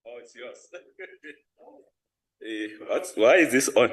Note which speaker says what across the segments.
Speaker 1: Oh, it's yours. Why is this on?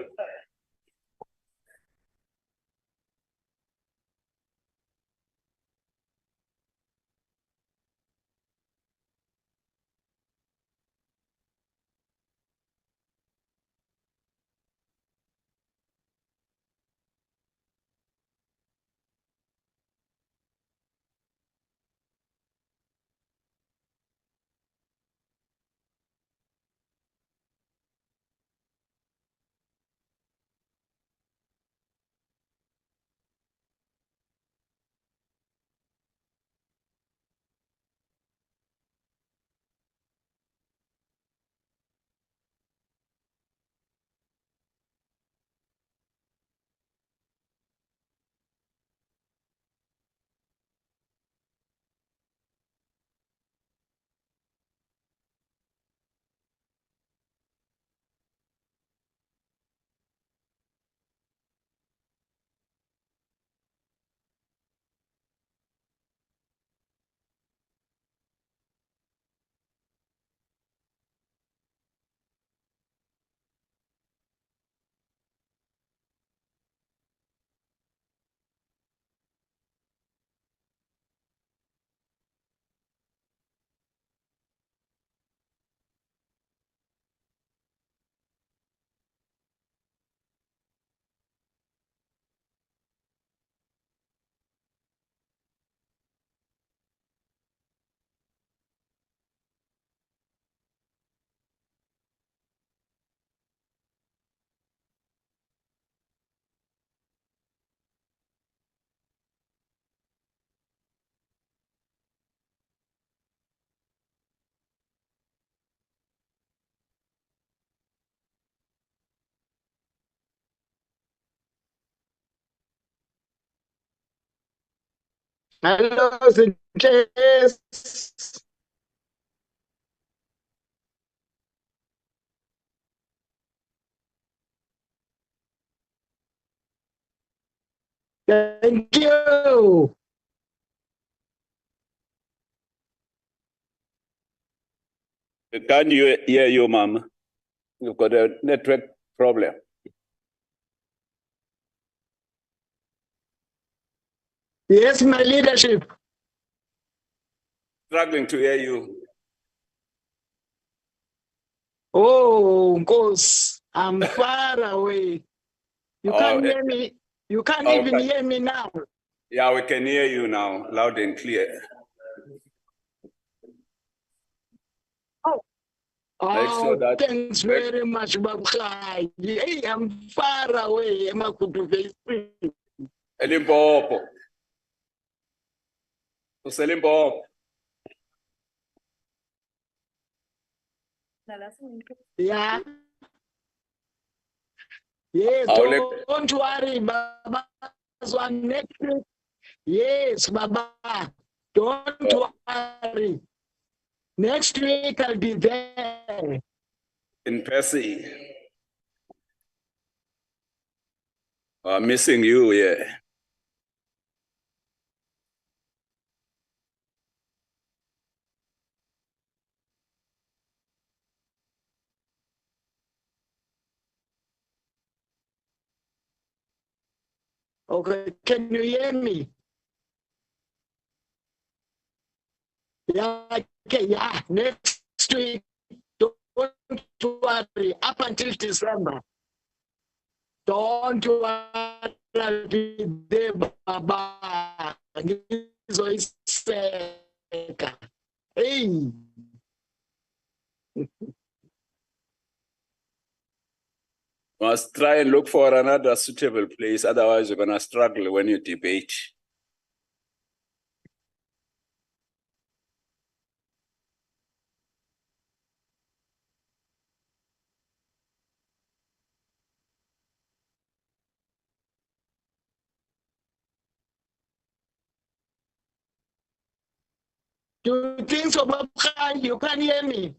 Speaker 2: Hello, Zinches. Thank you.
Speaker 1: Can you hear you, Mom? You've got a network problem.
Speaker 2: Yes, my leadership.
Speaker 1: Struggling to hear you.
Speaker 2: Oh, Ghost, I'm far away. You can't hear me. You can't even hear me now.
Speaker 1: Yeah, we can hear you now, loud and clear.
Speaker 2: Oh, thanks very much, Babkhai. Hey, I'm far away.
Speaker 1: Elimpopo. Uselimpopo.
Speaker 2: Yeah. Yes, don't worry, Baba. So next week. Yes, Baba. Don't worry. Next week I'll be there.
Speaker 1: In person. I'm missing you, yeah.
Speaker 2: Okay, can you hear me? Yeah, okay, yeah. Next week, don't worry, up until December. Don't worry, I'll be there, Baba. Hey.
Speaker 1: Must try and look for another suitable place, otherwise you're gonna struggle when you debate.
Speaker 2: Do you think so, Baba? You can hear me?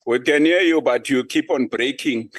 Speaker 1: We can hear you, but you keep on breaking.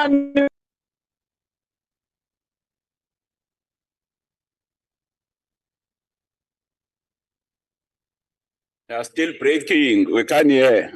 Speaker 2: can
Speaker 1: You're still breaking. We can't hear.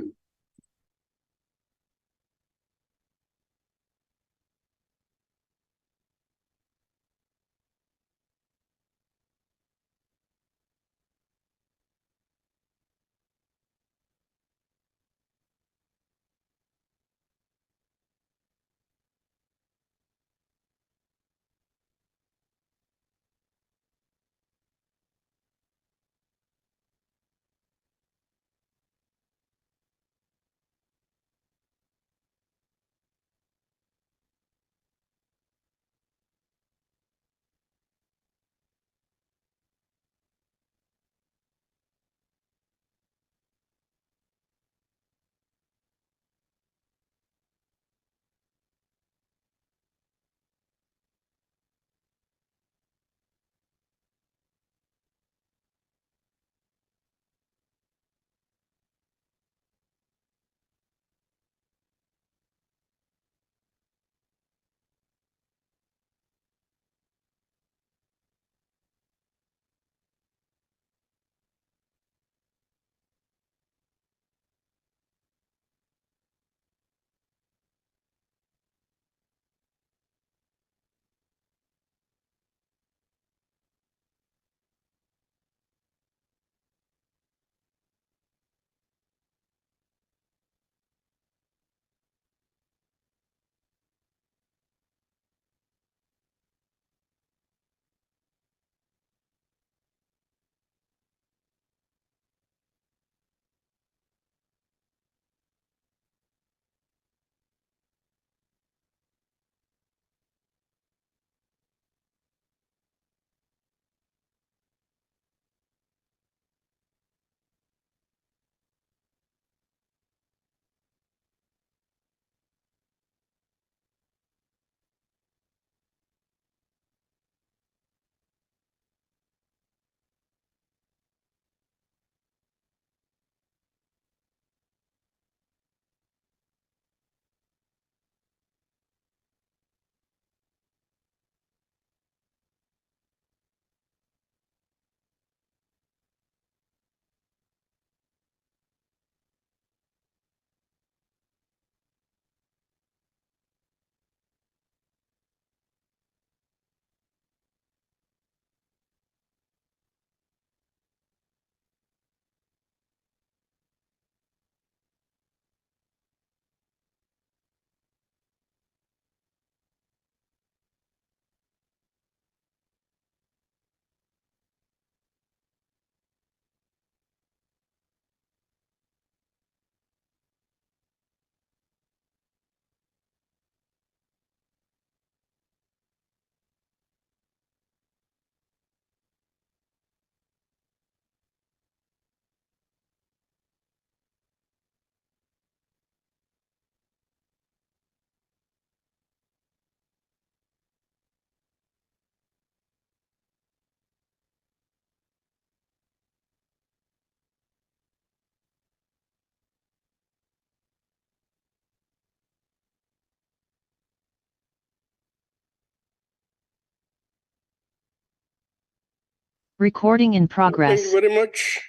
Speaker 3: Recording in progress.
Speaker 4: Thank you very much.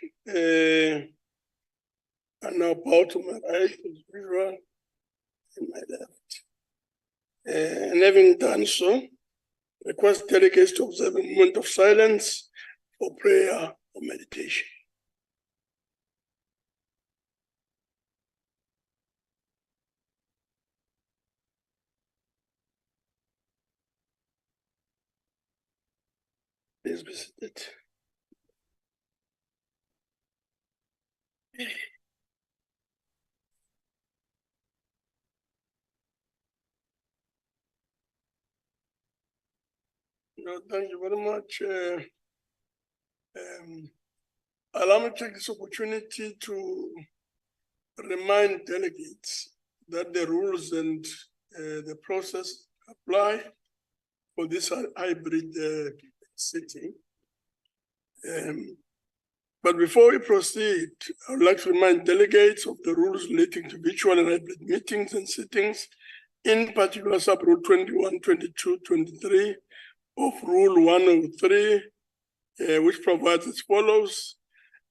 Speaker 4: I'm now bow to my right, as usual, and my left. And having done so, request delegates to observe a moment of silence for prayer or meditation. Please be seated. No, thank you very much. Allow me to take this opportunity to remind delegates that the rules and the process apply for this hybrid sitting. But before we proceed, I would like to remind delegates of the rules relating to virtual and hybrid meetings and sittings in particular sub-rule 21, 22, 23 of Rule 103, which provides as follows,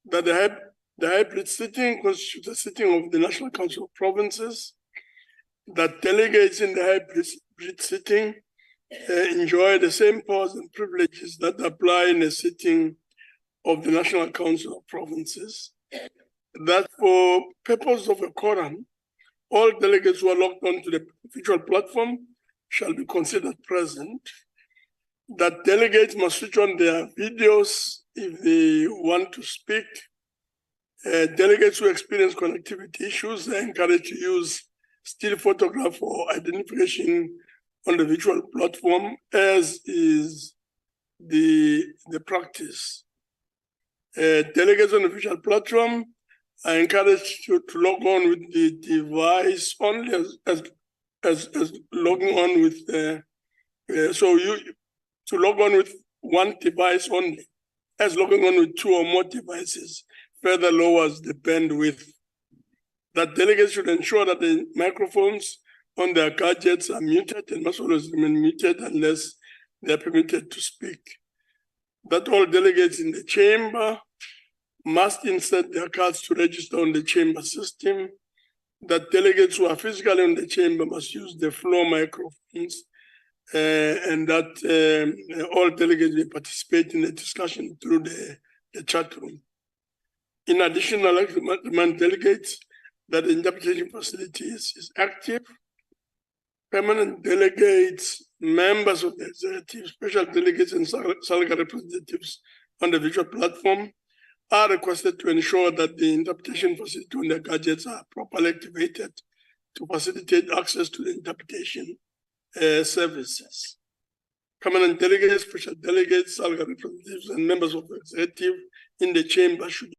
Speaker 4: that the hybrid sitting constitutes a sitting of the National Council of Provinces, that delegates in the hybrid sitting enjoy the same powers and privileges that apply in a sitting of the National Council of Provinces, that for purpose of a quorum, all delegates who are logged onto the virtual platform shall be considered present, that delegates must switch on their videos if they want to speak. Delegates who experience connectivity issues are encouraged to use still photograph for identification on the virtual platform, as is the practice. Delegates on the virtual platform are encouraged to log on with the device only as logging on with to log on with one device only, as logging on with two or more devices further lowers the bandwidth. That delegates should ensure that the microphones on their gadgets are muted and must always remain muted unless they are permitted to speak. That all delegates in the chamber must insert their cards to register on the chamber system. That delegates who are physically in the chamber must use the floor microphones, and that all delegates will participate in the discussion through the chat room. In addition, I'd like to remind delegates that the interpretation facility is active. Permanent delegates, members of the executive, special delegates, and Salga representatives on the virtual platform are requested to ensure that the interpretation facility on their gadgets are properly activated to facilitate access to the interpretation services. Permanent delegates, special delegates, Salga representatives, and members of the executive in the chamber should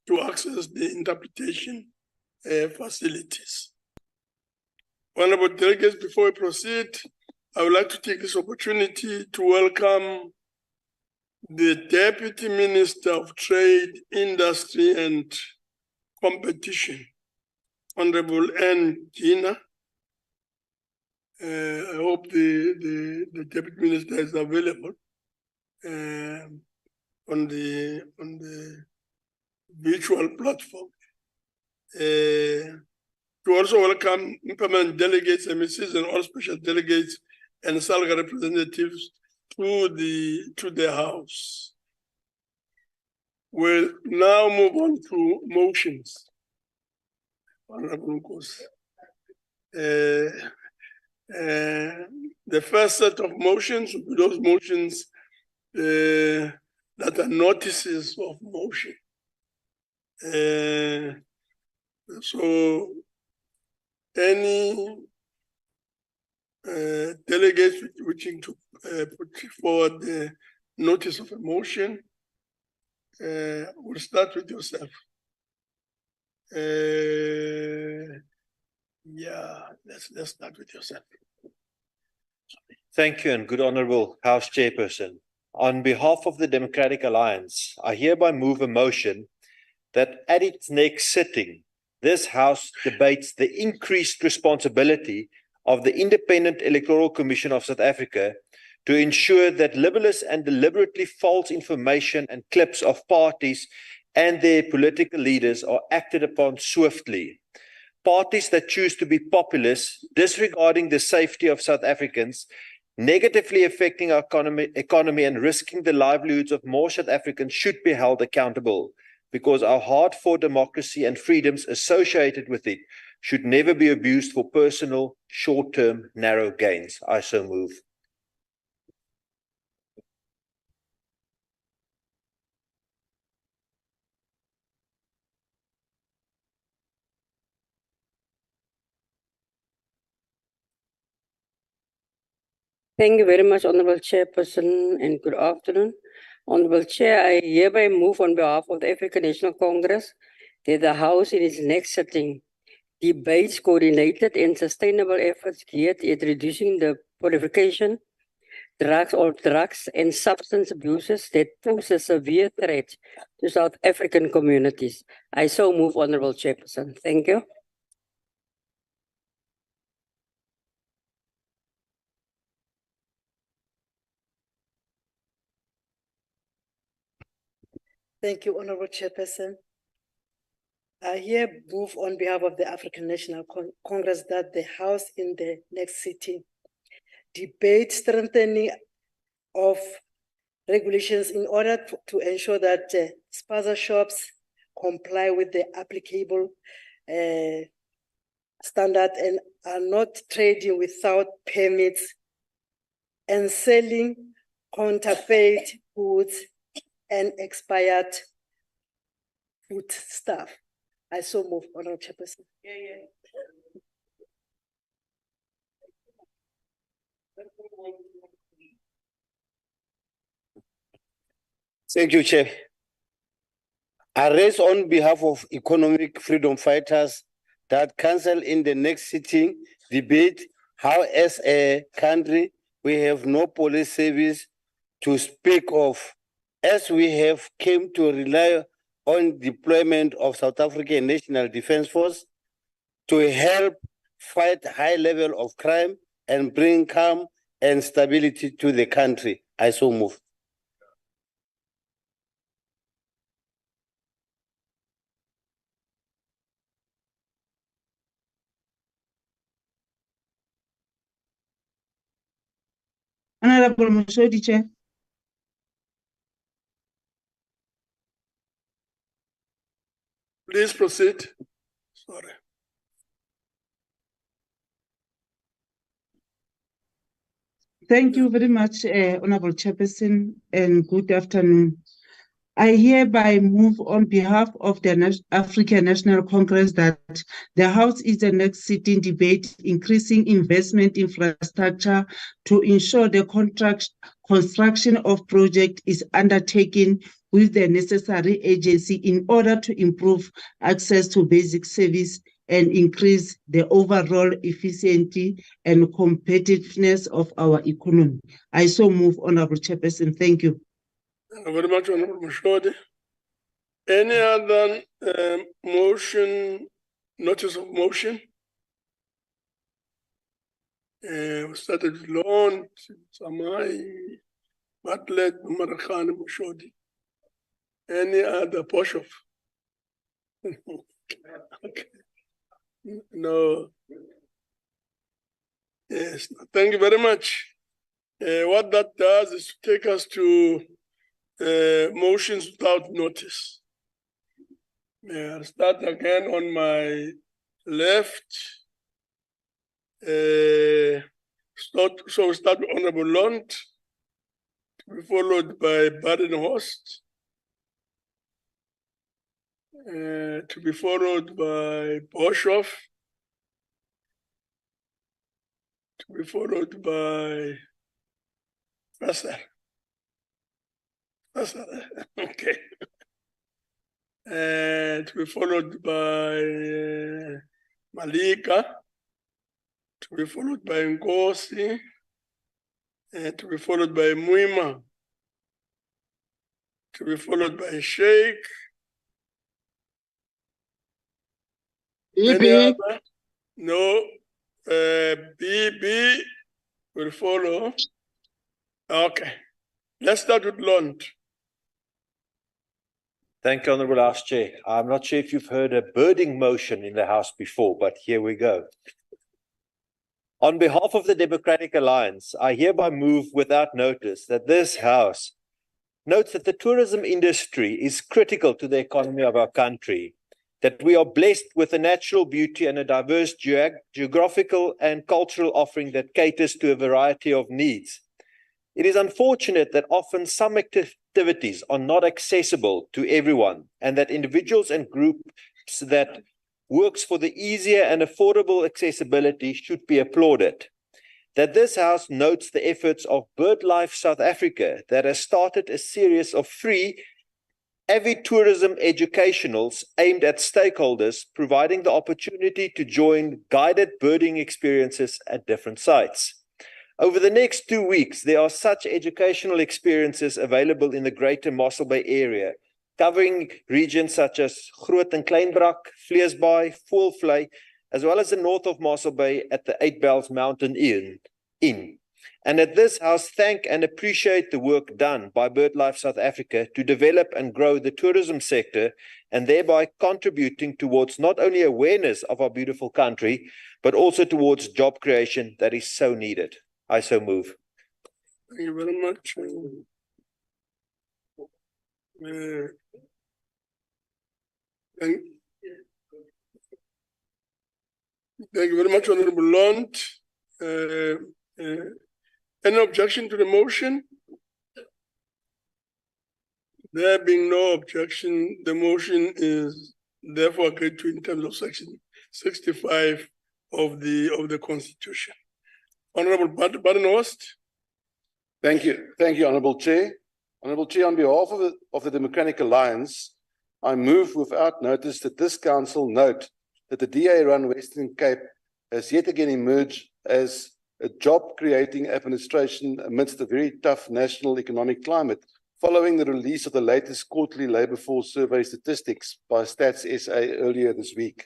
Speaker 4: to access the interpretation facilities. Honorable delegates, before we proceed, I would like to take this opportunity to welcome the Deputy Minister of Trade, Industry and Competition, Honorable N. Gina. I hope the Deputy Minister is available on the virtual platform. To also welcome permanent delegates, MSCs, and all special delegates and Salga representatives to the House. We'll now move on to motions. Honorable Nkos. The first set of motions will be those motions that are notices of motion. So any delegates wishing to put forward the notice of a motion, we'll start with yourself. Yeah, let's start with yourself.
Speaker 3: Thank you, and good honorable House Chairperson. On behalf of the Democratic Alliance, I hereby move a motion that at its next sitting, this House debates the increased responsibility of the Independent Electoral Commission of South Africa to ensure that libelous and deliberately false information and clips of parties and their political leaders are acted upon swiftly. Parties that choose to be populist, disregarding the safety of South Africans, negatively affecting our economy and risking the livelihoods of more South Africans should be held accountable, because our hard-fought democracy and freedoms associated with it should never be abused for personal, short-term, narrow gains. I so move.
Speaker 5: Thank you very much, Honorable Chairperson, and good afternoon. Honorable Chair, I hereby move on behalf of the African National Congress that the House in its next sitting debates coordinated and sustainable efforts geared at reducing the proliferation drugs and substance abuses that pose a severe threat to South African communities. I so move, Honorable Chairperson. Thank you.
Speaker 6: Thank you, Honorable Chairperson. I here move on behalf of the African National Congress that the House in the next sitting debate strengthening of regulations in order to ensure that spaza shops comply with the applicable standard and are not trading without permits and selling counterfeit goods and expired food stuff. I so move, Honorable Chairperson.
Speaker 7: Thank you, Chair. I raise on behalf of economic freedom fighters that council in the next sitting debate how as a country we have no police service to speak of, as we have came to rely on deployment of South African National Defence Force to help fight high level of crime and bring calm and stability to the country. I so move.
Speaker 8: Honorable Mosodi, Chair.
Speaker 4: Please proceed. Sorry.
Speaker 8: Thank you very much, Honorable Chairperson, and good afternoon. I hereby move on behalf of the African National Congress that the House is the next sitting debate increasing investment infrastructure to ensure the construction of project is undertaken with the necessary agency in order to improve access to basic service and increase the overall efficiency and competitiveness of our economy. I so move, Honorable Chairperson. Thank you.
Speaker 4: Thank you very much, Honorable Mosodi. Any other motion, notice of motion? We started with Lon, Samai, Bartlett, Marakhan, Mosodi. Any other push off? Okay. No. Yes, thank you very much. What that does is to take us to motions without notice. I'll start again on my left. So we start with Honorable Lund, to be followed by Badenhorst, to be followed by Boshoff, to be followed by Russell. Okay. To be followed by Malika, to be followed by Ngosi, to be followed by Muima, to be followed by Sheikh.
Speaker 2: BB.
Speaker 4: No, BB will follow. Okay, let's start with Lund.
Speaker 3: Thank you, Honorable House Chair. I'm not sure if you've heard a birding motion in the House before, but here we go. On behalf of the Democratic Alliance, I hereby move without notice that this House notes that the tourism industry is critical to the economy of our country, that we are blessed with a natural beauty and a diverse geographical and cultural offering that caters to a variety of needs. It is unfortunate that often some activities are not accessible to everyone, and that individuals and groups that works for the easier and affordable accessibility should be applauded. That this House notes the efforts of BirdLife South Africa that has started a series of free avi-tourism educationals aimed at stakeholders, providing the opportunity to join guided birding experiences at different sites. Over the next 2 weeks, there are such educational experiences available in the greater Mossel Bay area, covering regions such as Groot en Kleinbrak, Vleesbaai, Voelvlei, as well as the north of Mossel Bay at the 8 Bells Mountain Inn. and that this House thank and appreciate the work done by BirdLife South Africa to develop and grow the tourism sector, and thereby contributing towards not only awareness of our beautiful country, but also towards job creation that is so needed. I so move.
Speaker 4: Thank you very much. Thank you very much, Honorable Lund. Any objection to the motion? There being no objection, the motion is therefore agreed to in terms of section 65 of the Constitution. Honorable Badenhorst.
Speaker 9: Thank you, Honorable Chair. Honorable Chair, on behalf of the Democratic Alliance, I move without notice that this Council note that the DA-run Western Cape has yet again emerged as a job-creating administration amidst a very tough national economic climate, following the release of the latest quarterly labour force survey statistics by Stats SA earlier this week.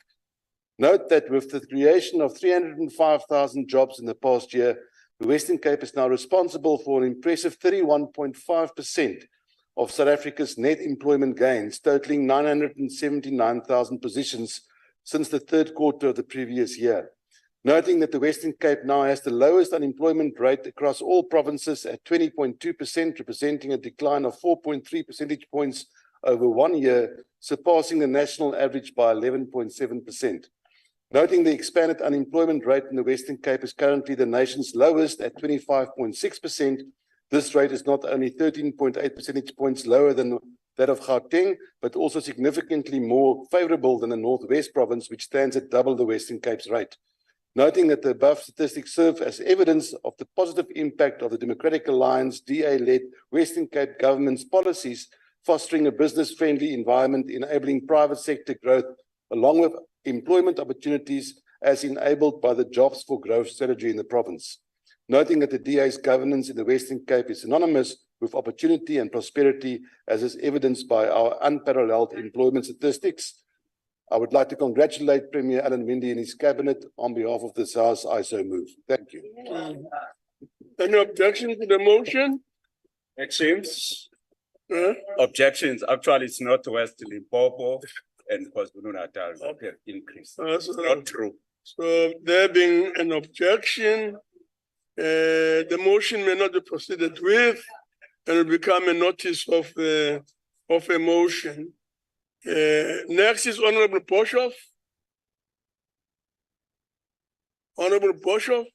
Speaker 9: Note that with the creation of 305,000 jobs in the past year, the Western Cape is now responsible for an impressive 31.5% of South Africa's net employment gains, totaling 979,000 positions since the third quarter of the previous year. Noting that the Western Cape now has the lowest unemployment rate across all provinces at 20.2%, representing a decline of 4.3 percentage points over 1 year, surpassing the national average by 11.7%. Noting the expanded unemployment rate in the Western Cape is currently the nation's lowest at 25.6%. This rate is not only 13.8 percentage points lower than that of Gauteng, but also significantly more favorable than the Northwest province, which stands at double the Western Cape's rate. Noting that the above statistics serve as evidence of the positive impact of the Democratic Alliance DA-led Western Cape government's policies, fostering a business-friendly environment, enabling private sector growth, along with employment opportunities as enabled by the Jobs for Growth strategy in the province. Noting that the DA's governance in the Western Cape is synonymous with opportunity and prosperity, as is evidenced by our unparalleled employment statistics, I would like to congratulate Premier Alan Winde and his cabinet. On behalf of this House, I so move. Thank you.
Speaker 4: Any objection to the motion?
Speaker 1: It seems. Objections. Actually, it's not West Limpopo and KwaZulu-Natal increase. It's not true.
Speaker 4: So there being an objection, the motion may not be proceeded with and will become a notice of a motion. Next is Honorable Boshoff. Honorable Boshoff.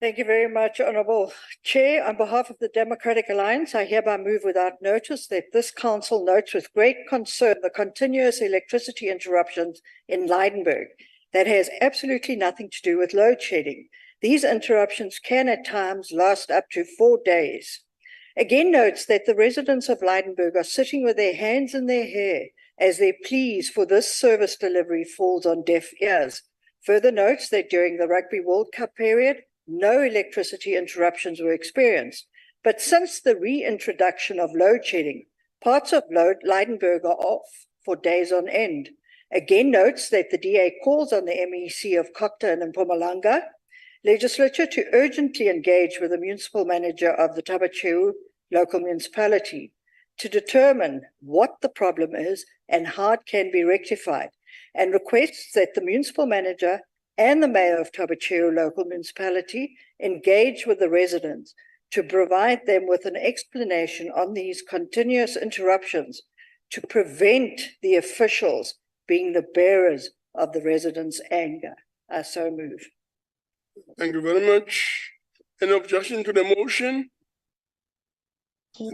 Speaker 10: Thank you very much, Honourable Chair. On behalf of the Democratic Alliance, I hereby move without notice that this Council notes with great concern the continuous electricity interruptions in Lydenburg that has absolutely nothing to do with load shedding. These interruptions can at times last up to 4 days. Again notes that the residents of Lydenburg are sitting with their hands in their hair as their pleas for this service delivery falls on deaf ears. Further notes that during the Rugby World Cup period, no electricity interruptions were experienced. But since the reintroduction of load shedding, parts of Lydenburg are off for days on end. Again notes that the DA calls on the MEC of Cochrane and Mpumalanga legislature to urgently engage with the municipal manager of the Thaba Chew local municipality to determine what the problem is and how it can be rectified, and requests that the municipal manager and the mayor of Thaba Chew local municipality engage with the residents to provide them with an explanation on these continuous interruptions to prevent the officials being the bearers of the residents' anger. I so move.
Speaker 4: Thank you very much. Any objection to the motion?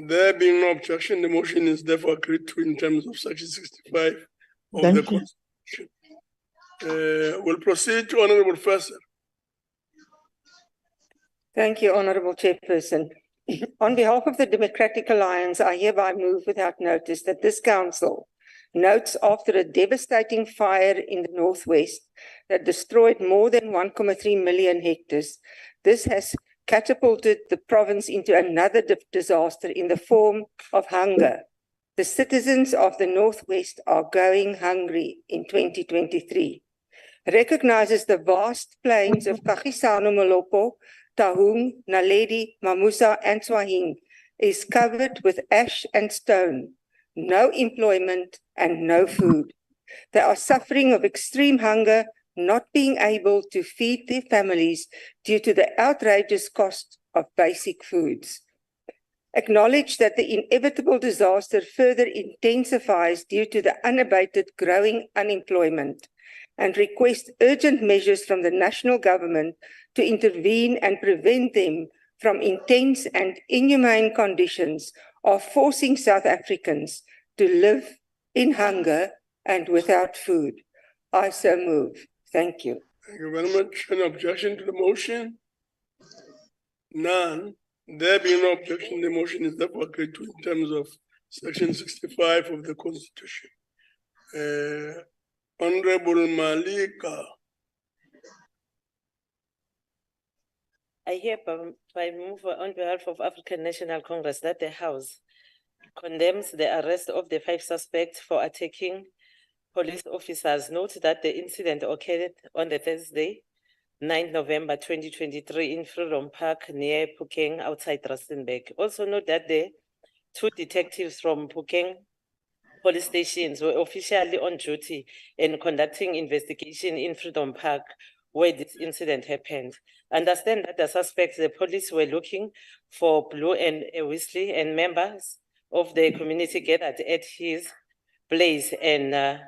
Speaker 4: There being no objection, the motion is therefore agreed to in terms of section 65 of the Constitution. We'll proceed to Honorable Fiscal.
Speaker 5: Thank you, Honorable Chairperson. On behalf of the Democratic Alliance, I hereby move without notice that this Council notes after a devastating fire in the Northwest that destroyed more than 1.3 million hectares, this has catapulted the province into another disaster in the form of hunger. The citizens of the Northwest are going hungry in 2023. recognizes the vast plains of Kagisano Malopo, Tahung, Naledi, Mamusa, and Swahing is covered with ash and stone, no employment and no food. They are suffering of extreme hunger, not being able to feed their families due to the outrageous cost of basic foods. Acknowledge that the inevitable disaster further intensifies due to the unabated growing unemployment, and request urgent measures from the national government to intervene and prevent them from intense and inhumane conditions of forcing South Africans to live in hunger and without food. I so move. Thank you.
Speaker 4: Thank you very much. Any objection to the motion? None. There being no objection, the motion is therefore agreed to in terms of Section 65 of the Constitution. Honorable Malika.
Speaker 11: I hereby move on behalf of African National Congress that the House condemns the arrest of the 5 suspects for attacking police officers. Note that the incident occurred on the Thursday, 9 November 2023 in Freedom Park near Phokeng outside Rustenburg. Also note that the 2 detectives from Phokeng police stations were officially on duty and conducting investigation in Freedom Park where this incident happened. Understand that the suspects, the police were looking for Blue and Weasley, and members of the community gathered at his place and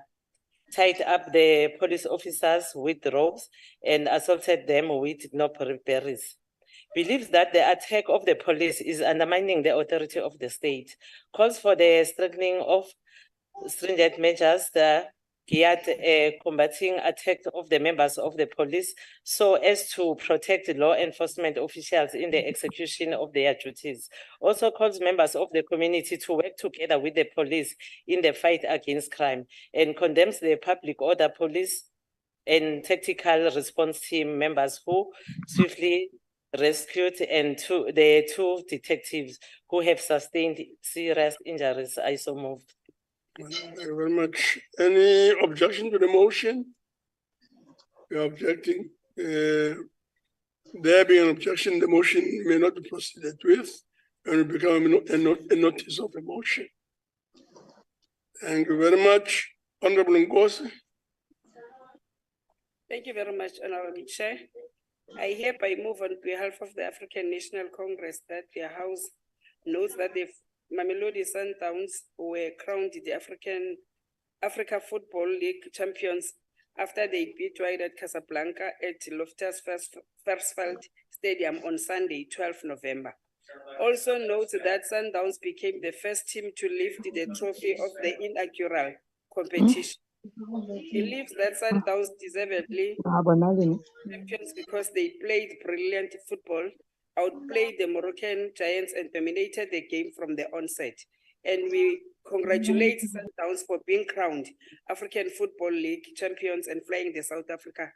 Speaker 11: tied up the police officers with ropes and assaulted them with berries. Believes that the attack of the police is undermining the authority of the state. Calls for the strengthening of stringent measures geared combating attack of the members of the police so as to protect law enforcement officials in the execution of their duties. Also calls members of the community to work together with the police in the fight against crime, and condemns the public order police and tactical response team members who swiftly rescued the 2 detectives who have sustained serious injuries. I so moved.
Speaker 4: Thank you very much. Any objection to the motion? You're objecting. There being an objection, the motion may not be proceeded with and will become a notice of a motion. Thank you very much. Honorable Ngozi.
Speaker 12: Thank you very much, Honorable Chair. I hereby move on behalf of the African National Congress that the House notes that the Mamelodi Sundowns were crowned the Africa Football League champions after they beat Wydad Casablanca at Loftus Versfeld Stadium on Sunday, 12 November. Also note that Sundowns became the first team to lift the trophy of the inaugural competition. Believes that Sundowns deservedly champions because they played brilliant football, outplayed the Moroccan Giants and dominated the game from the onset. And we congratulate Sundowns for being crowned African Football League champions and flying the South Africa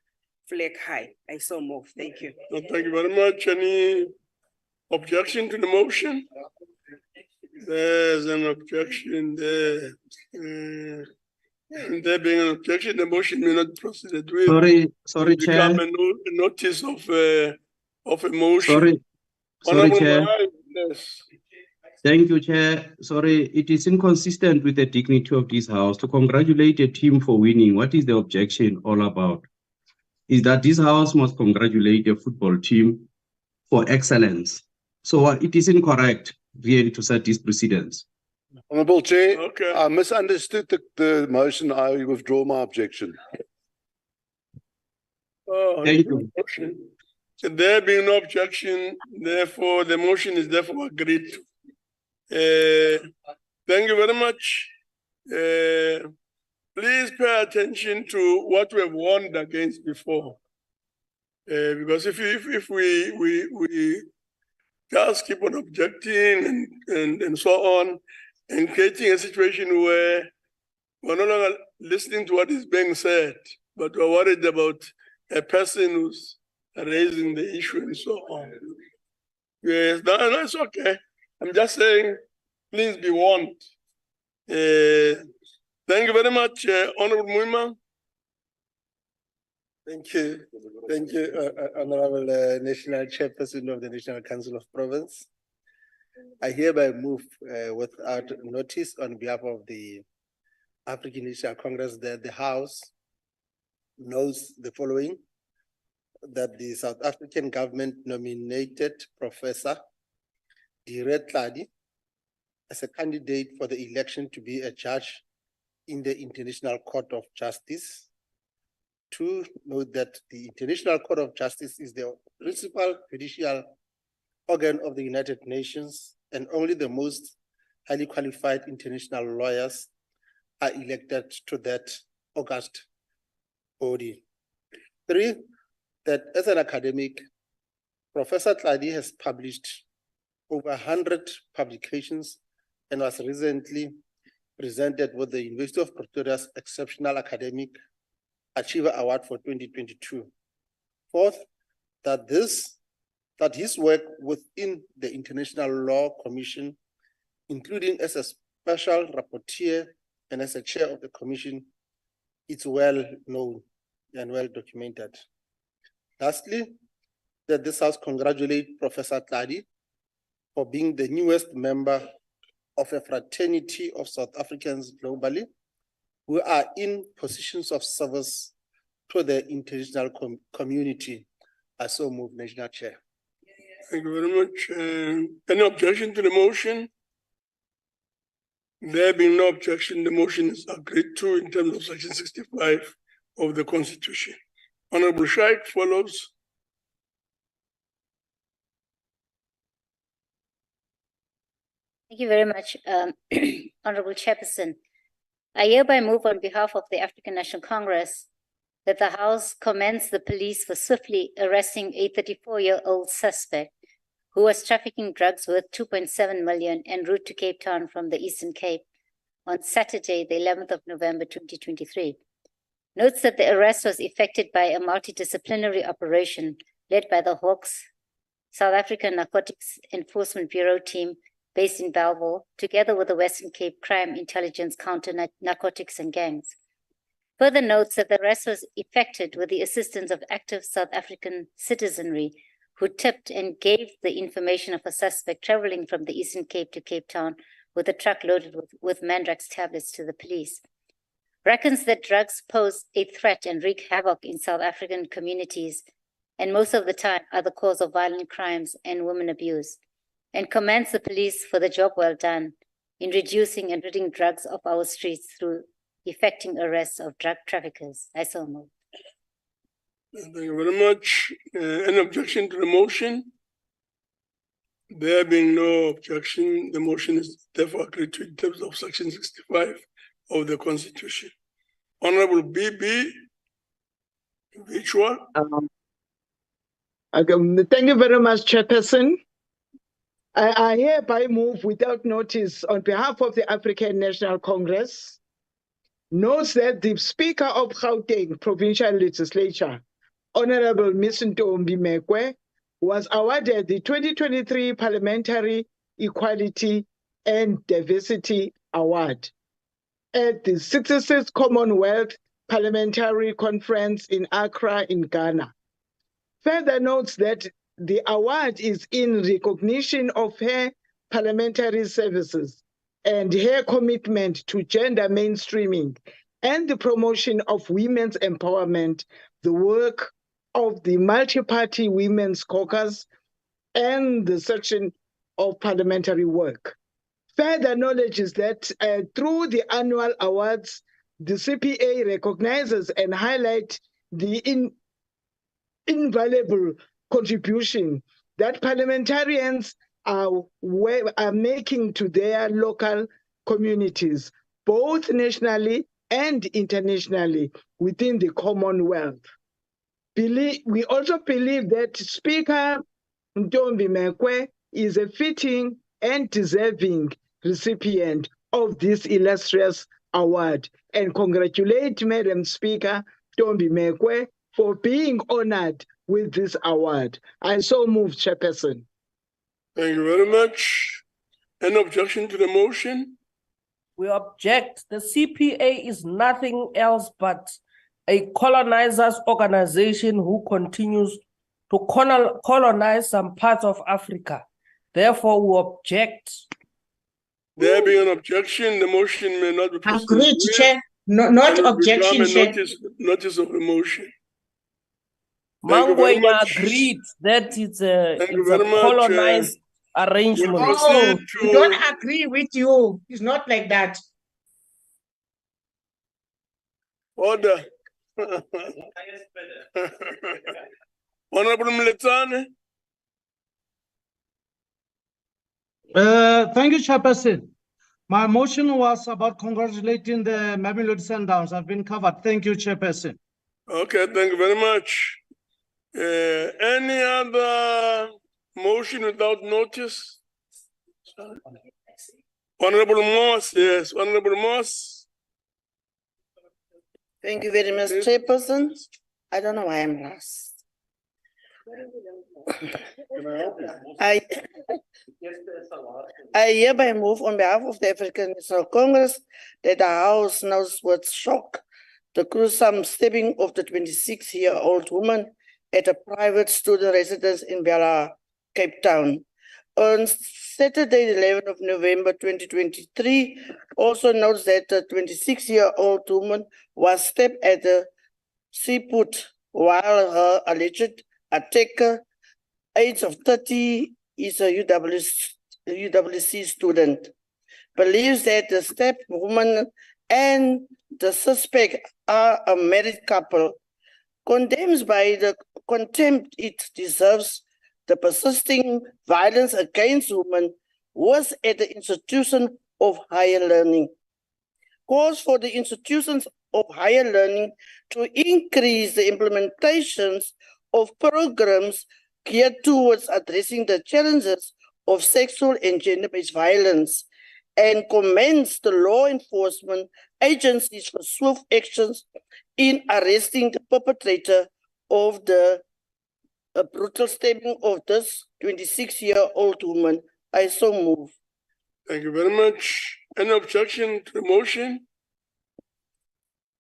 Speaker 12: flag high. I so move. Thank you.
Speaker 4: Thank you very much. Any objection to the motion? There's an objection there. There being an objection, the motion may not proceed with.
Speaker 8: Sorry, Chair.
Speaker 4: Become a notice of a motion.
Speaker 8: Sorry, Chair.
Speaker 4: Yes.
Speaker 8: Thank you, Chair. Sorry, it is inconsistent with the dignity of this House to congratulate a team for winning. What is the objection all about? Is that this House must congratulate a football team for excellence. So it is incorrect, really, to set these precedents.
Speaker 9: Honorable Chair,
Speaker 4: Okay.
Speaker 9: I misunderstood the motion. I withdraw my objection.
Speaker 8: Thank you.
Speaker 4: So there being no objection, therefore the motion is therefore agreed to. Thank you very much. Please pay attention to what we have warned against before. Because if we just keep on objecting and so on, and creating a situation where we're no longer listening to what is being said, but we're worried about a person who's raising the issue and so on. Yes, no, it's okay. I'm just saying, please be warned. Thank you very much, Honorable Muima.
Speaker 7: Thank you. Thank you, Honorable National Chairperson of the National Council of Province. I hereby move without notice on behalf of the African National Congress that the House knows the following: that the South African government nominated Professor Diret Tladi as a candidate for the election to be a judge in the International Court of Justice. To note that the International Court of Justice is the principal judicial organ of the United Nations, and only the most highly qualified international lawyers are elected to that august body. 3, that as an academic, Professor Tladi has published over 100 publications and was recently presented with the University of Pretoria's Exceptional Academic Achiever Award for 2022. 4th, that his work within the International Law Commission, including as a special rapporteur and as a chair of the commission, is well known and well documented. Lastly, that this House congratulate Professor Tladi for being the newest member of a fraternity of South Africans globally who are in positions of service to the international community. I so move, National Chair.
Speaker 4: Thank you very much. Any objection to the motion? There being no objection, the motion is agreed to in terms of Section 65 of the Constitution. Honorable Shaik follows.
Speaker 13: Thank you very much, Honorable Chairperson. I hereby move on behalf of the African National Congress that the House commends the police for swiftly arresting a 34-year-old suspect who was trafficking drugs worth 2.7 million en route to Cape Town from the Eastern Cape on Saturday, the 11th of November, 2023. Notes that the arrest was effected by a multidisciplinary operation led by the Hawks South African Narcotics Enforcement Bureau team based in Bellville, together with the Western Cape Crime Intelligence Counter Narcotics and Gangs. Further notes that the arrest was effected with the assistance of active South African citizenry who tipped and gave the information of a suspect traveling from the Eastern Cape to Cape Town with a truck loaded with Mandrax tablets to the police. Reckons that drugs pose a threat and wreak havoc in South African communities, and most of the time are the cause of violent crimes and women abuse, and commends the police for the job well done in reducing and ridding drugs off our streets through effecting arrests of drug traffickers. I so move.
Speaker 4: Thank you very much. Any objection to the motion? There being no objection, the motion is therefore agreed to in terms of Section 65 of the Constitution. Honorable BB, virtual.
Speaker 2: Thank you very much, Chairperson. I hereby move without notice on behalf of the African National Congress, notes that the Speaker of Gauteng Provincial Legislature, Honorable Ms. Ntombi Mekwe, was awarded the 2023 Parliamentary Equality and Diversity Award at the 66th Commonwealth Parliamentary Conference in Accra in Ghana. Further notes that the award is in recognition of her parliamentary services and her commitment to gender mainstreaming and the promotion of women's empowerment, the work of the Multi-Party Women's Caucus and the section of parliamentary work. Further knowledge is that through the annual awards, the CPA recognizes and highlights the invaluable contribution that parliamentarians are making to their local communities, both nationally and internationally within the Commonwealth. We also believe that Speaker Ntombi Mekwe is a fitting and deserving recipient of this illustrious award, and congratulate Madam Speaker Ntombi Mekwe for being honored with this award. I so move, Chairperson.
Speaker 4: Thank you very much. Any objection to the motion?
Speaker 14: We object. The CPA is nothing else but a colonizers organization who continues to colonize some parts of Africa. Therefore, we object.
Speaker 4: There being an objection, the motion may not be proceeded
Speaker 2: Agreed,
Speaker 4: with,
Speaker 2: Chair. No,
Speaker 4: and
Speaker 2: not
Speaker 4: will become
Speaker 2: objection,
Speaker 4: a
Speaker 2: Chair.
Speaker 4: notice of a motion. Thank you very
Speaker 14: Mangwenya
Speaker 4: much.
Speaker 14: agreed that it's a
Speaker 4: Thank you very much.
Speaker 14: colonized arrangement.
Speaker 4: We'll
Speaker 2: No,
Speaker 4: proceed
Speaker 2: we
Speaker 4: to
Speaker 2: don't agree with you. It's not like that.
Speaker 4: order. Honorable Mletsane.
Speaker 15: Thank you, Chairperson. My motion was about congratulating the Mamelodi Sundowns. I've been covered. Thank you, Chairperson.
Speaker 4: Okay, thank you very much. Any other motion without notice? Honorable Moss, yes, Honorable Moss.
Speaker 16: Thank you very much, Chairperson. I don't know why I'm last. I hereby move on behalf of the African National Congress that the House knows with shock the gruesome stabbing of the 26-year-old woman at a private student residence in Bella, Cape Town. On Saturday, 11th of November 2023, also notes that the 26-year-old woman was stabbed at the seaport while her alleged attacker, age of 30, is a UWC student. Believes that the stabbed woman and the suspect are a married couple. Condemns by the contempt it deserves the persisting violence against women was at the institution of higher learning. Calls for the institutions of higher learning to increase the implementations of programs geared towards addressing the challenges of sexual and gender-based violence, and commends the law enforcement agencies for swift actions in arresting the perpetrator of the brutal stabbing of this 26-year-old woman. I so move.
Speaker 4: Thank you very much. Any objection to the motion?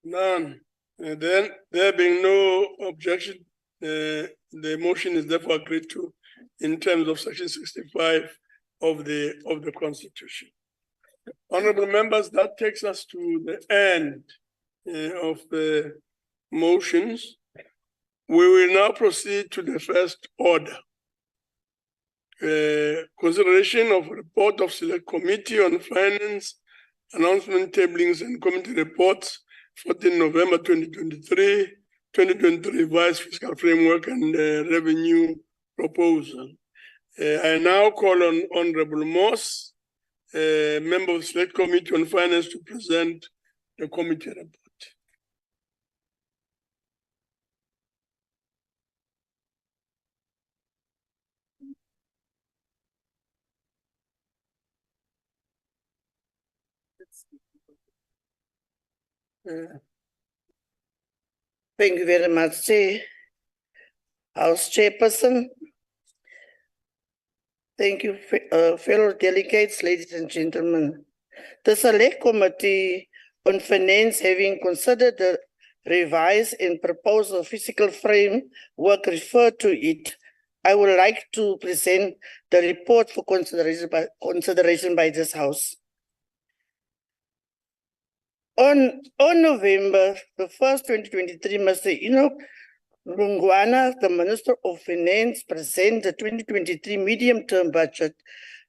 Speaker 4: None. Then there being no objection, the motion is therefore agreed to in terms of Section 65 of the Constitution. Honorable members, that takes us to the end of the motions. We will now proceed to the first order. Consideration of report of Select Committee on Finance, announcement tablings and committee reports, 14 November 2023, 2023 revised fiscal framework and revenue proposal. I now call on Honorable Moss, member of Select Committee on Finance, to present the committee report.
Speaker 16: Thank you very much, Chair. House Chairperson. Thank you, fellow delegates, ladies and gentlemen. The Select Committee on Finance, having considered the revised and proposed fiscal framework referred to it, I would like to present the report for consideration by this House. On November the 1st, 2023, Mr. Enoch Lungwana, the Minister of Finance, presented the 2023 medium-term budget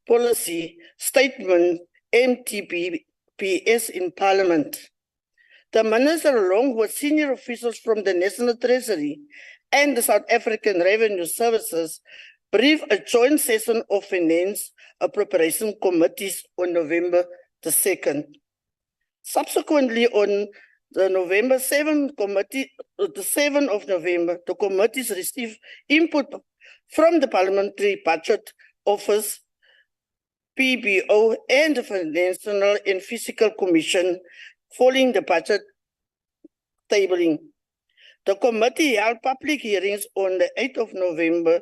Speaker 16: policy statement, MTPS, in Parliament. The Minister, along with senior officials from the National Treasury and the South African Revenue Services, briefed a joint session of Finance Appropriation Committees on November the 2nd. Subsequently, on the November 7th committee, the 7th of November, the committees received input from the Parliamentary Budget Office, PBO, and the Financial and Fiscal Commission following the budget tabling. The committee held public hearings on the 8th of November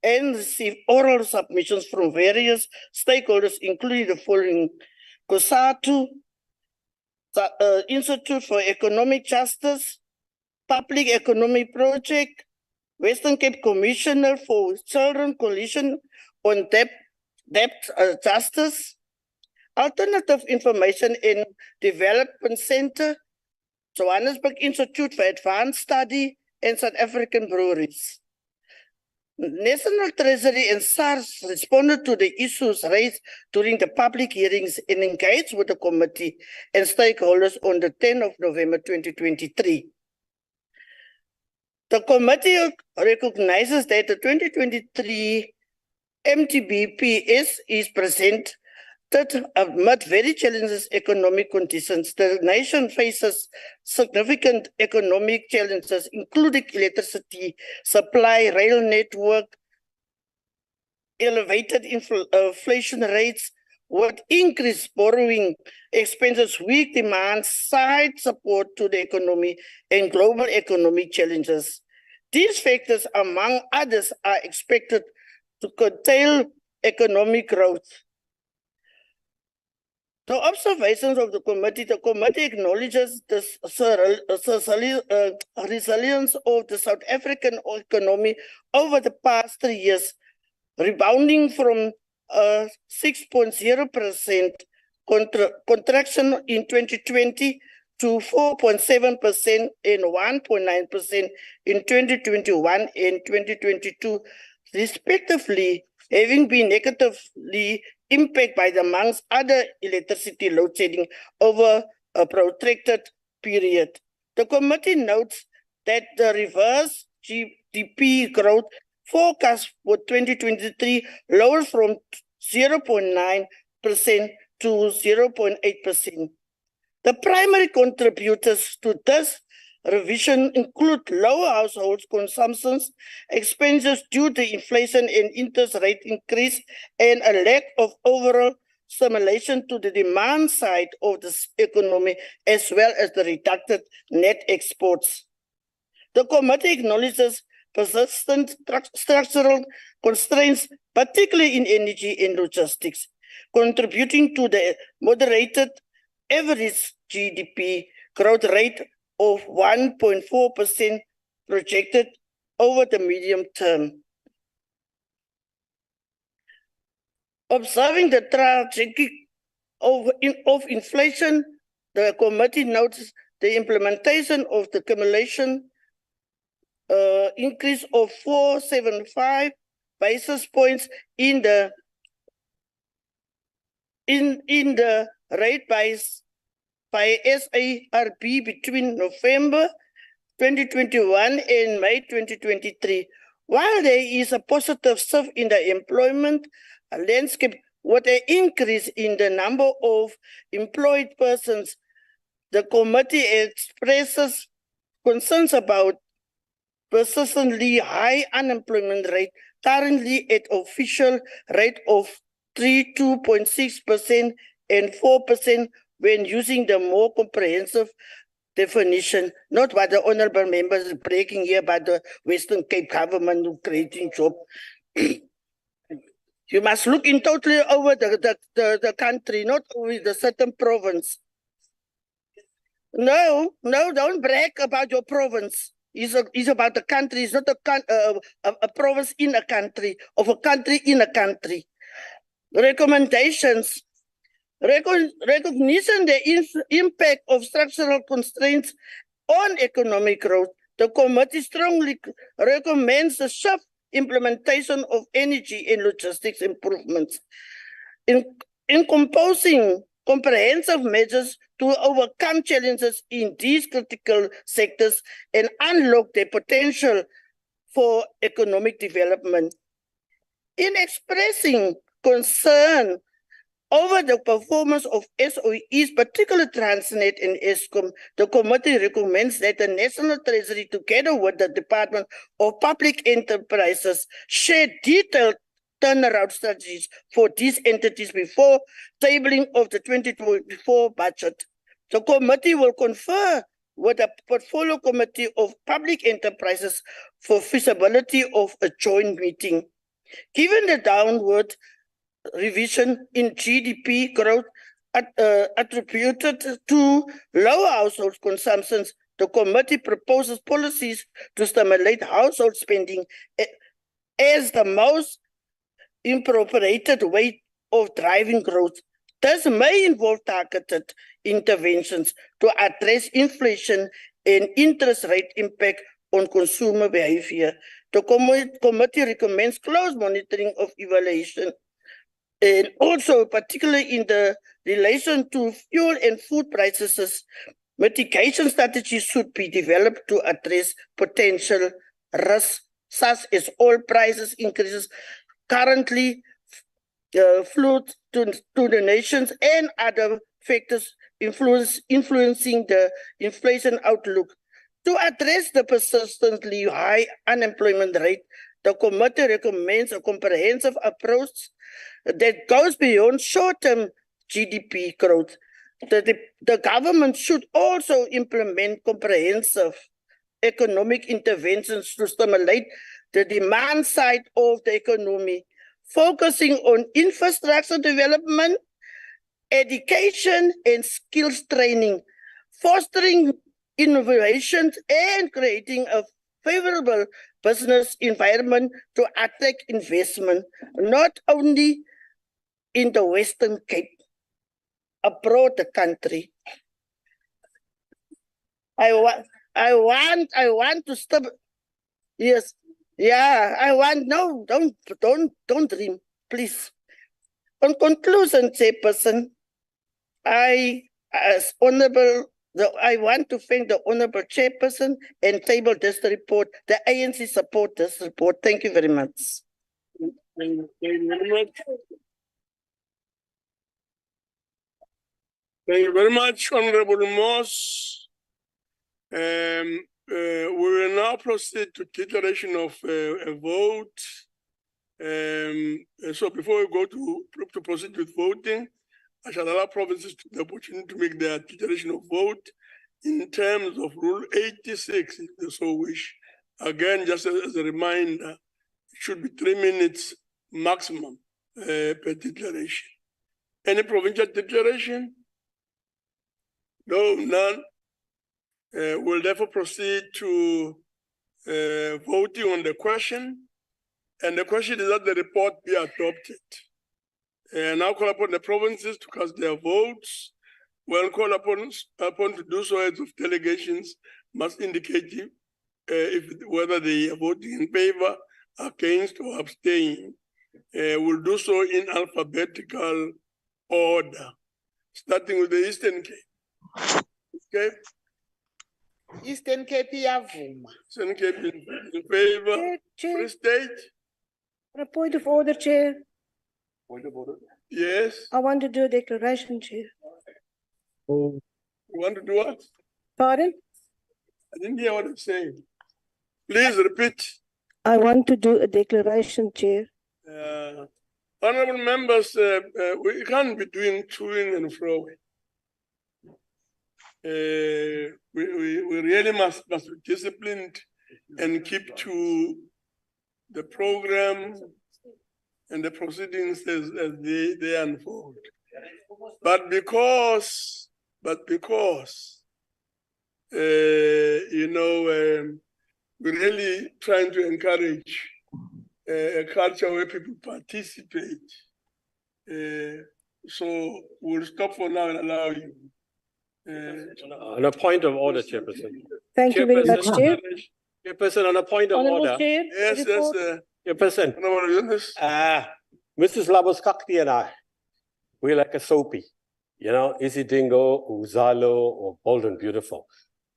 Speaker 16: and received oral submissions from various stakeholders, including the following: COSATU, the Institute for Economic Justice, Public Economy Project, Western Cape Commissioner for Children Coalition on Debt Justice, Alternative Information and Development Center, Johannesburg Institute for Advanced Study, and South African Breweries. National Treasury and SARS responded to the issues raised during the public hearings and engaged with the committee and stakeholders on the 10th of November 2023. The committee recognizes that the 2023 MTBPS is presented amid very challenging economic conditions. The nation faces significant economic challenges, including electricity supply, rail network, elevated inflation rates, with increased borrowing expenses, weak demand, side support to the economy, and global economic challenges. These factors, among others, are expected to curtail economic growth. The observations of the committee acknowledges the resilience of the South African economy over the past 3 years, rebounding from 6.0% contraction in 2020 to 4.7% and 1.9% in 2021 and 2022, respectively, having been negatively impacted by, amongst other, electricity load shedding over a protracted period. The committee notes that the reverse GDP growth forecast for 2023 lowered from 0.9% to 0.8%. The primary contributors to this revision include lower household consumptions, expenses due to inflation and interest rate increase, and a lack of overall stimulation to the demand side of the economy, as well as the reduced net exports. The committee acknowledges persistent structural constraints, particularly in energy and logistics, contributing to the moderated average GDP growth rate of 1.4% projected over the medium term. Observing the trajectory of inflation, the committee notes the implementation of the cumulation increase of 475 basis points in the rate by SARB between November 2021 and May 2023. While there is a positive shift in the employment landscape with an increase in the number of employed persons, the committee expresses concerns about persistently high unemployment rate, currently at official rate of 2.6% and 4% when using the more comprehensive definition, not what the honorable members is breaking here by the Western Cape government creating job. You must look in totally over the country, not only the certain province. No, don't brag about your province. It's about the country. It's not a province in a country, of a country in a country. Recommendations. Recognition the impact of structural constraints on economic growth. The committee strongly recommends the swift implementation of energy and logistics improvements, encompassing comprehensive measures to overcome challenges in these critical sectors and unlock their potential for economic development. In expressing concern over the performance of SOEs, particularly Transnet and Eskom, the committee recommends that the National Treasury, together with the Department of Public Enterprises, share detailed turnaround strategies for these entities before tabling of the 2024 budget. The committee will confer with the Portfolio Committee of Public Enterprises for feasibility of a joint meeting. Given the downward revision in GDP growth attributed to lower household consumptions, the committee proposes policies to stimulate household spending as the most appropriated way of driving growth. This may involve targeted interventions to address inflation and interest rate impact on consumer behavior. The committee recommends close monitoring of evaluation and also particularly in the relation to fuel and food prices. Mitigation strategies should be developed to address potential risks such as oil prices increases currently flowed to the nations and other factors influencing the inflation outlook. To address the persistently high unemployment rate, the committee recommends a comprehensive approach that goes beyond short-term GDP growth. The government should also implement comprehensive economic interventions to stimulate the demand side of the economy, focusing on infrastructure development, education, and skills training, fostering innovations, and creating a favorable business environment to attract investment, not only in the Western Cape, abroad the country. I want to stop. Yes. Yeah, I want, no, don't dream, please. On conclusion, Chairperson, I want to thank the Honorable Chairperson and table this report. The ANC support this report. Thank you very much.
Speaker 4: Thank you very much. Thank you very much, Honorable Moss. We will now proceed to declaration of a vote. So before we go to proceed with voting, I shall allow provinces the opportunity to make their declaration of vote in terms of Rule 86, if they so wish. Again, just as a reminder, it should be 3 minutes maximum per declaration. Any provincial declaration? No, none. We'll therefore proceed to voting on the question. And the question is that the report be adopted. And now call upon the provinces to cast their votes. When called upon to do so, heads of delegations must indicate whether they are voting in favor, against, or abstain. We'll do so in alphabetical order, starting with the Eastern Cape. Okay.
Speaker 16: Eastern Cape Yavuma.
Speaker 4: Eastern Cape in favor. Free State.
Speaker 17: A point of order, Chair.
Speaker 4: Point of order. Yes.
Speaker 17: I want to do a declaration, Chair.
Speaker 4: You want to do what?
Speaker 17: Pardon?
Speaker 4: I didn't hear what I'm saying. Please repeat.
Speaker 17: I want to do a declaration, Chair.
Speaker 4: Honorable members, we can't be doing toing and froing. We really must be disciplined and keep to the program and the proceedings as they unfold. But because we're really trying to encourage a culture where people participate. So we'll stop for now and allow you.
Speaker 18: On a point of order, Chairperson.
Speaker 17: Thank you very much, Chair.
Speaker 18: Chairperson, on a point of
Speaker 17: Honourable
Speaker 18: order.
Speaker 17: Chair,
Speaker 4: Yes,
Speaker 18: Chairperson. Mrs. Laboskakti and I, we're like a soapy. You know, Isidingo, Uzalo, or Bold and Beautiful.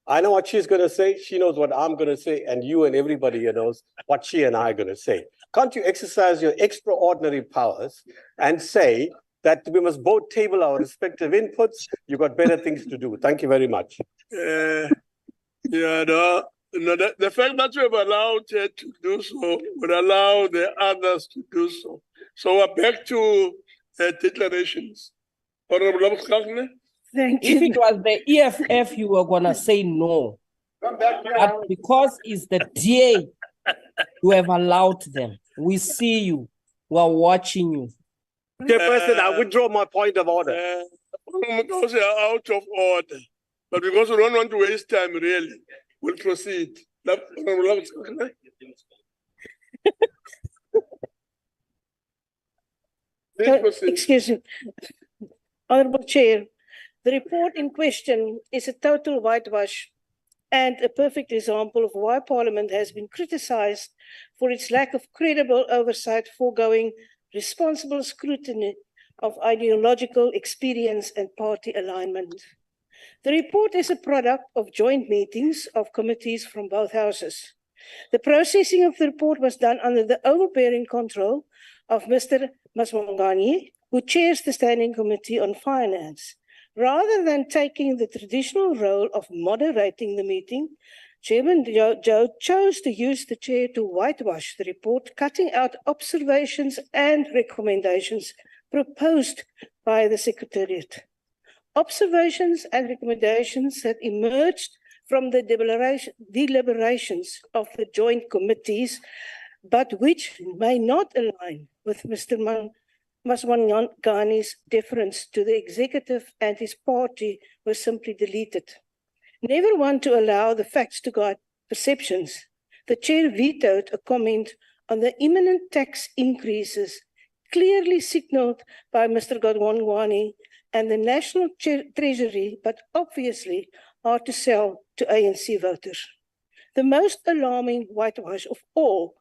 Speaker 18: I know what she's going to say. She knows what I'm going to say. And you and everybody here knows what she and I are going to say. Can't you exercise your extraordinary powers and say that we must both table our respective inputs? You've got better things to do. Thank you very much.
Speaker 4: The fact that we have allowed her to do so would allow the others to do so. So we're back to declarations. Honorable Skakne?
Speaker 17: Thank
Speaker 14: If it was the EFF, you were going to say no. But because it's the DA, you have allowed them. We see you. We are watching you.
Speaker 18: Chairperson, I withdraw my point of order.
Speaker 4: Those are out of order. But because we don't want to waste time, really, we'll proceed. Please proceed.
Speaker 17: Excuse me. Honorable Chair, the report in question is a total whitewash and a perfect example of why Parliament has been criticised for its lack of credible oversight, foregoing responsible scrutiny of ideological experience and party alignment. The report is a product of joint meetings of committees from both houses. The processing of the report was done under the overbearing control of Mr. Maswangani, who chairs the Standing Committee on Finance. Rather than taking the traditional role of moderating the meeting, Chairman Joe chose to use the chair to whitewash the report, cutting out observations and recommendations proposed by the Secretariat. Observations and recommendations that emerged from the deliberations of the joint committees, but which may not align with Mr. Maswangani's deference to the executive and his party, were simply deleted. Never one to allow the facts to guide perceptions, the chair vetoed a comment on the imminent tax increases clearly signaled by Mr. Godwangwani and the National Treasury, but obviously are to sell to ANC voters. The most alarming whitewash of all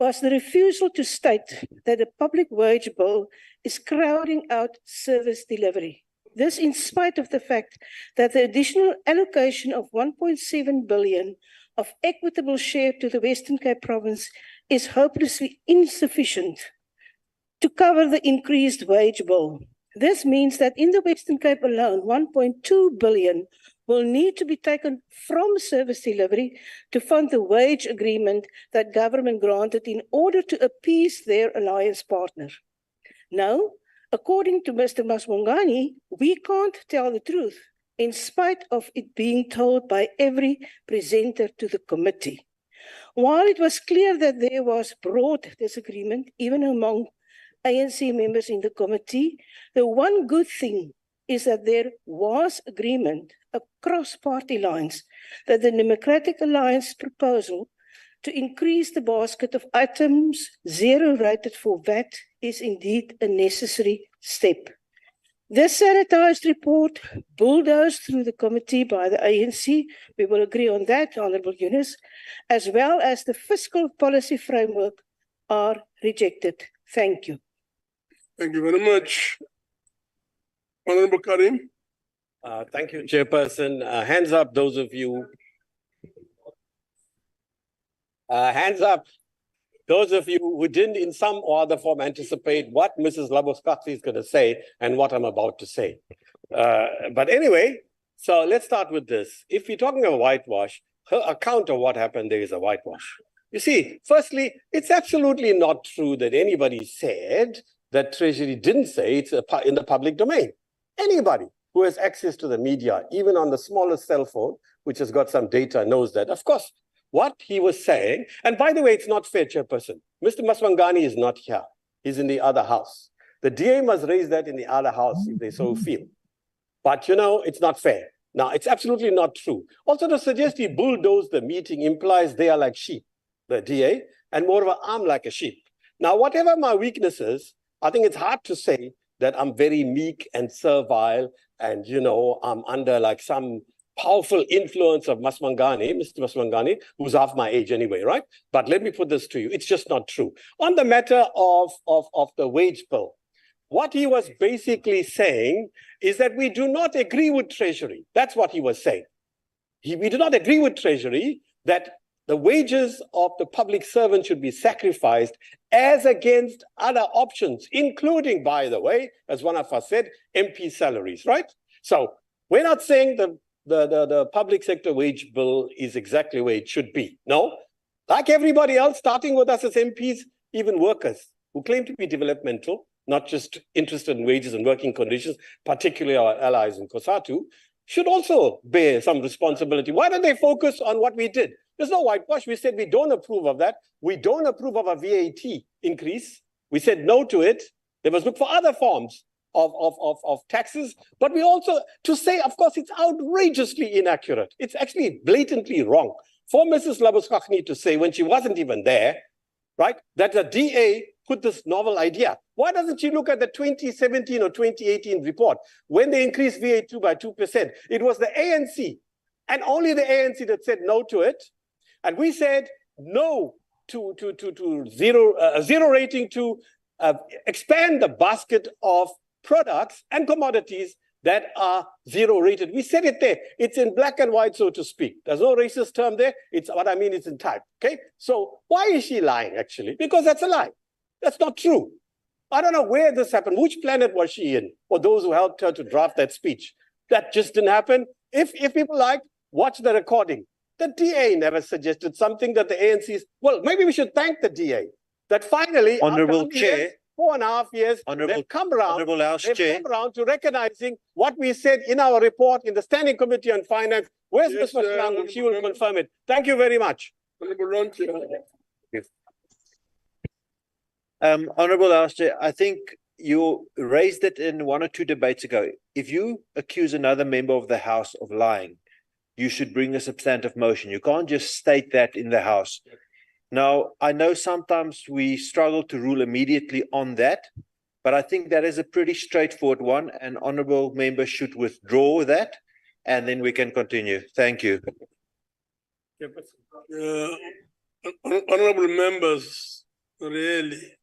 Speaker 17: was the refusal to state that the public wage bill is crowding out service delivery. This in spite of the fact that the additional allocation of 1.7 billion of equitable share to the Western Cape province is hopelessly insufficient to cover the increased wage bill. This means that in the Western Cape alone, 1.2 billion will need to be taken from service delivery to fund the wage agreement that government granted in order to appease their alliance partner. Now, according to Mr. Maswangani, we can't tell the truth, in spite of it being told by every presenter to the committee. While it was clear that there was broad disagreement, even among ANC members in the committee, the one good thing is that there was agreement across party lines that the Democratic Alliance proposal to increase the basket of items zero rated for VAT is indeed a necessary step. This sanitized report, bulldozed through the committee by the ANC, we will agree on that, Honourable Eunice, as well as the fiscal policy framework, are rejected. Thank you.
Speaker 4: Thank you very much. Honorable Karim.
Speaker 18: Thank you, Chairperson. Hands up, those of you. Hands up, those of you who didn't in some or other form anticipate what Mrs. Laboskatsi is going to say and what I'm about to say. But anyway, so let's start with this. If we're talking about whitewash, her account of what happened there is a whitewash. You see, firstly, it's absolutely not true that anybody said that Treasury didn't say it's in the public domain. Anybody who has access to the media, even on the smallest cell phone, which has got some data, knows that. Of course, what he was saying, and by the way, it's not fair, Chairperson. Mr. Maswangani is not here. He's in the other house. The DA must raise that in the other house if they so feel. But, you know, it's not fair. Now, it's absolutely not true. Also, to suggest he bulldozed the meeting implies they are like sheep, the DA, and moreover, I'm like a sheep. Now, whatever my weaknesses, I think it's hard to say that I'm very meek and servile and, you know, I'm under like some powerful influence of Maswangani, Mr. Maswangani, who's half my age anyway, right? But let me put this to you. It's just not true. On the matter of the wage bill, what he was basically saying is that we do not agree with Treasury. That's what he was saying. We do not agree with Treasury that the wages of the public servant should be sacrificed as against other options, including, by the way, as one of us said, MP salaries, right? So we're not saying the public sector wage bill is exactly where it should be. No, like everybody else, starting with us as MPs, even workers who claim to be developmental, not just interested in wages and working conditions, particularly our allies in COSATU, should also bear some responsibility. Why don't they focus on what we did? There's no whitewash. We said we don't approve of that. We don't approve of a VAT increase. We said no to it. They must look for other forms of taxes, but we also to say, of course, it's outrageously inaccurate. It's actually blatantly wrong for Mrs. Labuschagne to say when she wasn't even there, right, that the DA put this novel idea. Why doesn't she look at the 2017 or 2018 report when they increased VAT by 2%? It was the ANC and only the ANC that said no to it. And we said no to zero rating to expand the basket of products and commodities that are zero rated. We said it there. It's in black and white, so to speak. There's no racist term there. It's what I mean, it's in type. Okay. So why is she lying actually? Because that's a lie. That's not true. I don't know where this happened. Which planet was she in? Or those who helped her to draft that speech? That just didn't happen. If people like, watch the recording. The DA never suggested something that the ANC's, well, maybe we should thank the DA that finally,
Speaker 3: Honorable Chair,
Speaker 18: 4.5 years, they've come around to recognizing what we said in our report in the Standing Committee on Finance. Where's Ms. Mashlangu? She will confirm it. Thank you very much.
Speaker 3: Honorable House Chair, I think you raised it in 1 or 2 debates ago. If you accuse another member of the House of lying, you should bring a substantive motion. You can't just state that in the House. Now, I know sometimes we struggle to rule immediately on that, but I think that is a pretty straightforward one, and honorable members should withdraw that, and then we can continue. Thank you.
Speaker 4: Honorable members, really,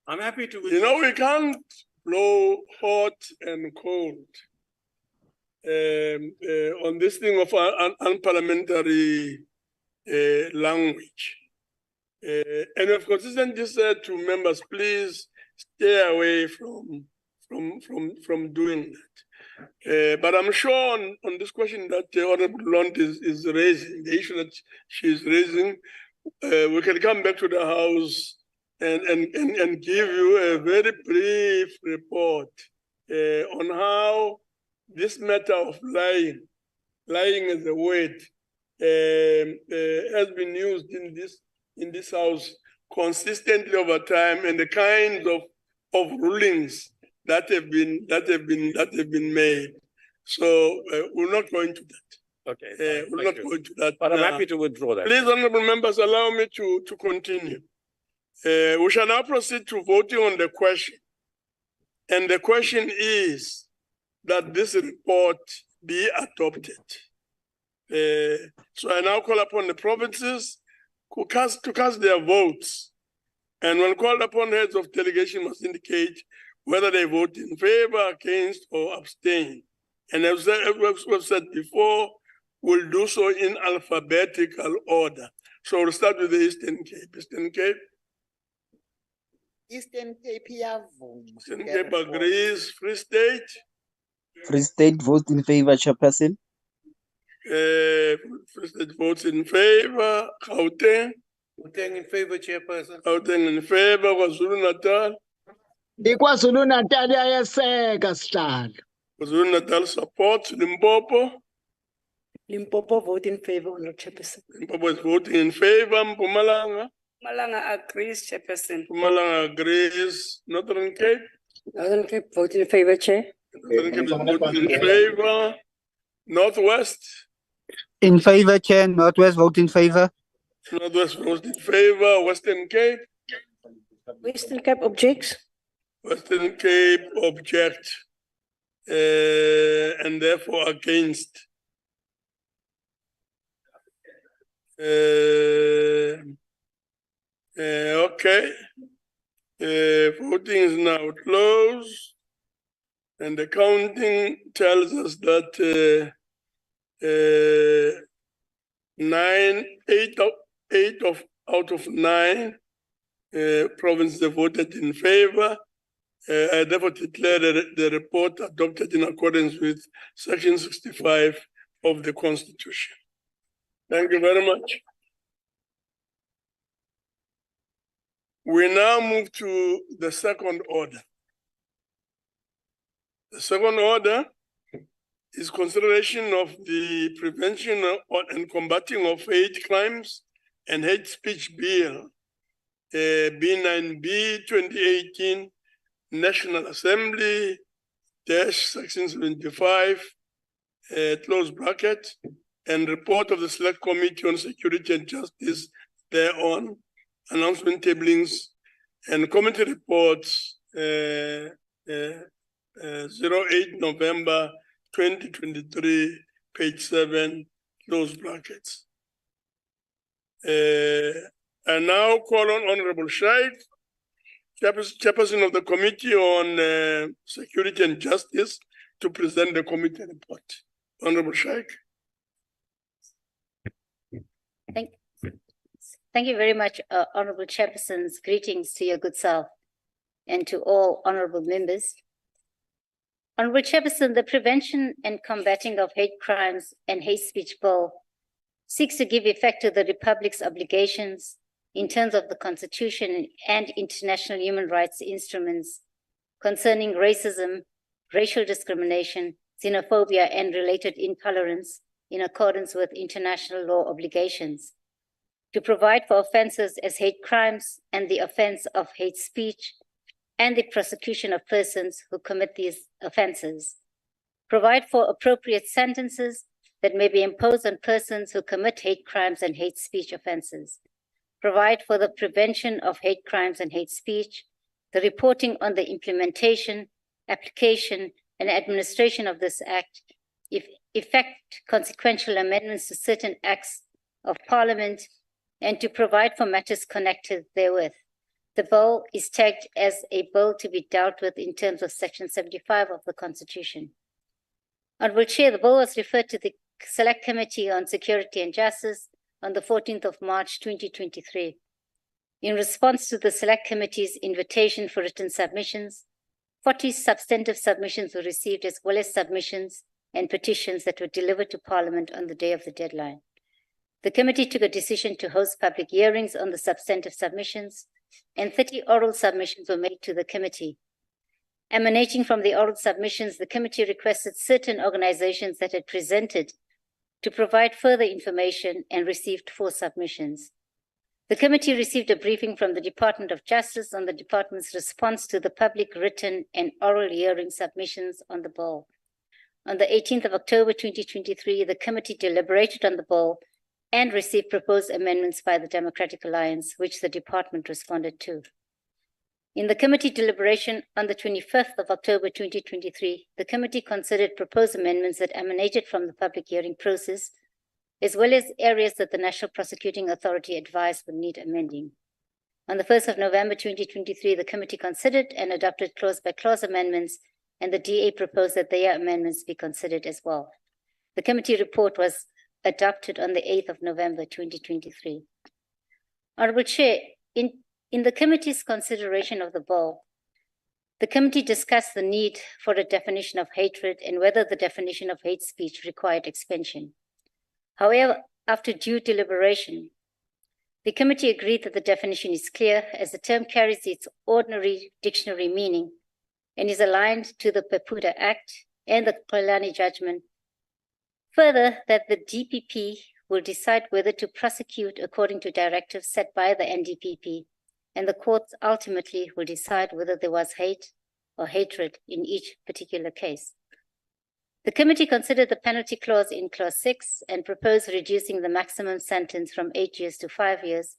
Speaker 1: I'm happy to.
Speaker 4: You know, we can't blow hot and cold on this thing of unparliamentary language. And of course, just said to members, please stay away from doing that. But I'm sure on this question that Honorable Lunt is raising, the issue that she's raising, we can come back to the House and give you a very brief report on how this matter of lying as a word, has been used in this House consistently over time, and the kinds of rulings that have been made. So we're not going to that.
Speaker 18: Okay.
Speaker 4: We're not going to that.
Speaker 18: But I'm happy to withdraw that.
Speaker 4: Please, honorable members, allow me to continue. We shall now proceed to voting on the question. And the question is that this report be adopted. So I now call upon the provinces to cast their votes. And when called upon, heads of delegation must indicate whether they vote in favor, against, or abstain. And as we've said before, we'll do so in alphabetical order. So we'll start with the Eastern Cape. Eastern Cape.
Speaker 16: Eastern Cape,
Speaker 4: Eastern Cape agrees. Free State.
Speaker 19: Free State votes in favor, Chairperson.
Speaker 4: Free State votes in favor. Gauteng.
Speaker 7: Gauteng in favor, Chairperson.
Speaker 4: Gauteng in favor. KwaZulu-Natal.
Speaker 2: KwaZulu-Natal iyayeseka sihlalo.
Speaker 4: KwaZulu-Natal supports. Limpopo.
Speaker 6: Limpopo vote in favor, Honorable Chairperson.
Speaker 4: Limpopo is voting in favor. Mpumalanga.
Speaker 12: Mpumalanga agrees, Chairperson.
Speaker 4: Mpumalanga agrees. Northern Cape.
Speaker 5: Northern Cape vote in favor, Chair.
Speaker 4: Northern Cape is voting in favor. Northwest.
Speaker 19: In favor, Chair. Northwest vote in favor.
Speaker 4: Northwest votes in favor. Western Cape.
Speaker 17: Western Cape objects.
Speaker 4: Western Cape object. And therefore against. Okay. Voting is now closed. And the counting tells us that eight out of 9 provinces voted in favor. I therefore declare the report adopted in accordance with Section 65 of the Constitution. Thank you very much. We now move to the second order. The second order is consideration of the Prevention and Combating of Hate Crimes and Hate Speech Bill, B9B 2018, National Assembly, section 75, close bracket, and report of the Select Committee on Security and Justice thereon, announcement tablings, and committee reports 08 November 2023, page 7, close brackets. I now call on Honorable Shaik, Chairperson of the Committee on Security and Justice, to present the committee report. Honorable Shaik.
Speaker 13: Thank you very much, Honorable Chairpersons. Greetings to your good self and to all honorable members. Honorable Chairperson, the Prevention and Combating of Hate Crimes and Hate Speech Bill seeks to give effect to the Republic's obligations in terms of the Constitution and international human rights instruments concerning racism, racial discrimination, xenophobia, and related intolerance in accordance with international law obligations, to provide for offenses as hate crimes and the offense of hate speech and the prosecution of persons who commit these offenses, provide for appropriate sentences that may be imposed on persons who commit hate crimes and hate speech offenses, provide for the prevention of hate crimes and hate speech, the reporting on the implementation, application, and administration of this act, effect consequential amendments to certain acts of Parliament, and to provide for matters connected therewith. The bill is tagged as a bill to be dealt with in terms of Section 75 of the Constitution. Honorable Chair, the bill was referred to the Select Committee on Security and Justice on the 14th of March 2023. In response to the Select Committee's invitation for written submissions, 40 substantive submissions were received, as well as submissions and petitions that were delivered to Parliament on the day of the deadline. The committee took a decision to host public hearings on the substantive submissions, and 30 oral submissions were made to the committee. Emanating from the oral submissions, the committee requested certain organizations that had presented to provide further information and received 4 submissions. The committee received a briefing from the Department of Justice on the department's response to the public written and oral hearing submissions on the bill. On the 18th of October 2023, the committee deliberated on the bill and received proposed amendments by the Democratic Alliance, which the department responded to. In the committee deliberation on the 25th of October 2023, the committee considered proposed amendments that emanated from the public hearing process, as well as areas that the National Prosecuting Authority advised would need amending. On the 1st of November 2023, the committee considered and adopted clause-by-clause amendments, and the DA proposed that their amendments be considered as well. The committee report was adopted on the 8th of November 2023. Honorable Chair, in the committee's consideration of the bill, the committee discussed the need for a definition of hatred and whether the definition of hate speech required expansion. However, after due deliberation, the committee agreed that the definition is clear, as the term carries its ordinary dictionary meaning and is aligned to the Pepuda Act and the PLENARY judgment. Further, that the DPP will decide whether to prosecute according to directives set by the NDPP, and the courts ultimately will decide whether there was hate or hatred in each particular case. The committee considered the penalty clause in clause 6 and proposed reducing the maximum sentence from 8 years to 5 years,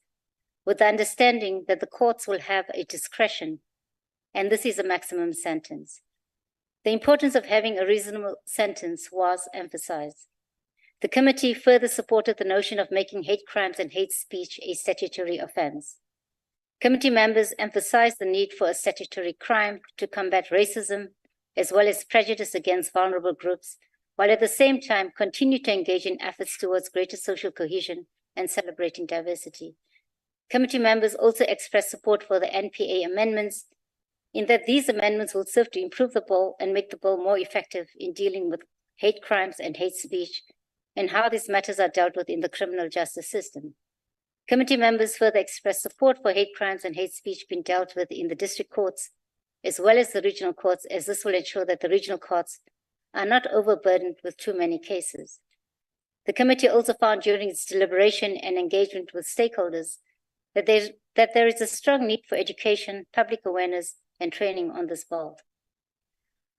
Speaker 13: with the understanding that the courts will have a discretion, and this is a maximum sentence. The importance of having a reasonable sentence was emphasized. The committee further supported the notion of making hate crimes and hate speech a statutory offense. Committee members emphasized the need for a statutory crime to combat racism, as well as prejudice against vulnerable groups, while at the same time continue to engage in efforts towards greater social cohesion and celebrating diversity. Committee members also expressed support for the NPA amendments, in that these amendments will serve to improve the bill and make the bill more effective in dealing with hate crimes and hate speech, and how these matters are dealt with in the criminal justice system. Committee members further expressed support for hate crimes and hate speech being dealt with in the district courts, as well as the regional courts, as this will ensure that the regional courts are not overburdened with too many cases. The committee also found during its deliberation and engagement with stakeholders that there is a strong need for education, public awareness, and training on this bill.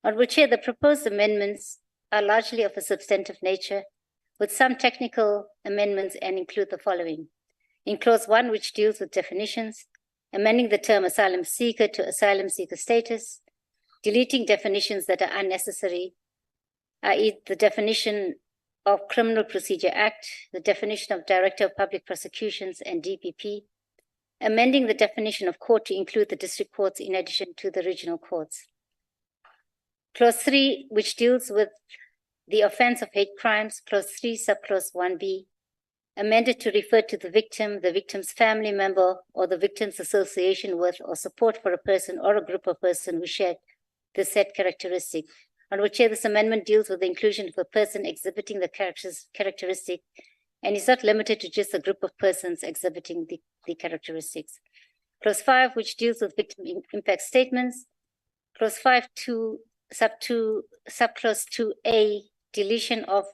Speaker 13: Honorable Chair, the proposed amendments are largely of a substantive nature, with some technical amendments, and include the following. In clause 1, which deals with definitions, amending the term asylum seeker to asylum seeker status, deleting definitions that are unnecessary, i.e. the definition of Criminal Procedure Act, the definition of Director of Public Prosecutions and DPP, amending the definition of court to include the district courts in addition to the regional courts. Clause 3, which deals with the offense of hate crimes, clause 3, subclause 1b, amended to refer to the victim, the victim's family member, or the victim's association with or support for a person or a group of persons who shared the said characteristic. Honorable Chair, this amendment deals with the inclusion of a person exhibiting the characteristic and is not limited to just a group of persons exhibiting the characteristics. Clause 5, which deals with victim impact statements. Clause 5.2, subclause 2a, deletion of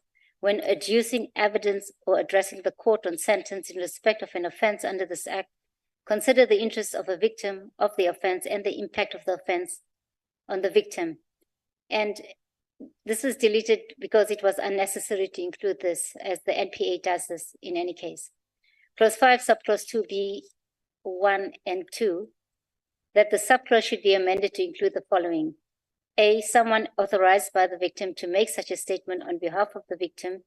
Speaker 13: when adducing evidence or addressing the court on sentence in respect of an offense under this act, consider the interests of a victim of the offense and the impact of the offense on the victim. And this was deleted because it was unnecessary to include this, as the NPA does this in any case. Clause 5, subclause 2b, 1 and 2, that the subclause should be amended to include the following. A, someone authorized by the victim to make such a statement on behalf of the victim.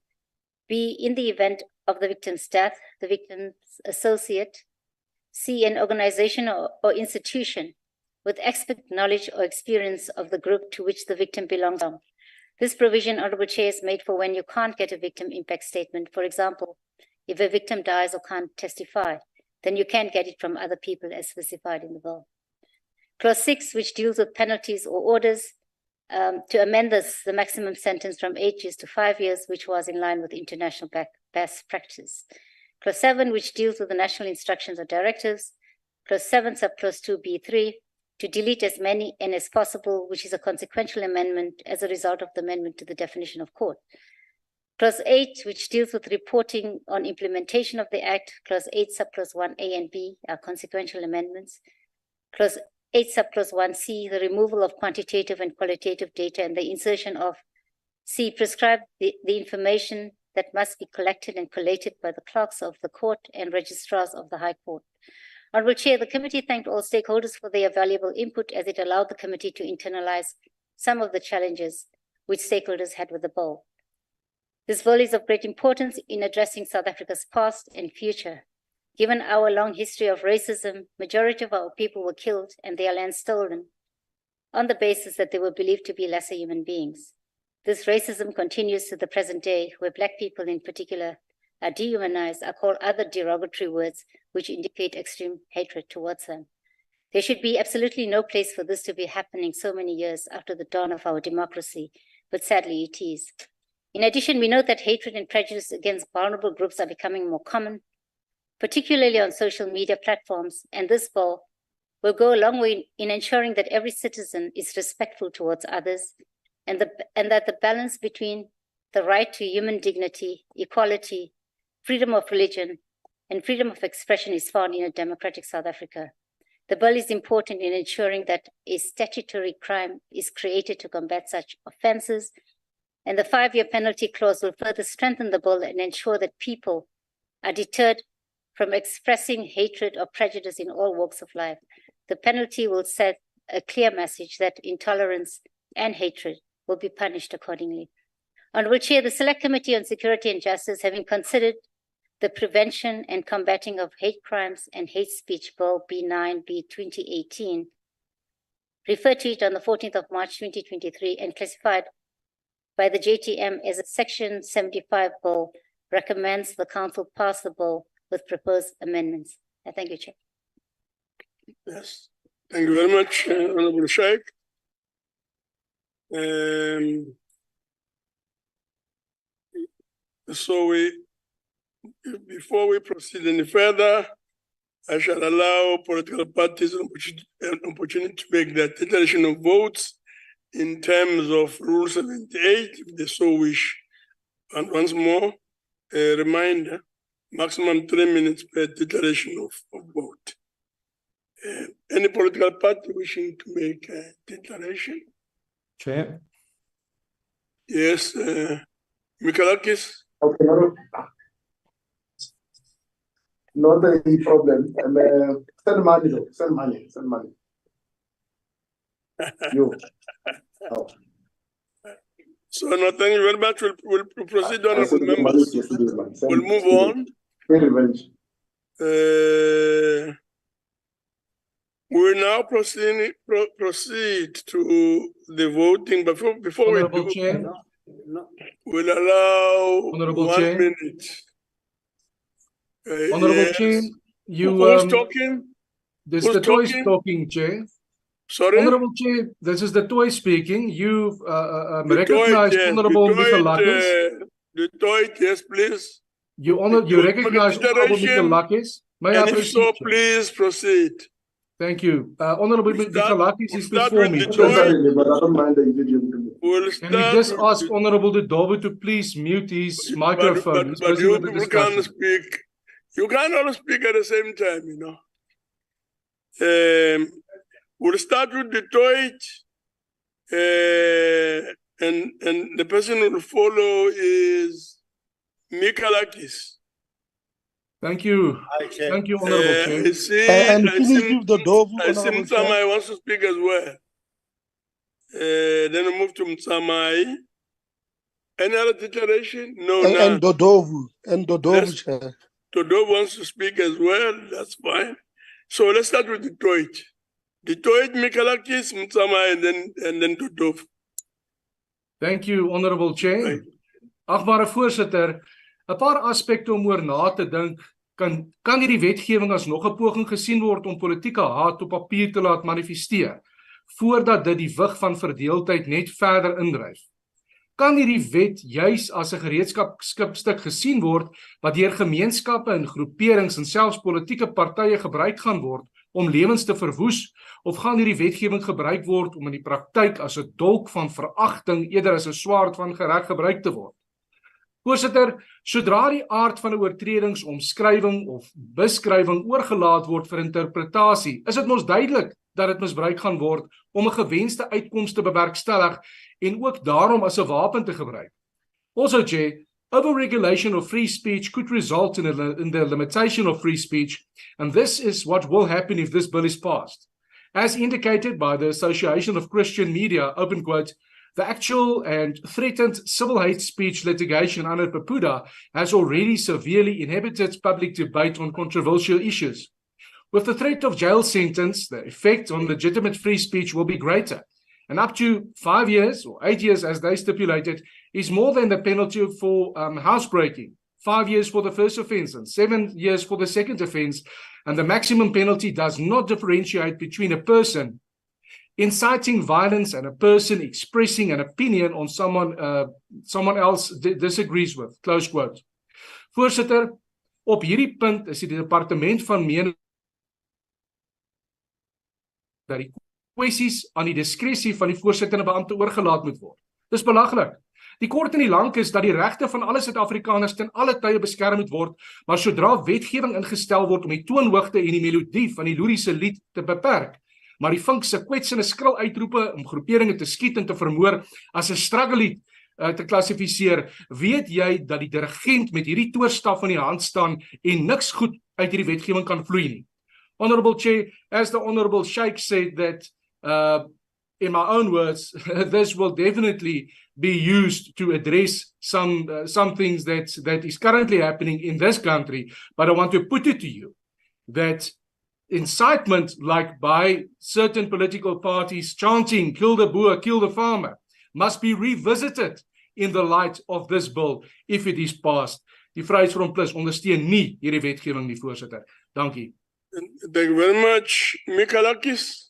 Speaker 13: B, in the event of the victim's death, the victim's associate. C, an organization or institution with expert knowledge or experience of the group to which the victim belongs. This provision, Honorable Chair, is made for when you can't get a victim impact statement. For example, if a victim dies or can't testify, then you can get it from other people as specified in the bill. Clause 6, which deals with penalties or orders, to amend the maximum sentence from 8 years to 5 years, which was in line with international best practice. Clause 7, which deals with the national instructions or directives. Clause 7, subclause 2b3, to delete as many and as possible, which is a consequential amendment as a result of the amendment to the definition of court. Clause 8, which deals with reporting on implementation of the Act. Clause 8, subclause 1a and b are consequential amendments. Clause 8, subclause 1c, the removal of quantitative and qualitative data and the insertion of C, prescribe the information that must be collected and collated by the clerks of the court and registrars of the High Court. Honorable Chair, the committee thanked all stakeholders for their valuable input as it allowed the committee to internalize some of the challenges which stakeholders had with the bill. This bill is of great importance in addressing South Africa's past and future. Given our long history of racism, majority of our people were killed and their land stolen on the basis that they were believed to be lesser human beings. This racism continues to the present day, where Black people in particular are dehumanized, are called other derogatory words which indicate extreme hatred towards them. There should be absolutely no place for this to be happening so many years after the dawn of our democracy, but sadly it is. In addition, we note that hatred and prejudice against vulnerable groups are becoming more common, particularly on social media platforms, and this bill will go a long way in ensuring that every citizen is respectful towards others, and that the balance between the right to human dignity, equality, freedom of religion, and freedom of expression is found in a democratic South Africa. The bill is important in ensuring that a statutory crime is created to combat such offenses, and the 5-year penalty clause will further strengthen the bill and ensure that people are deterred from expressing hatred or prejudice in all walks of life. The penalty will set a clear message that intolerance and hatred will be punished accordingly. Honorable Chair, the Select Committee on Security and Justice, having considered the Prevention and Combating of Hate Crimes and Hate Speech Bill B9B 2018, referred to it on the 14th of March 2023 and classified by the JTM as a Section 75 bill, recommends the Council pass the bill with proposed amendments. I thank you, Chair.
Speaker 4: Yes, thank you very much, Honorable Sheikh. So before we proceed any further, I shall allow political parties an opportunity to make their declaration of votes in terms of Rule 78, if they so wish. And once more, a reminder, maximum 3 minutes per declaration of vote. Any political party wishing to make a declaration?
Speaker 20: Chair.
Speaker 4: Yes, Mikalakis.
Speaker 21: Okay, not a problem. Send money though. Send money. Send money. You. Oh.
Speaker 4: So no, thank you very much. We'll proceed, honorable members. We'll move on.
Speaker 21: Revenge.
Speaker 4: We'll now proceed to the voting. Before
Speaker 20: Honorable
Speaker 4: we do,
Speaker 20: Chair.
Speaker 4: we'll allow
Speaker 20: Honorable
Speaker 4: 1
Speaker 20: Chair.
Speaker 4: minute.
Speaker 20: Honorable
Speaker 4: Yes.
Speaker 20: Chair, you
Speaker 4: Who's talking?
Speaker 20: This
Speaker 4: Who's
Speaker 20: the toy
Speaker 4: talking?
Speaker 20: talking, Chair.
Speaker 4: Sorry?
Speaker 20: Honorable Chair, this is the toy speaking. You
Speaker 4: The
Speaker 20: recognize
Speaker 4: Toit, yes.
Speaker 20: Honorable Mikalakis.
Speaker 4: The Toit, yes, please.
Speaker 20: You
Speaker 4: Toit
Speaker 20: recognize Honorable
Speaker 4: consideration.
Speaker 20: Mikalakis. May I
Speaker 4: And if
Speaker 20: proceed?
Speaker 4: so,
Speaker 20: Chair?
Speaker 4: please proceed.
Speaker 20: Thank you. Honorable Mikalakis is
Speaker 4: start
Speaker 20: before
Speaker 4: with
Speaker 20: me.
Speaker 4: the Toit.
Speaker 21: But I don't mind the idiot.
Speaker 4: We'll
Speaker 20: Can we
Speaker 4: start
Speaker 20: just
Speaker 4: with
Speaker 20: ask Honorable Dove to please mute his microphone? He's
Speaker 4: but
Speaker 20: busy
Speaker 4: you
Speaker 20: with the
Speaker 4: people can't
Speaker 20: discussion.
Speaker 4: speak. You can't all speak at the same time, you know. We'll start with Detroit, and the person who will follow is Mikalakis.
Speaker 20: Thank you. Thank you, Honorable Chair.
Speaker 4: I see.
Speaker 21: And
Speaker 4: I
Speaker 21: please
Speaker 4: see.
Speaker 21: give the Dove,
Speaker 4: I see
Speaker 21: Honorable Chair.
Speaker 4: Msamai wants to speak as well. Then we move to Msamai. Any other declaration? No, none.
Speaker 21: And Dodovu, Chair.
Speaker 4: Todo wants to speak as well. That's fine. So let's start with Detroit. Detroit, Mikalakis, Msamai, and then Todo.
Speaker 20: Thank you, Honorable Chair. Agbare voorsitter, 'n paar aspekte om oor na te dink. Kan hierdie wetgewing as nog 'n poging gesien word om politieke haat op papier te laat manifesteer, voordat dit die wig van verdeeldheid net verder indryf? Kan hierdie wet juis as 'n gereedskapstuk gesien word wat deur gemeenskappe en groeperings en selfs politieke partye gebruik gaan word om lewens te verwoes, of gaan hierdie wetgewing gebruik word om in die praktyk as 'n dolk van veragting eerder as 'n swaard van gereg gebruik te word? Voorsitter, sodra die aard van 'n oortredingsomskrywing of beskrywing oorgelaat word vir interpretasie, is dit mos duidelik dat dit misbruik gaan word om 'n gewenste uitkoms te bewerkstellig en ook daarom as 'n wapen te gebruik. Also, Chair, overregulation of free speech could result in the limitation of free speech, and this is what will happen if this bill is passed. As indicated by the Association of Christian Media, open quote, the actual and threatened civil hate speech litigation under PAPUDA has already severely inhibited public debate on controversial issues. With the threat of jail sentence, the effect on legitimate free speech will be greater, and up to 5 years or 8 years as they stipulated is more than the penalty for housebreaking, 5 years for the first offense and 7 years for the second offense, and the maximum penalty does not differentiate between a person inciting violence and a person expressing an opinion on someone else disagrees with, close quote. Voorsitter, op hierdie punt is die departement van mening dat die kwessies aan die diskresie van die voorsittende beampte oorgelaat moet word. Dis belaglik. Die kort en die lank is dat die regte van alle Suid-Afrikaners ten alle tye beskerm moet word, maar sodra wetgewing ingestel word om die toonhoogte en die melodie van die liriese lied te beperk, maar die vink se kwetsende skril uitroepe om groeperinge te skiet en te vermoor as 'n struggle lied te klassifiseer, weet jy dat die dirigent met hierdie toorstaf in die hand staan en niks goed uit hierdie wetgewing kan vloei nie. Honorable Chair, as the Honorable Sheikh said that, in my own words, this will definitely be used to address some things that is currently happening in this country, but I want to put it to you that incitement like by certain political parties chanting, kill the boer, kill the farmer, must be revisited in the light of this bill if it is passed. Die Vryheidsfront Plus ondersteun nie hierdie wetgewing nie, voorsitter. Dankie.
Speaker 4: Thank you very much. Mikalakis.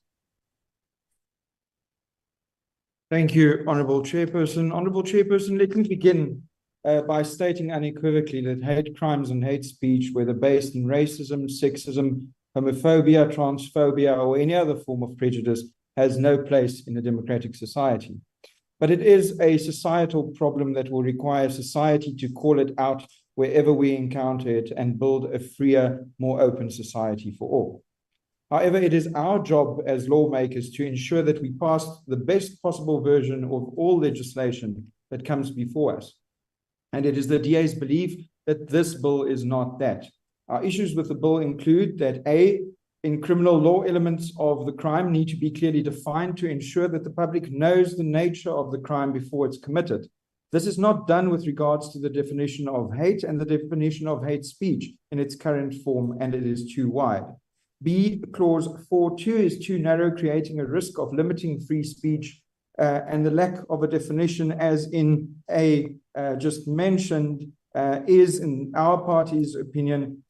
Speaker 20: Thank you, Honourable Chairperson. Honourable Chairperson, let me begin by stating unequivocally that hate crimes and hate speech, whether based in racism, sexism, homophobia, transphobia, or any other form of prejudice, has no place in a democratic society. But it is a societal problem that will require society to call it out wherever we encounter it and build a freer, more open society for all.
Speaker 10: However, it is our job as lawmakers to ensure that we pass the best possible version of all legislation that comes before us. And it is the DA's belief that this bill is not that. Our issues with the bill include that A, in criminal law, elements of the crime need to be clearly defined to ensure that the public knows the nature of the crime before it's committed. This is not done with regards to the definition of hate and the definition of hate speech in its current form, and it is too wide. B, clause 4.2 is too narrow, creating a risk of limiting free speech, and the lack of a definition, as in A just mentioned, is, in our party's opinion,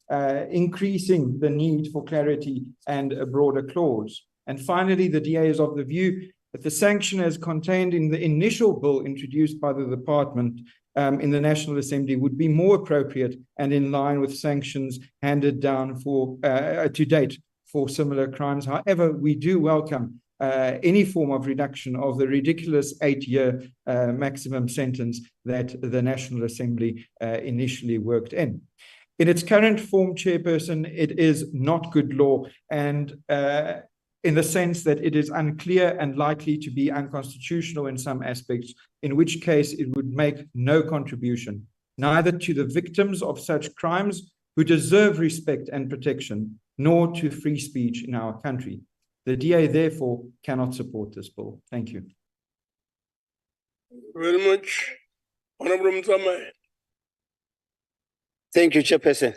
Speaker 10: increasing the need for clarity and a broader clause. And finally, the DA is of the view that the sanction as contained in the initial bill introduced by the department in the National Assembly would be more appropriate and in line with sanctions handed down to date for similar crimes. However, we do welcome any form of reduction of the ridiculous 8-year maximum sentence that the National Assembly initially worked in. In its current form, Chairperson, it is not good law, and in the sense that it is unclear and likely to be unconstitutional in some aspects, in which case it would make no contribution, neither to the victims of such crimes who deserve respect and protection, nor to free speech in our country. The DA, therefore, cannot support this bill. Thank you.
Speaker 4: Very much. Honorable Mzamai.
Speaker 7: Thank you, Chairperson.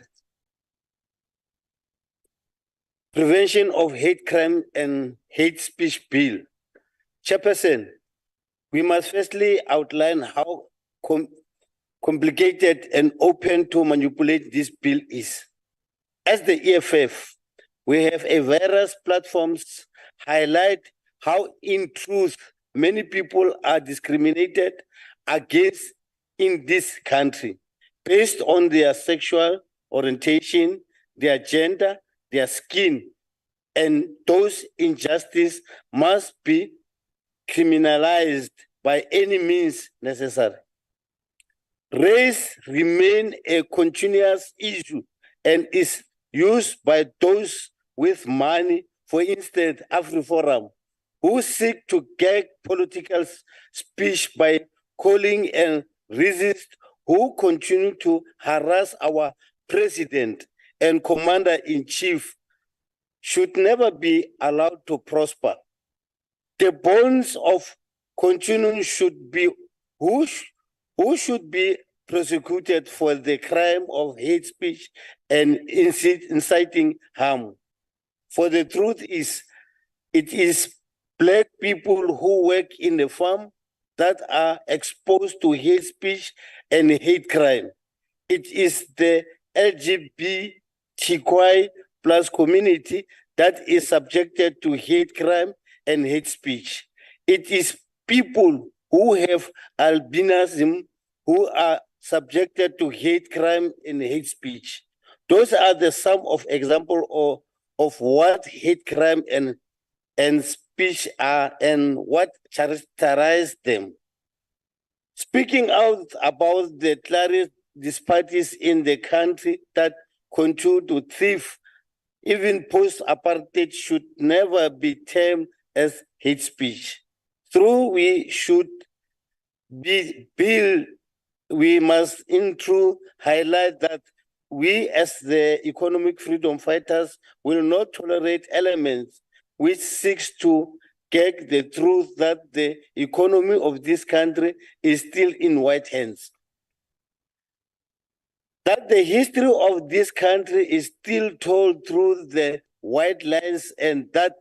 Speaker 7: Prevention of Hate Crime and Hate Speech Bill. Chairperson, we must firstly outline how complicated and open to manipulate this bill is. As the EFF, we have a various platforms highlight how in truth many people are discriminated against in this country based on their sexual orientation, their gender, their skin, and those injustices must be criminalized by any means necessary. Race remains a continuous issue and is used by those with money, for instance, AfriForum, who seek to get political speech by calling and resist, who continue to harass our president and commander-in-chief, should never be allowed to prosper. The bonds of continuing should be who should be prosecuted for the crime of hate speech and inciting harm. For the truth is, it is Black people who work in the farm that are exposed to hate speech and hate crime. It is the LGBTQI+ community that is subjected to hate crime and hate speech. It is people who have albinism who are subjected to hate crime and hate speech. Those are the some of example of what hate crime and speech are and what characterize them. Speaking out about the clear disparities in the country that continue to thrive, even post-apartheid, should never be termed as hate speech. We must in truth highlight that we as the economic freedom fighters will not tolerate elements which seeks to get the truth that the economy of this country is still in white hands. That the history of this country is still told through the white lines, and that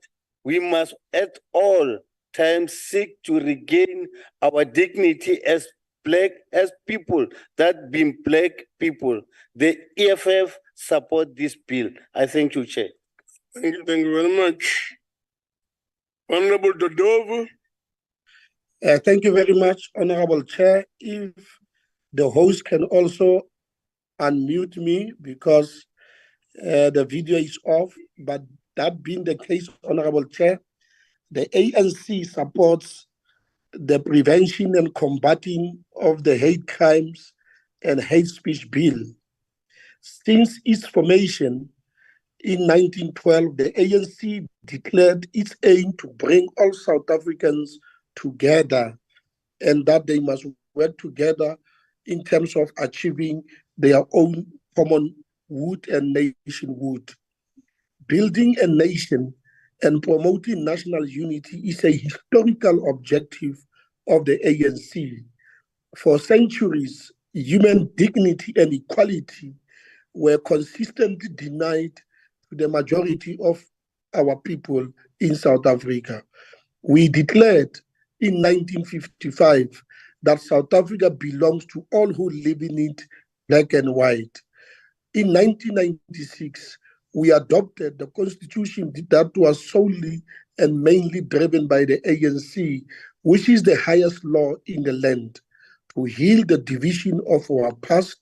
Speaker 7: we must at all times seek to regain our dignity as people, that being Black people. The EFF support this bill. I thank you, Chair.
Speaker 4: Thank you very much. Honorable Dodova.
Speaker 21: Thank you very much, Honorable Chair. If the host can also unmute me, because the video is off, but that being the case, Honorable Chair, the ANC supports the prevention and combating of the hate crimes and hate speech bill. Since its formation, In 1912, the ANC declared its aim to bring all South Africans together and that they must work together in terms of achieving their own common good and nationhood. Building a nation and promoting national unity is a historical objective of the ANC. For centuries, human dignity and equality were consistently denied to the majority of our people in South Africa. We declared in 1955 that South Africa belongs to all who live in it, black and white. In 1996, we adopted the constitution that was solely and mainly driven by the ANC, which is the highest law in the land, to heal the division of our past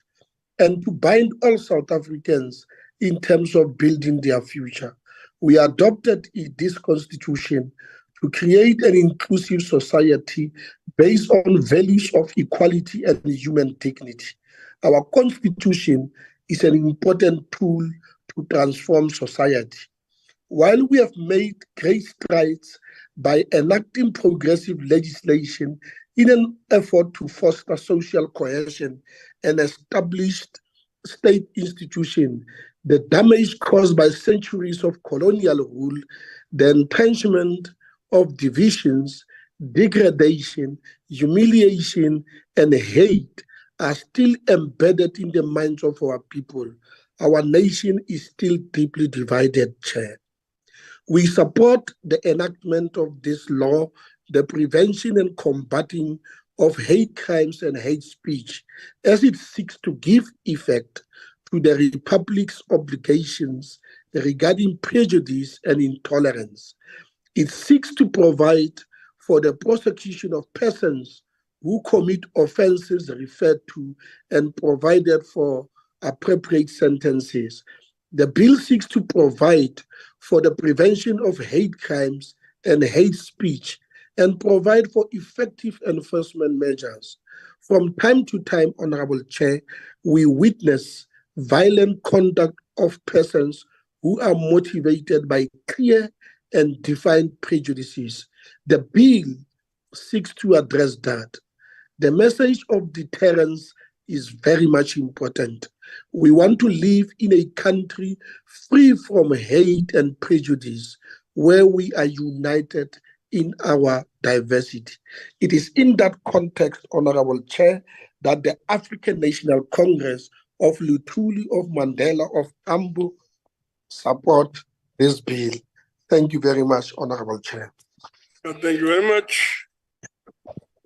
Speaker 21: and to bind all South Africans in terms of building their future. We adopted this constitution to create an inclusive society based on values of equality and human dignity. Our constitution is an important tool to transform society. While we have made great strides by enacting progressive legislation in an effort to foster social cohesion and established state institutions, the damage caused by centuries of colonial rule, the entrenchment of divisions, degradation, humiliation, and hate are still embedded in the minds of our people. Our nation is still deeply divided, Chair. We support the enactment of this law, the prevention and combating of hate crimes and hate speech, as it seeks to give effect to the Republic's obligations regarding prejudice and intolerance. It seeks to provide for the prosecution of persons who commit offenses referred to and provided for appropriate sentences. The bill seeks to provide for the prevention of hate crimes and hate speech and provide for effective enforcement measures. From time to time, Honorable Chair, we witness violent conduct of persons who are motivated by clear and defined prejudices. The bill seeks to address that. The message of deterrence is very much important. We want to live in a country free from hate and prejudice, where we are united in our diversity. It is in that context, Honorable Chair, that the African National Congress of Luthuli, of Mandela, of Tambo support this bill. Thank you very much, Honorable Chair.
Speaker 4: Thank you very much.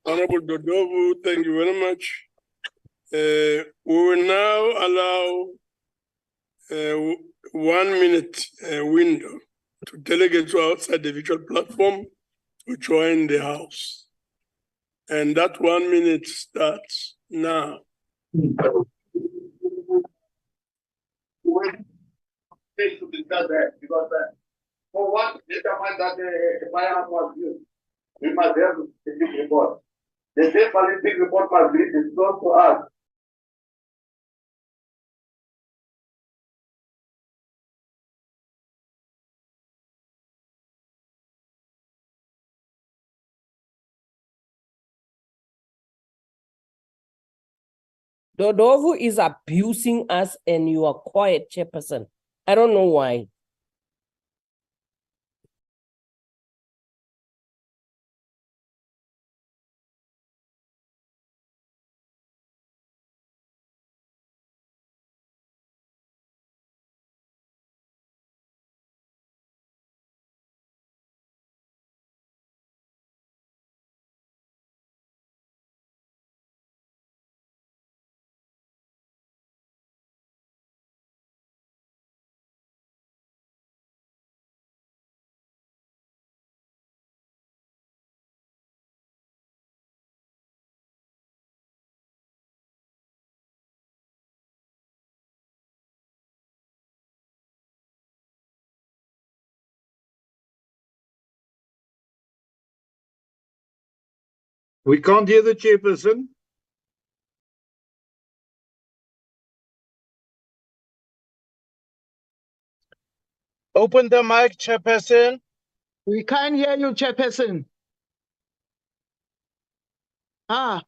Speaker 4: Honorable Dodovu, thank you very much. We will now allow a 1 minute window to delegates outside the virtual platform to join the House. And that 1 minute starts now.
Speaker 11: Because for what determine that the firearm was used, we must have a big report. The same big report must be disclosed to us.
Speaker 14: Dodovu is abusing us and you are quiet, Chairperson. I don't know why.
Speaker 11: We can't hear the chairperson.
Speaker 15: Open the mic, Chairperson.
Speaker 2: We can't hear you, Chairperson.
Speaker 14: The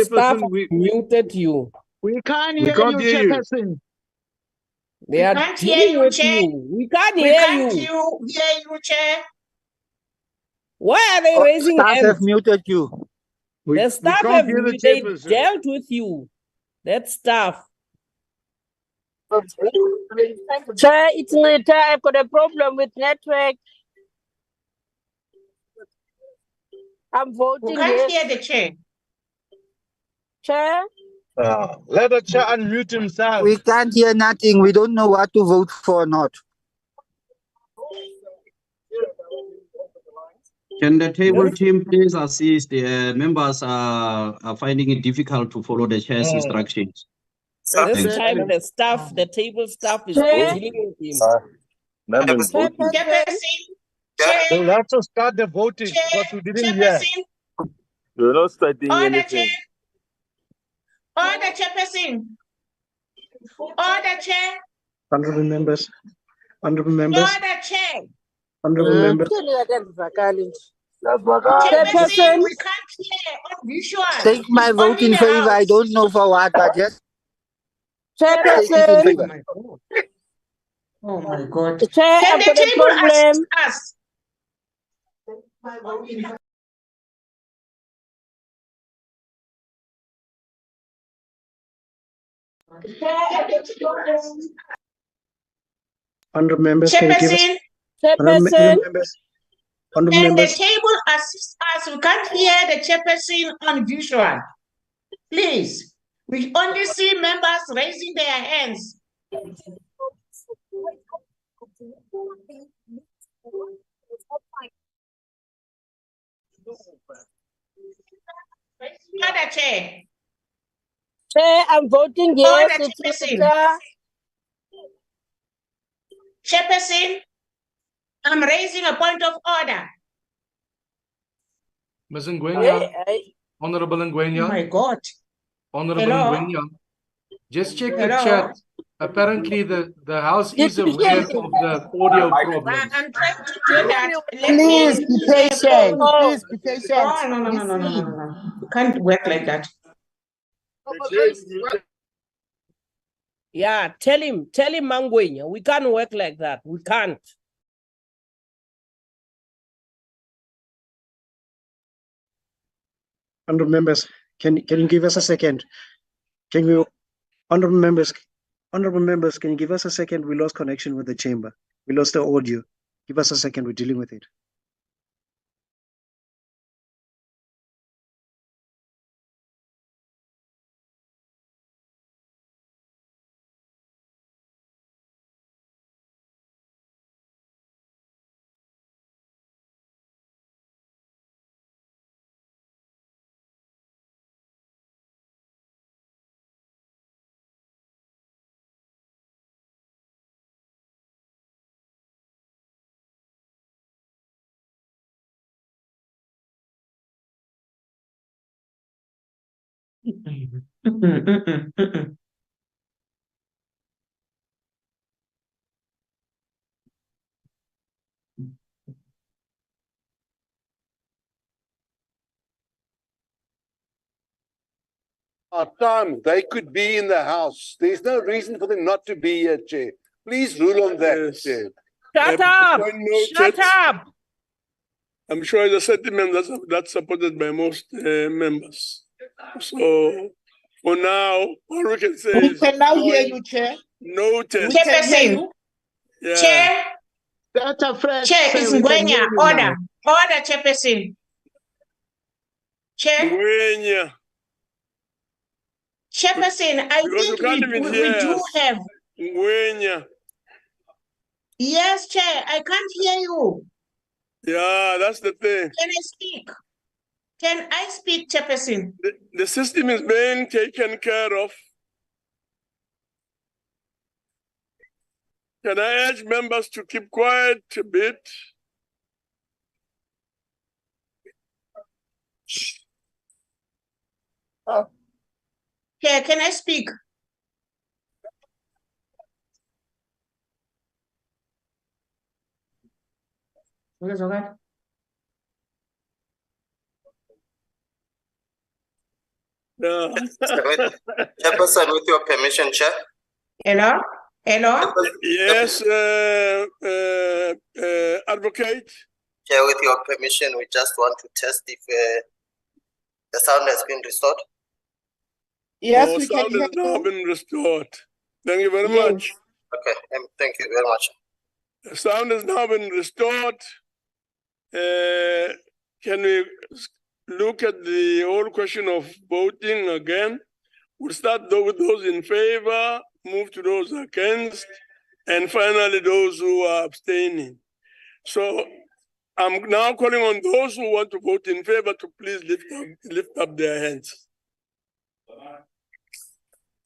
Speaker 14: staff
Speaker 15: Chairperson, we
Speaker 14: muted you.
Speaker 2: We can't
Speaker 15: We
Speaker 2: hear
Speaker 15: can't
Speaker 2: you,
Speaker 15: hear you.
Speaker 2: Chairperson.
Speaker 14: They are
Speaker 9: can't hear
Speaker 14: dealing
Speaker 9: you,
Speaker 14: with
Speaker 9: Chair.
Speaker 14: you. We can't
Speaker 9: We
Speaker 14: hear
Speaker 9: can't
Speaker 14: you.
Speaker 9: hear you, Chair.
Speaker 14: Why are they raising
Speaker 19: Staff have
Speaker 14: hands?
Speaker 19: muted you.
Speaker 14: The
Speaker 15: we
Speaker 14: staff
Speaker 15: can't
Speaker 14: have
Speaker 15: hear the
Speaker 14: they
Speaker 15: chairperson.
Speaker 14: dealt with you. That staff.
Speaker 5: Chair, it's later. I've got a problem with network. I'm
Speaker 9: We
Speaker 5: voting
Speaker 9: can't
Speaker 5: yes.
Speaker 9: hear the Chair.
Speaker 5: Chair?
Speaker 15: Let the chair unmute himself.
Speaker 19: We can't hear nothing. We don't know what to vote for or not.
Speaker 22: Can the table team please assist? Members are finding it difficult to follow the chair's instructions.
Speaker 14: This time the staff, the table staff is
Speaker 5: Chair?
Speaker 14: dealing with him.
Speaker 9: Chairperson.
Speaker 15: We'll have to start the voting because we didn't hear.
Speaker 9: Chairperson.
Speaker 11: You're not starting
Speaker 9: Order,
Speaker 11: anything.
Speaker 9: Chair. Order, Chairperson. Order, Chair.
Speaker 15: Honorable members. Honorable
Speaker 9: Order, Chair.
Speaker 15: Honorable members.
Speaker 9: Chairperson, we can't hear on visual.
Speaker 19: Take my vote
Speaker 9: Only
Speaker 19: in
Speaker 9: the
Speaker 19: favor. I
Speaker 9: house.
Speaker 19: don't know for what, but just take it in
Speaker 5: Chairperson?
Speaker 19: favor.
Speaker 9: Oh my God.
Speaker 5: Chair,
Speaker 9: Can
Speaker 5: I've
Speaker 9: the
Speaker 5: got a
Speaker 9: table
Speaker 5: problem.
Speaker 9: assist us?
Speaker 15: Honorable members, can you give us?
Speaker 9: Chairperson,
Speaker 5: Chairperson?
Speaker 15: Honorable
Speaker 9: can the
Speaker 15: members.
Speaker 9: table assist us? We can't hear the chairperson on visual. Please, we only see members raising their hands. Order, Chair.
Speaker 5: Chair, I'm voting yes.
Speaker 9: Order,
Speaker 5: It's
Speaker 9: Chairperson.
Speaker 5: later.
Speaker 9: Chairperson, I'm raising a point of order.
Speaker 20: Ms. Ngwenya,
Speaker 5: Hey,
Speaker 20: Honorable
Speaker 9: Oh
Speaker 20: Ngwenya,
Speaker 9: my God.
Speaker 20: Honorable
Speaker 9: Hello?
Speaker 20: Ngwenya, just check the
Speaker 9: Hello?
Speaker 20: chat. Apparently the house is
Speaker 5: Did you
Speaker 20: aware
Speaker 5: hear
Speaker 20: of the audio problems.
Speaker 9: I'm trying to do that. Let
Speaker 19: Please
Speaker 9: me
Speaker 19: be patient. Please be patient.
Speaker 9: Oh, no. You can't work like that.
Speaker 14: Yeah, tell him, Mangwenya, we can't work like that. We can't.
Speaker 15: Honorable members, can you give us a second? Can we, honorable members, can you give us a second? We lost connection with the chamber. We lost the audio. Give us a second. We're dealing with it.
Speaker 11: Time they could be in the house. There's no reason for them not to be here, Chair. Please rule on that,
Speaker 4: Yes.
Speaker 11: Chair.
Speaker 14: Shut up! Shut up!
Speaker 4: I'm sure it's a sentiment that's supported by most members. So for now, all we can say
Speaker 19: We
Speaker 4: is
Speaker 19: can now hear you, Chair.
Speaker 4: noted.
Speaker 19: We can hear
Speaker 9: Chairperson.
Speaker 19: you.
Speaker 4: Yeah.
Speaker 9: Chair.
Speaker 2: That's a fresh.
Speaker 9: Chair, it's
Speaker 2: we can
Speaker 9: Ngwenya.
Speaker 2: hear you
Speaker 9: Order.
Speaker 2: now.
Speaker 9: Order, Chairperson. Chair.
Speaker 4: Ngwenya.
Speaker 9: Chairperson, I
Speaker 4: Because you
Speaker 9: think
Speaker 4: can't even
Speaker 9: we
Speaker 4: hear
Speaker 9: do
Speaker 4: us.
Speaker 9: have.
Speaker 4: Ngwenya.
Speaker 9: Yes, Chair, I can't hear you.
Speaker 4: Yeah, that's the thing.
Speaker 9: Can I speak? Can I speak, Chairperson?
Speaker 4: The system is being taken care of. Can I urge members to keep quiet a bit?
Speaker 9: Chair, can I speak?
Speaker 11: Chairperson, with your permission, Chair.
Speaker 9: Hello? Hello?
Speaker 4: Yes, Advocate.
Speaker 11: Chair, with your permission, we just want to test if the sound has been restored.
Speaker 4: Yes, we can hear you. Now been restored. Thank you very much.
Speaker 11: Okay, thank you very much.
Speaker 4: The sound has now been restored. Can we look at the whole question of voting again? We'll start with those in favor, move to those against, and finally those who are abstaining. So I'm now calling on those who want to vote in favor to please lift up their hands.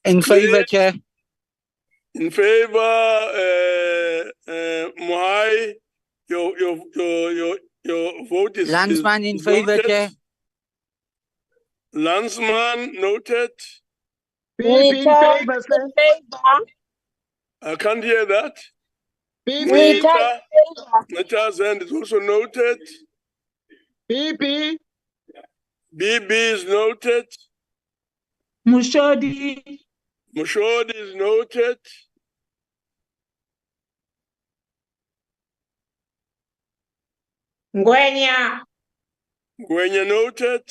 Speaker 19: In favor, Chair.
Speaker 4: In favor, Mohai, your vote is
Speaker 19: Landsman in favor,
Speaker 4: noted.
Speaker 19: Chair.
Speaker 4: Landsman noted.
Speaker 2: PP in favor, sir.
Speaker 4: I can't hear that.
Speaker 2: PP.
Speaker 4: Nita's hand is also noted.
Speaker 2: PP.
Speaker 4: BB is noted.
Speaker 2: Mushodi.
Speaker 4: Mushodi is noted.
Speaker 9: Ngwenya.
Speaker 4: Ngwenya noted.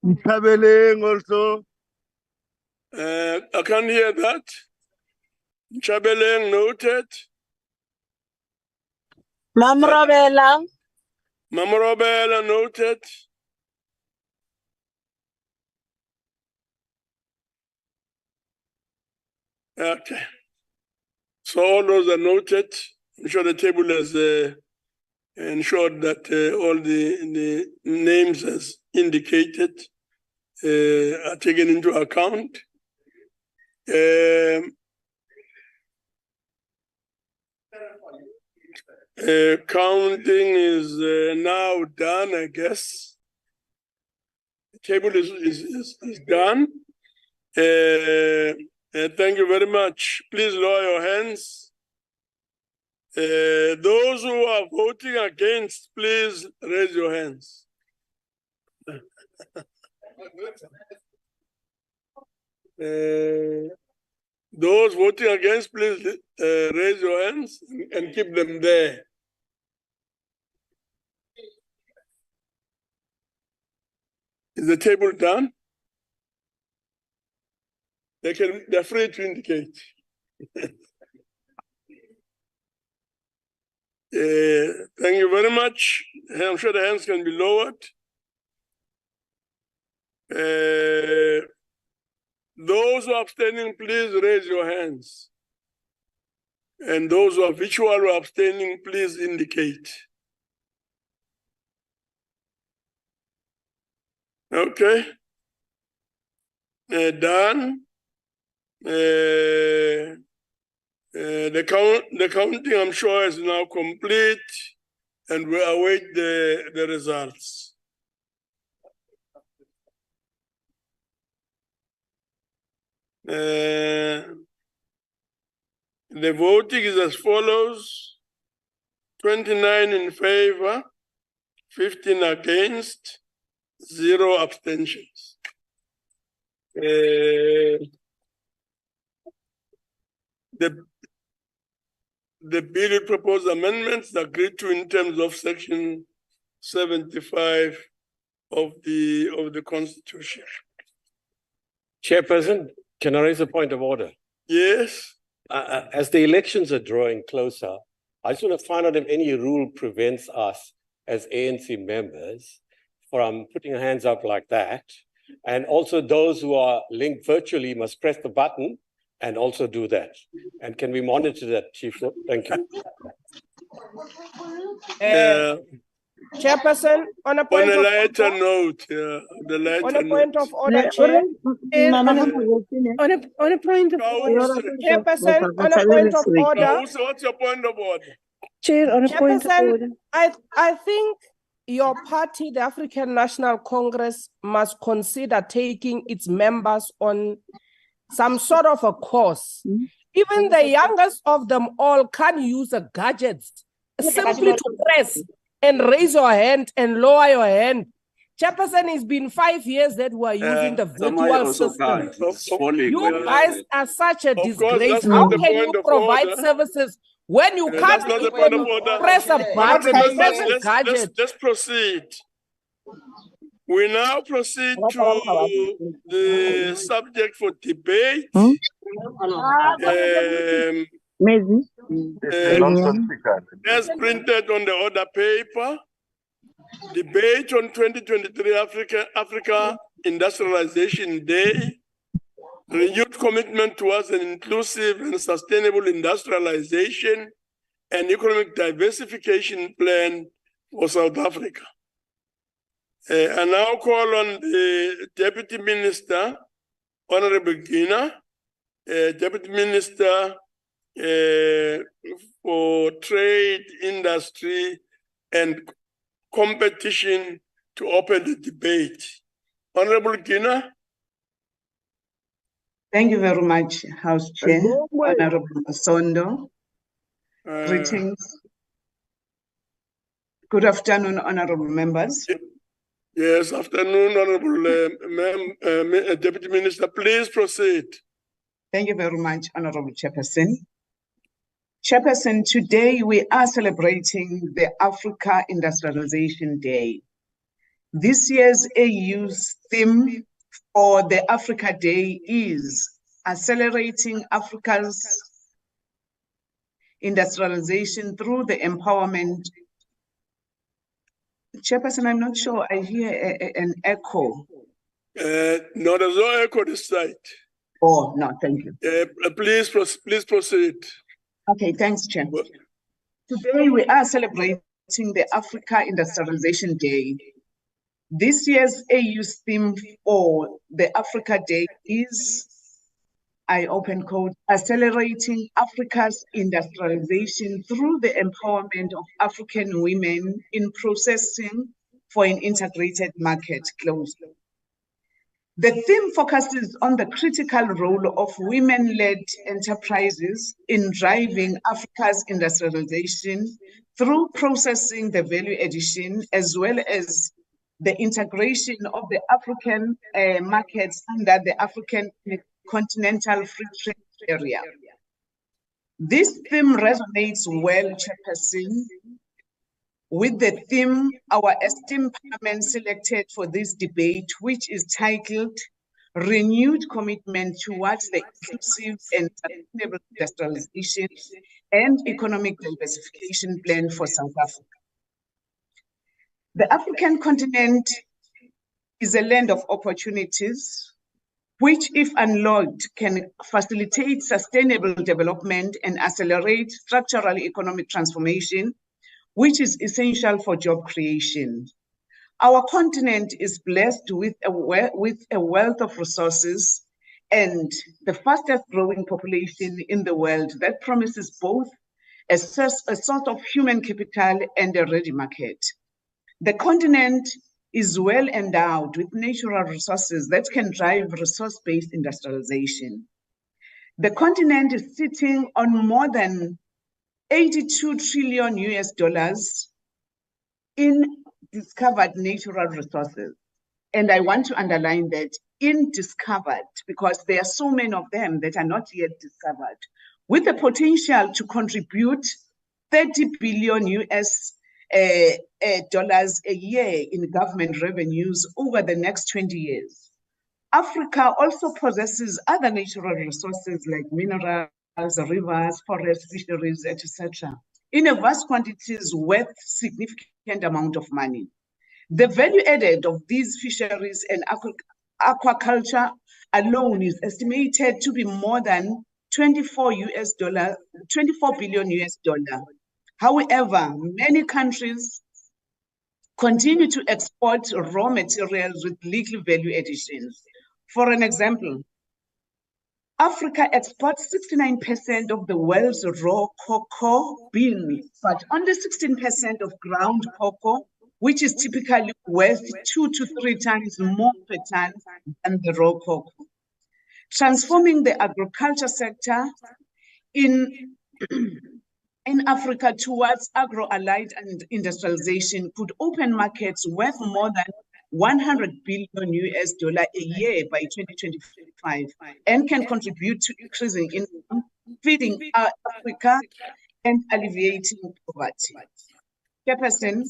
Speaker 21: Mtabeleng also.
Speaker 4: I can't hear that. Chabeleng noted.
Speaker 3: Mamrobela.
Speaker 4: Mamrobela noted. Okay. So all those are noted. I'm sure the table has ensured that all the names as indicated are taken into account. Counting is now done, I guess. The table is done. Thank you very much. Please lower your hands. Those who are voting against, please raise your hands. Those voting against, please raise your hands and keep them there. Is the table done? They're free to indicate. Thank you very much. I'm sure the hands can be lowered. Those who are abstaining, please raise your hands. And those who are virtually abstaining, please indicate. Okay. Done. The counting, I'm sure, is now complete, and we await the results. The voting is as follows: 29 in favor, 15 against, 0 abstentions. The bill with proposed amendments agreed to in terms of section 75 of the Constitution.
Speaker 18: Chairperson, can I raise a point of order?
Speaker 4: Yes.
Speaker 18: As the elections are drawing closer, I just want to find out if any rule prevents us as ANC members from putting our hands up like that. And also those who are linked virtually must press the button and also do that. And can we monitor that, Chief? Thank you.
Speaker 3: Chairperson, on a point of
Speaker 4: lighter
Speaker 3: order,
Speaker 4: note,
Speaker 3: on a point of order, Chair, on a point of order, Chairperson, on a point of order.
Speaker 4: What's your point of order?
Speaker 3: Chair, on a point of order. I think your party, the African National Congress, must consider taking its members on some sort of a course
Speaker 14: Even the youngest of them all can use a gadget simply to press and raise your hand and lower your hand. Chairperson, it's been 5 years that we are using the virtual system. You guys are such a disgrace. How can you provide services when you can't even press a button, press a gadget?
Speaker 4: Let's proceed. We now proceed to the subject for debate. As printed on the order paper, debate on 2023 Africa Industrialization Day, renewed commitment towards an inclusive and sustainable industrialization and economic diversification plan for South Africa. I now call on the Deputy Minister, Honorable Gina, Deputy Minister for Trade, Industry, and Competition to open the debate. Honorable Gina.
Speaker 2: Thank you very much, House Chair, Honorable Sondo. Greetings. Good afternoon, honorable members.
Speaker 4: Yes, afternoon, honorable Deputy Minister. Please proceed.
Speaker 2: Thank you very much, honorable Chairperson. Chairperson, today we are celebrating the Africa Industrialization Day. This year's AU's theme for the Africa Day is accelerating Africa's industrialization through the empowerment. Chairperson, I'm not sure I hear an echo.
Speaker 4: No, there's no echo this side.
Speaker 2: Oh, no, thank you.
Speaker 4: Please proceed.
Speaker 2: Okay, thanks, Chair. Today we are celebrating the Africa Industrialization Day. This year's AU's theme for the Africa Day is, I open quote, accelerating Africa's industrialization through the empowerment of African women in processing for an integrated market, close. The theme focuses on the critical role of women-led enterprises in driving Africa's industrialization through processing the value addition, as well as the integration of the African markets under the African Continental Free Trade Area. This theme resonates well, Chairperson, with the theme our esteemed Parliament selected for this debate, which is titled Renewed Commitment Towards the Inclusive and Sustainable Industrialization and Economic Diversification Plan for South Africa. The African continent is a land of opportunities, which, if unlocked, can facilitate sustainable development and accelerate structural economic transformation, which is essential for job creation. Our continent is blessed with a wealth of resources and the fastest growing population in the world that promises both a source of human capital and a ready market. The continent is well endowed with natural resources that can drive resource-based industrialization. The continent is sitting on more than 82 trillion US dollars in discovered natural resources. And I want to underline that in discovered, because there are so many of them that are not yet discovered, with the potential to contribute 30 billion US dollars a year in government revenues over the next 20 years. Africa also possesses other natural resources like minerals, rivers, forests, fisheries, etc., in a vast quantities worth significant amount of money. The value added of these fisheries and aquaculture alone is estimated to be more than 24 billion US dollar. However, many countries continue to export raw materials with little value additions. For an example, Africa exports 69% of the world's raw cocoa beans, but only 16% of ground cocoa, which is typically worth 2 to 3 times more per ton than the raw cocoa. Transforming the agriculture sector in Africa towards agro-allied and industrialization could open markets worth more than $100 billion a year by 2025 and can contribute to increasing income, feeding Africa, and alleviating poverty. Chairperson,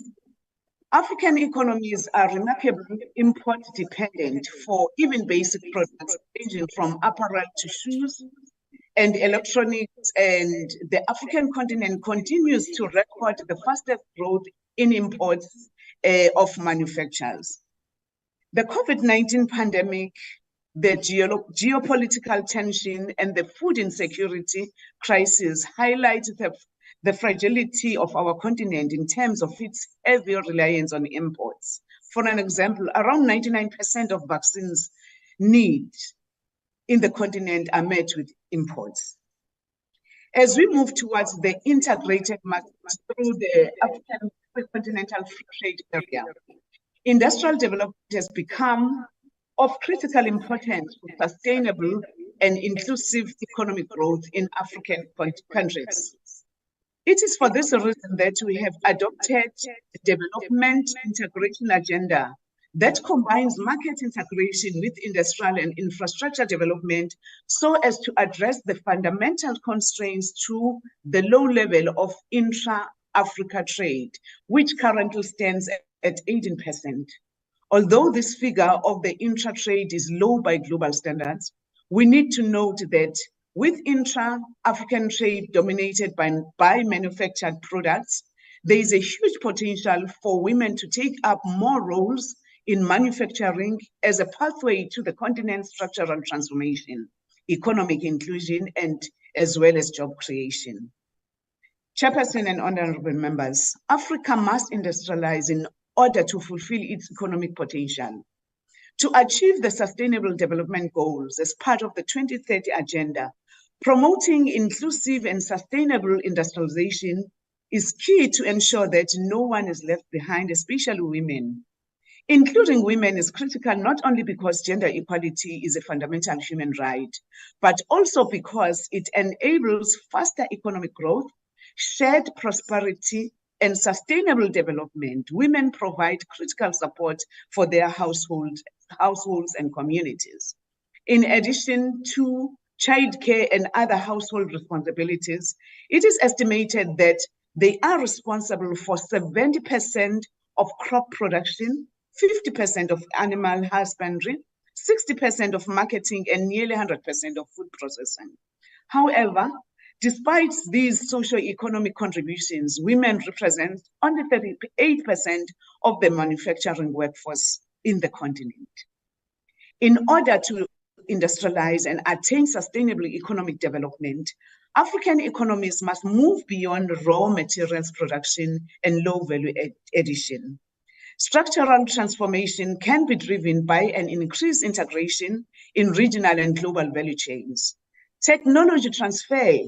Speaker 2: African economies are remarkably import dependent for even basic products ranging from apparel to shoes and electronics, and the African continent continues to record the fastest growth in imports of manufacturers. The COVID-19 pandemic, the geopolitical tension, and the food insecurity crisis highlight the fragility of our continent in terms of its heavy reliance on imports. For an example, around 99% of vaccines needs in the continent are met with imports. As we move towards the integrated market through the African continental free trade area, industrial development has become of critical importance for sustainable and inclusive economic growth in African countries. It is for this reason that we have adopted a development integration agenda that combines market integration with industrial and infrastructure development so as to address the fundamental constraints to the low level of intra-Africa trade, which currently stands at 18%. Although this figure of the intra-trade is low by global standards, we need to note that with intra-African trade dominated by manufactured products, there is a huge potential for women to take up more roles in manufacturing as a pathway to the continent's structural transformation, economic inclusion, and as well as job creation. Chairperson and honorable members, Africa must industrialize in order to fulfill its economic potential. To achieve the Sustainable Development Goals as part of the 2030 Agenda, promoting inclusive and sustainable industrialization is key to ensure that no one is left behind, especially women. Including women is critical not only because gender equality is a fundamental human right, but also because it enables faster economic growth, shared prosperity, and sustainable development. Women provide critical support for their households and communities. In addition to childcare and other household responsibilities, it is estimated that they are responsible for 70% of crop production, 50% of animal husbandry, 60% of marketing, and nearly 100% of food processing. However, despite these socio-economic contributions, women represent only 38% of the manufacturing workforce in the continent. In order to industrialize and attain sustainable economic development, African economies must move beyond raw materials production and low-value addition. Structural transformation can be driven by an increased integration in regional and global value chains. Technology transfer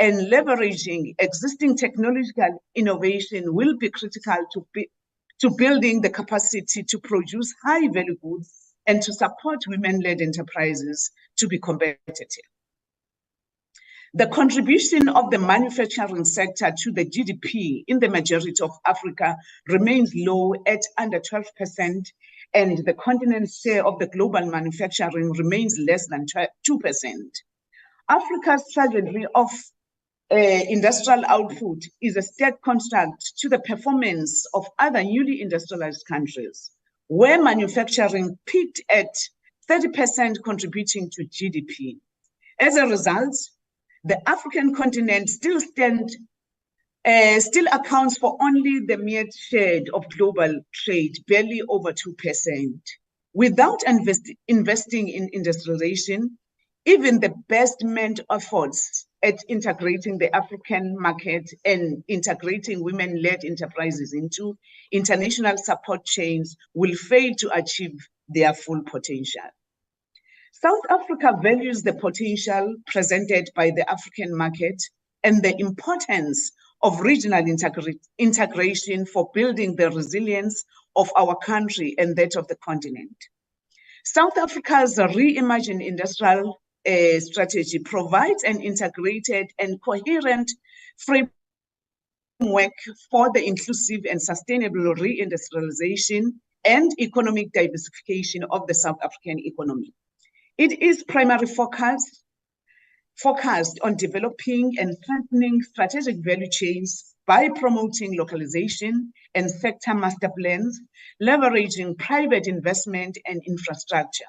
Speaker 2: and leveraging existing technological innovation will be critical to building the capacity to produce high-value goods and to support women-led enterprises to be competitive. The contribution of the manufacturing sector to the GDP in the majority of Africa remains low at under 12%, and the continent's share of the global manufacturing remains less than 2%. Africa's trajectory of industrial output is a steep contrast to the performance of other newly industrialized countries, where manufacturing peaked at 30% contributing to GDP. As a result, the African continent still accounts for only the mere share of global trade, barely over 2%. Without investing in industrialization, even the best meant efforts at integrating the African market and integrating women-led enterprises into international support chains will fail to achieve their full potential. South Africa values the potential presented by the African market and the importance of regional integration for building the resilience of our country and that of the continent. South Africa's reimagined industrial
Speaker 1: strategy provides an integrated and coherent framework for the inclusive and sustainable reindustrialization and economic diversification of the South African economy. It is primarily focused on developing and strengthening strategic value chains by promoting localization and sector master plans, leveraging private investment and infrastructure.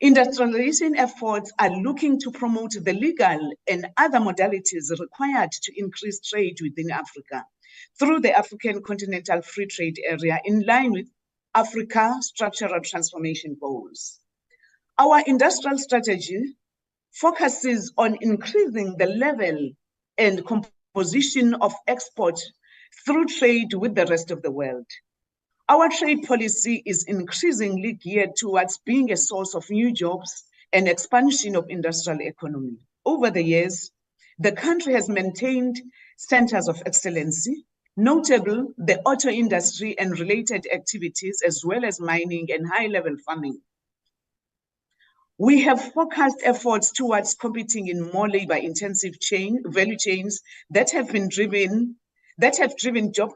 Speaker 1: Industrialization efforts are looking to promote the legal and other modalities required to increase trade within Africa through the African Continental Free Trade Area in line with Africa Structural Transformation Goals. Our industrial strategy focuses on increasing the level and composition of export through trade with the rest of the world. Our trade policy is increasingly geared towards being a source of new jobs and expansion of industrial economy. Over the years, the country has maintained centers of excellency, notable the auto industry and related activities, as well as mining and high-level farming. We have focused efforts towards competing in more labor-intensive value chains that have driven job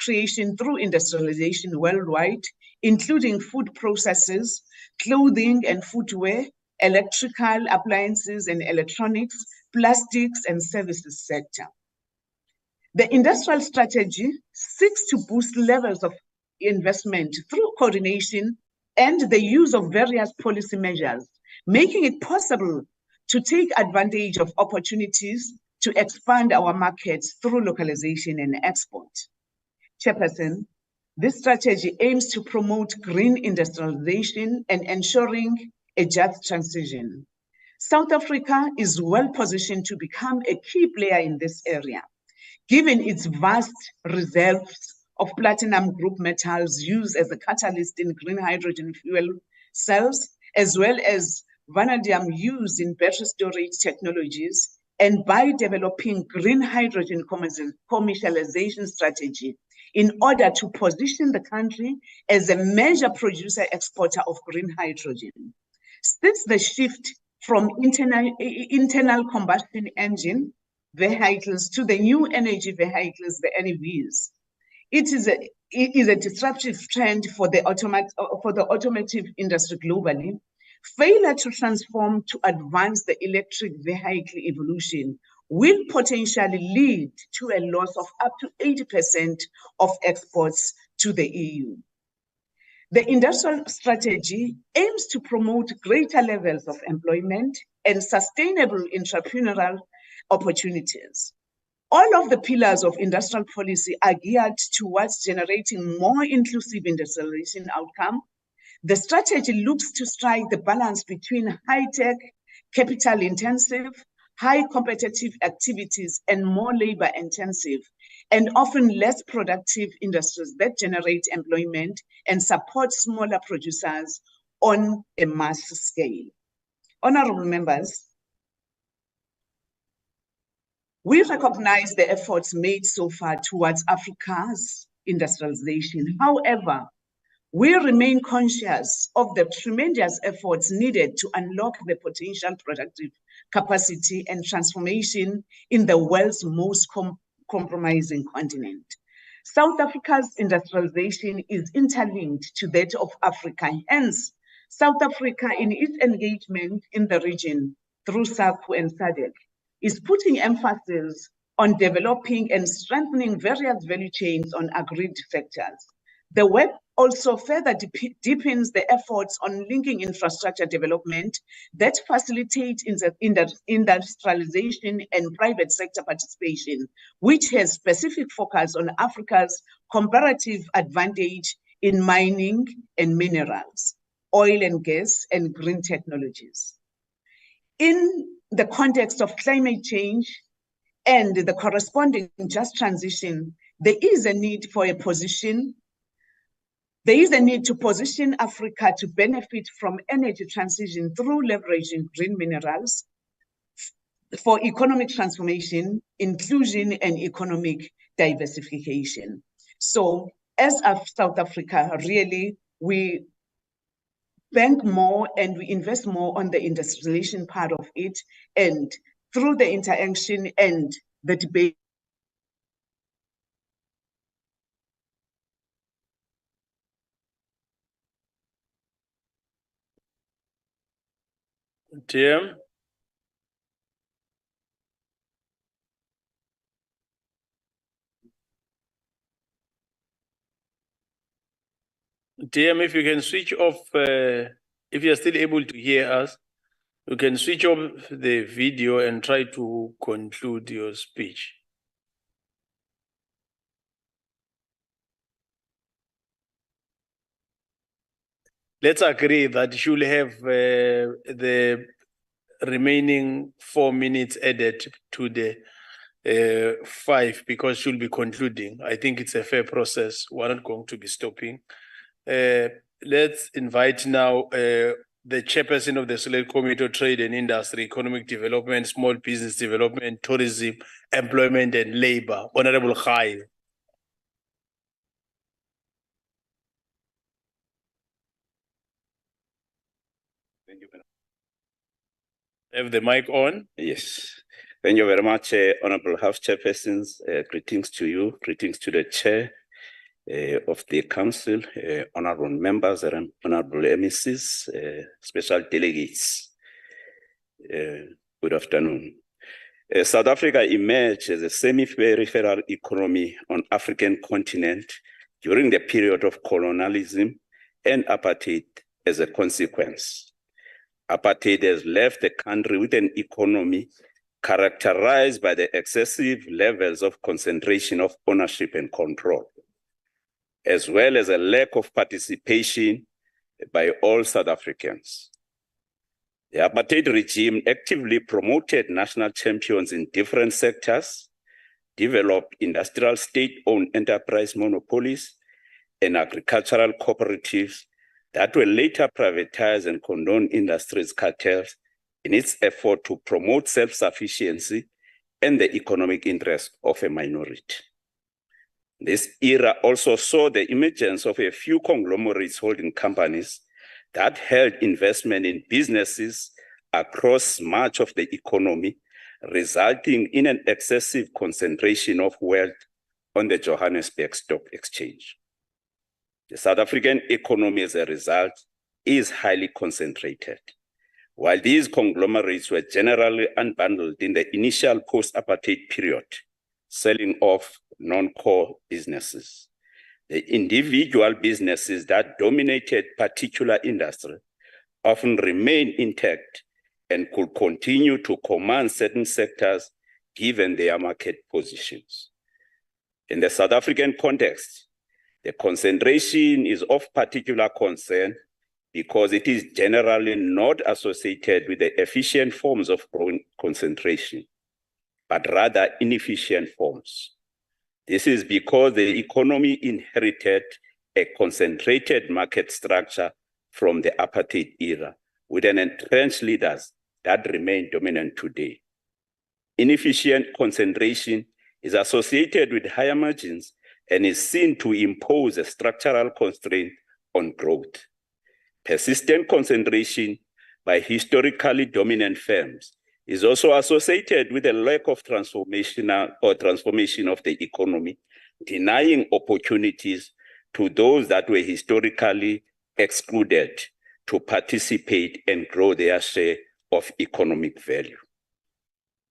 Speaker 1: creation through industrialization worldwide, including food processes, clothing and footwear, electrical appliances and electronics, plastics and services sector. The industrial strategy seeks to boost levels of investment through coordination and the use of various policy measures, making it possible to take advantage of opportunities to expand our markets through localization and export. Chairperson, this strategy aims to promote green industrialization and ensuring a just transition. South Africa is well positioned to become a key player in this area, given its vast reserves of platinum group metals used as a catalyst in green hydrogen fuel cells, as well as vanadium used in battery storage technologies, and by developing green hydrogen commercialization strategy in order to position the country as a major producer exporter of green hydrogen. Since the shift from internal combustion engine vehicles to the new energy vehicles, the NEVs, it is a disruptive trend for the automotive industry globally. Failure to transform to advance the electric vehicle evolution will potentially lead to a loss of up to 80% of exports to the EU. The industrial strategy aims to promote greater levels of employment and sustainable entrepreneurial opportunities. All of the pillars of industrial policy are geared towards generating more inclusive industrialization outcome. The strategy looks to strike the balance between high-tech, capital-intensive, high competitive activities and more labor-intensive and often less productive industries that generate employment and support smaller producers on a mass scale. Honorable members, we recognize the efforts made so far towards Africa's industrialization. However, we remain conscious of the tremendous efforts needed to unlock the potential productive capacity and transformation in the world's most compromising continent. South Africa's industrialization is interlinked to that of Africa. Hence, South Africa, in its engagement in the region through SACU and SADC, is putting emphasis on developing and strengthening various value chains on agreed sectors. The work also further deepens the efforts on linking infrastructure development that facilitates industrialization and private sector participation, which has specific focus on Africa's comparative advantage in mining and minerals, oil and gas, and green technologies. In the context of climate change and the corresponding just transition, there is a need to position Africa to benefit from energy transition through leveraging green minerals for economic transformation, inclusion, and economic diversification. So as of South Africa, really, we bank more and we invest more on the industrialization part of it, and through the interaction and the debate.
Speaker 8: TM. TM, if you can switch off, if you're still able to hear us, you can switch off the video and try to conclude your speech. Let's agree that you'll have the remaining 4 minutes added to the 5 because she'll be concluding. I think it's a fair process. We're not going to be stopping. Let's invite now the chairperson of the Select Committee of Trade and Industry, Economic Development, Small Business Development, Tourism, Employment and Labor, Honorable Khai.
Speaker 16: Thank you.
Speaker 8: Have the mic on?
Speaker 16: Yes. Thank you very much, Honorable House Chairpersons. Greetings to you, greetings to the Chair of the Council, honorable members and honorable MECs, special delegates. Good afternoon. South Africa emerged as a semi-peripheral economy on African continent during the period of colonialism and apartheid as a consequence. Apartheid has left the country with an economy characterized by the excessive levels of concentration of ownership and control, as well as a lack of participation by all South Africans. The apartheid regime actively promoted national champions in different sectors, developed industrial state-owned enterprise monopolies, and agricultural cooperatives that were later privatized and condoned industries cartels in its effort to promote self-sufficiency and the economic interest of a minority. This era also saw the emergence of a few conglomerates holding companies that held investment in businesses across much of the economy, resulting in an excessive concentration of wealth on the Johannesburg Stock Exchange. The South African economy, as a result, is highly concentrated. While these conglomerates were generally unbundled in the initial post-apartheid period, selling off non-core businesses, the individual businesses that dominated particular industry often remain intact and could continue to command certain sectors given their market positions. In the South African context, the concentration is of particular concern because it is generally not associated with the efficient forms of concentration, but rather inefficient forms. This is because the economy inherited a concentrated market structure from the apartheid era with an entrenched leaders that remain dominant today. Inefficient concentration is associated with higher margins and is seen to impose a structural constraint on growth. Persistent concentration by historically dominant firms is also associated with a lack of transformation of the economy, denying opportunities to those that were historically excluded to participate and grow their share of economic value.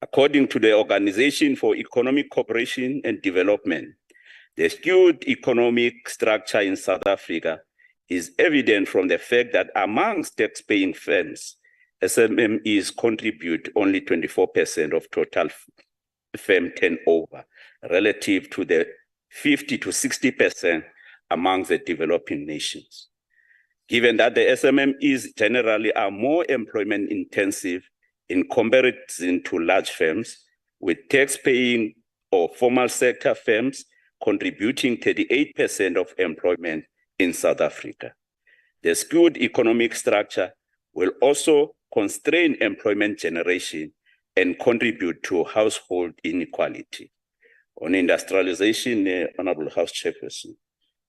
Speaker 16: According to the Organization for Economic Cooperation and Development, the skewed economic structure in South Africa is evident from the fact that amongst tax-paying firms, SMMEs contribute only 24% of total firm turnover relative to the 50 to 60% amongst the developing nations. Given that the SMMEs generally are more employment intensive in comparison to large firms, with tax-paying or formal sector firms contributing 38% of employment in South Africa. The skewed economic structure will also constrain employment generation and contribute to household inequality. On industrialization, Honorable House Chairperson,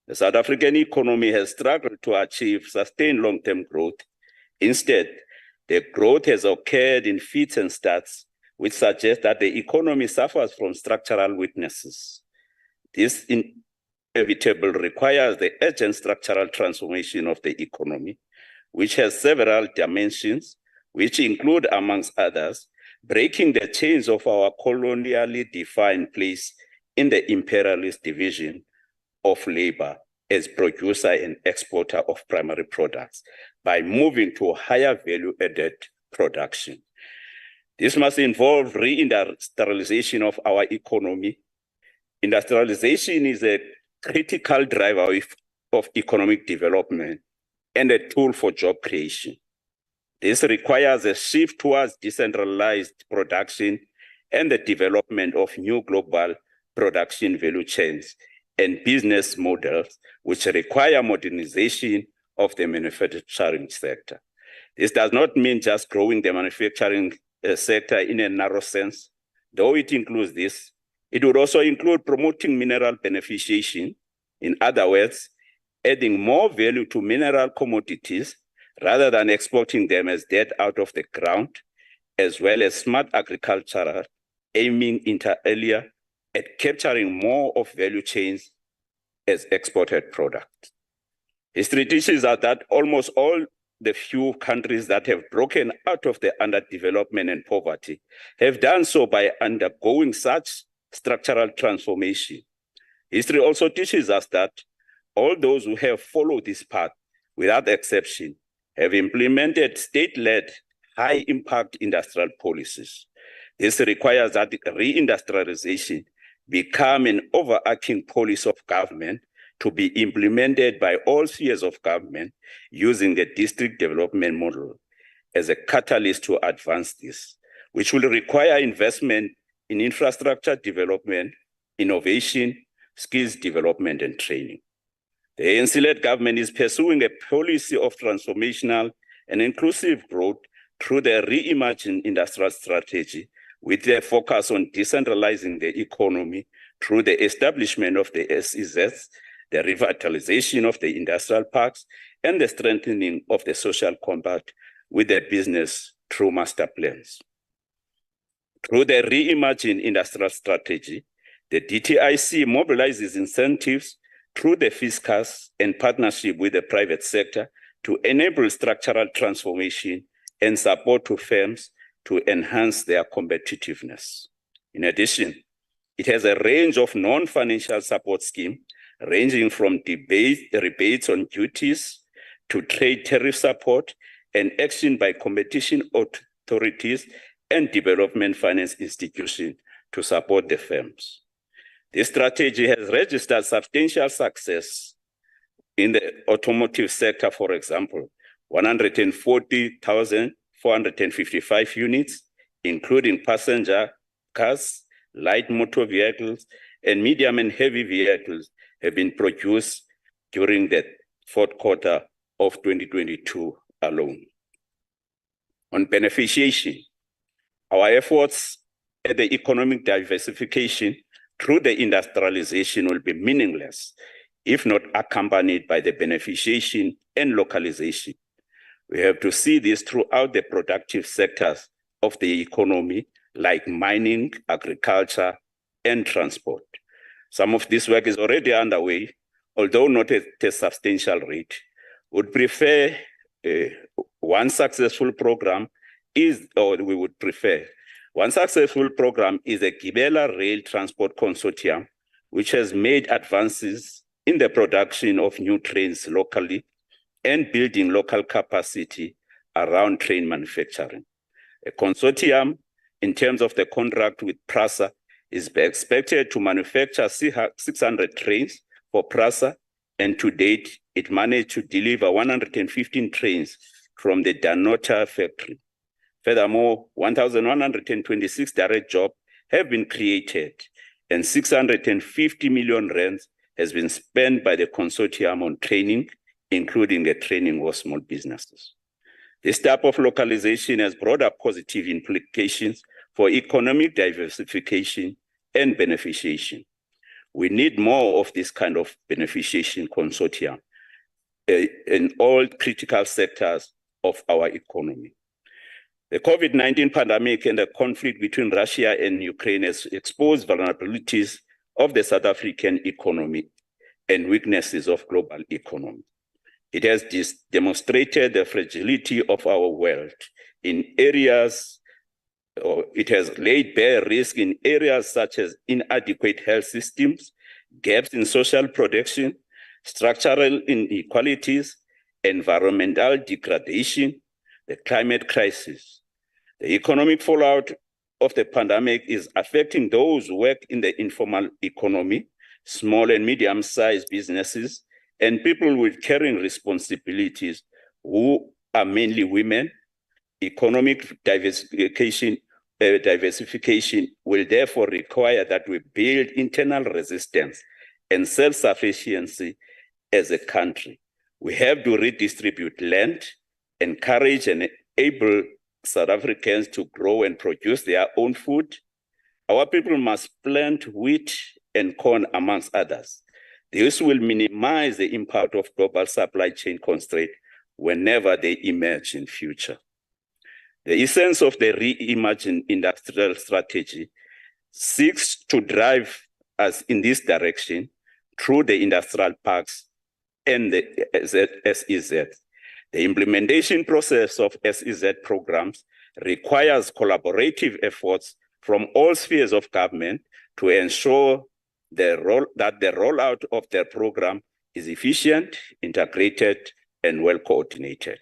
Speaker 16: The South African economy has struggled to achieve sustained long-term growth. Instead, the growth has occurred in fits and starts, which suggests that the economy suffers from structural weaknesses. This inevitable requires the urgent structural transformation of the economy, which has several dimensions, which include, amongst others, breaking the chains of our colonially defined place in the imperialist division of labor as producer and exporter of primary products by moving to higher value-added production. This must involve reindustrialization of our economy. Industrialization is a critical driver of economic development and a tool for job creation. This requires a shift towards decentralized production and the development of new global production value chains and business models, which require modernization of the manufacturing sector. This does not mean just growing the manufacturing sector in a narrow sense. Though it includes this, it would also include promoting mineral beneficiation. In other words, adding more value to mineral commodities rather than exporting them as dead out of the ground, as well as smart agriculture, aiming inter alia at capturing more of value chains as exported products. History teaches us that almost all the few countries that have broken out of the underdevelopment and poverty have done so by undergoing such structural transformation. History also teaches us that all those who have followed this path, without exception, have implemented state-led, high-impact industrial policies. This requires that reindustrialization become an overarching policy of government to be implemented by all spheres of government using the district development model as a catalyst to advance this, which will require investment in infrastructure development, innovation, skills development, and training. The ANC-led government is pursuing a policy of transformational and inclusive growth through the reimagined industrial strategy, with a focus on decentralizing the economy through the establishment of the SEZs, the revitalization of the industrial parks, and the strengthening of the social compact with the business through master plans. Through the reimagined industrial strategy, the DTIC mobilizes incentives through the Fiscal and partnership with the private sector to enable structural transformation and support to firms to enhance their competitiveness. In addition, it has a range of non-financial support schemes ranging from rebates on duties to trade tariff support and action by competition authorities and development finance institutions to support the firms. This strategy has registered substantial success in the automotive sector, for example, 140,455 units, including passenger cars, light motor vehicles, and medium and heavy vehicles have been produced during the fourth quarter of 2022 alone. On beneficiation, our efforts at the economic diversification through the industrialization will be meaningless if not accompanied by the beneficiation and localization. We have to see this throughout the productive sectors of the economy, like mining, agriculture, and transport. Some of this work is already underway, although not at a substantial rate. Would prefer one successful program is a Gibela Rail Transport Consortium, which has made advances in the production of new trains locally and building local capacity around train manufacturing. A consortium, in terms of the contract with PRASA, is expected to manufacture 600 trains for PRASA, and to date, it managed to deliver 115 trains from the Danota factory. Furthermore, 1,126 direct jobs have been created, and 650 million rands has been spent by the consortium on training, including the training of small businesses. This type of localization has broader positive implications for economic diversification and beneficiation. We need more of this kind of beneficiation consortium in all critical sectors of our economy. The COVID-19 pandemic and the conflict between Russia and Ukraine has exposed vulnerabilities of the South African economy and weaknesses of global economy. It has demonstrated the fragility of our world in areas, or it has laid bare risk in areas such as inadequate health systems, gaps in social protection, structural inequalities, environmental degradation, the climate crisis. The economic fallout of the pandemic is affecting those who work in the informal economy, small and medium-sized businesses, and people with caring responsibilities who are mainly women. Economic diversification will therefore require that we build internal resistance and self-sufficiency as a country. We have to redistribute land, encourage and enable South Africans to grow and produce their own food. Our people must plant wheat and corn amongst others. This will minimize the impact of global supply chain constraints whenever they emerge in future. The essence of the reimagined industrial strategy seeks to drive us in this direction through the industrial parks and the SEZ. The implementation process of SEZ programs requires collaborative efforts from all spheres of government to ensure that the rollout of their program is efficient, integrated, and well coordinated.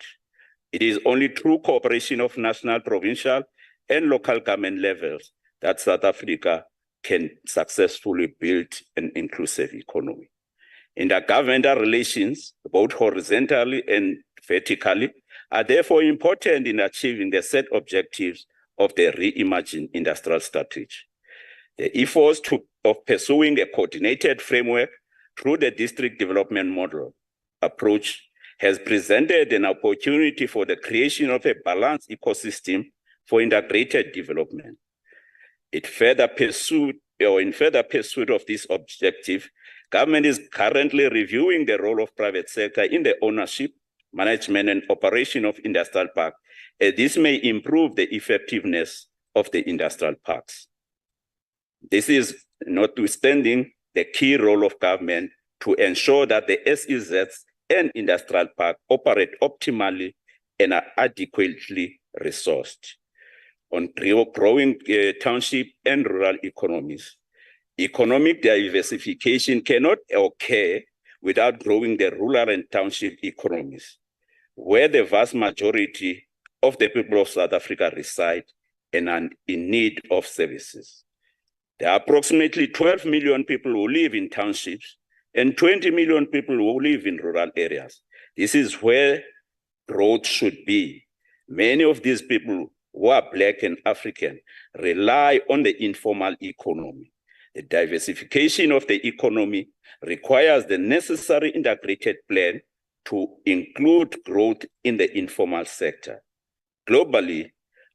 Speaker 16: It is only through cooperation of national, provincial, and local government levels that South Africa can successfully build an inclusive economy. Intergovernmental relations, both horizontally and vertically, are therefore important in achieving the set objectives of the reimagined industrial strategy. The efforts of pursuing a coordinated framework through the district development model approach has presented an opportunity for the creation of a balanced ecosystem for integrated development. In further pursuit of this objective, government is currently reviewing the role of private sector in the ownership, management, and operation of industrial parks. This may improve the effectiveness of the industrial parks. This is notwithstanding the key role of government to ensure that the SEZs and industrial parks operate optimally and are adequately resourced. On growing township and rural economies, economic diversification cannot occur without growing the rural and township economies, where the vast majority of the people of South Africa reside and are in need of services. There are approximately 12 million people who live in townships and 20 million people who live in rural areas. This is where growth should be. Many of these people who are Black and African rely on the informal economy. The diversification of the economy requires the necessary integrated plan to include growth in the informal sector. Globally,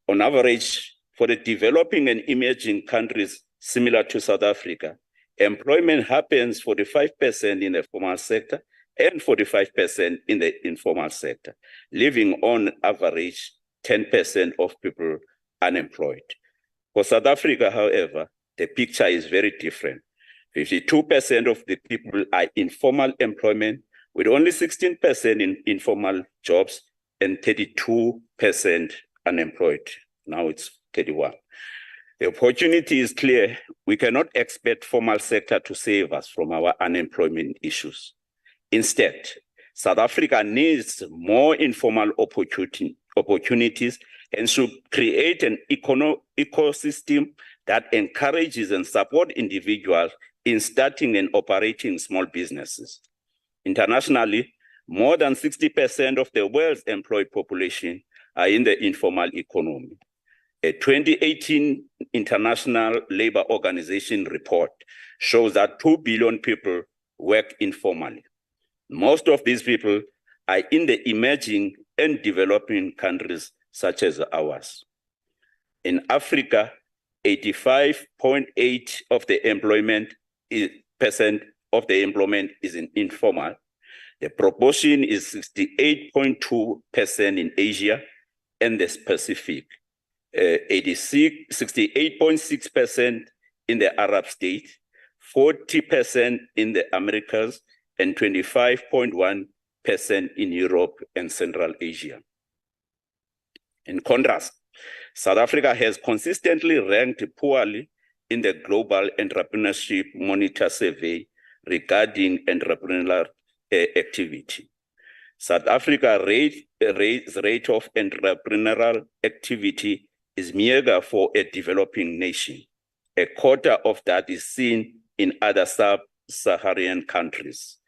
Speaker 16: on average, for the developing and emerging countries similar to South Africa, employment happens 45% in the formal sector and 45% in the informal sector, leaving on average 10% of people unemployed. For South Africa, however, the picture is very different. 52% of the people are in formal employment, with only 16% in informal jobs and 32% unemployed. Now it's 31. The opportunity is clear. We cannot expect formal sector to save us from our unemployment issues. Instead, South Africa needs more informal opportunities and should create an ecosystem that encourages and supports individuals in starting and operating small businesses. Internationally, more than 60% of the world's employed population are in the informal economy. A 2018 International Labour Organization report shows that 2 billion people work informally. Most of these people are in the emerging and developing countries such as ours. In Africa, 85.8% of the employment of the employment is informal. The proportion is 68.2% in Asia and the Pacific, 68.6% in the Arab states, 40% in the Americas, and 25.1% in Europe and Central Asia. In contrast, South Africa has consistently ranked poorly in the Global Entrepreneurship Monitor Survey regarding entrepreneurial activity. South Africa's rate of entrepreneurial activity is meager for a developing nation. A quarter of that is seen in other sub-Saharan countries.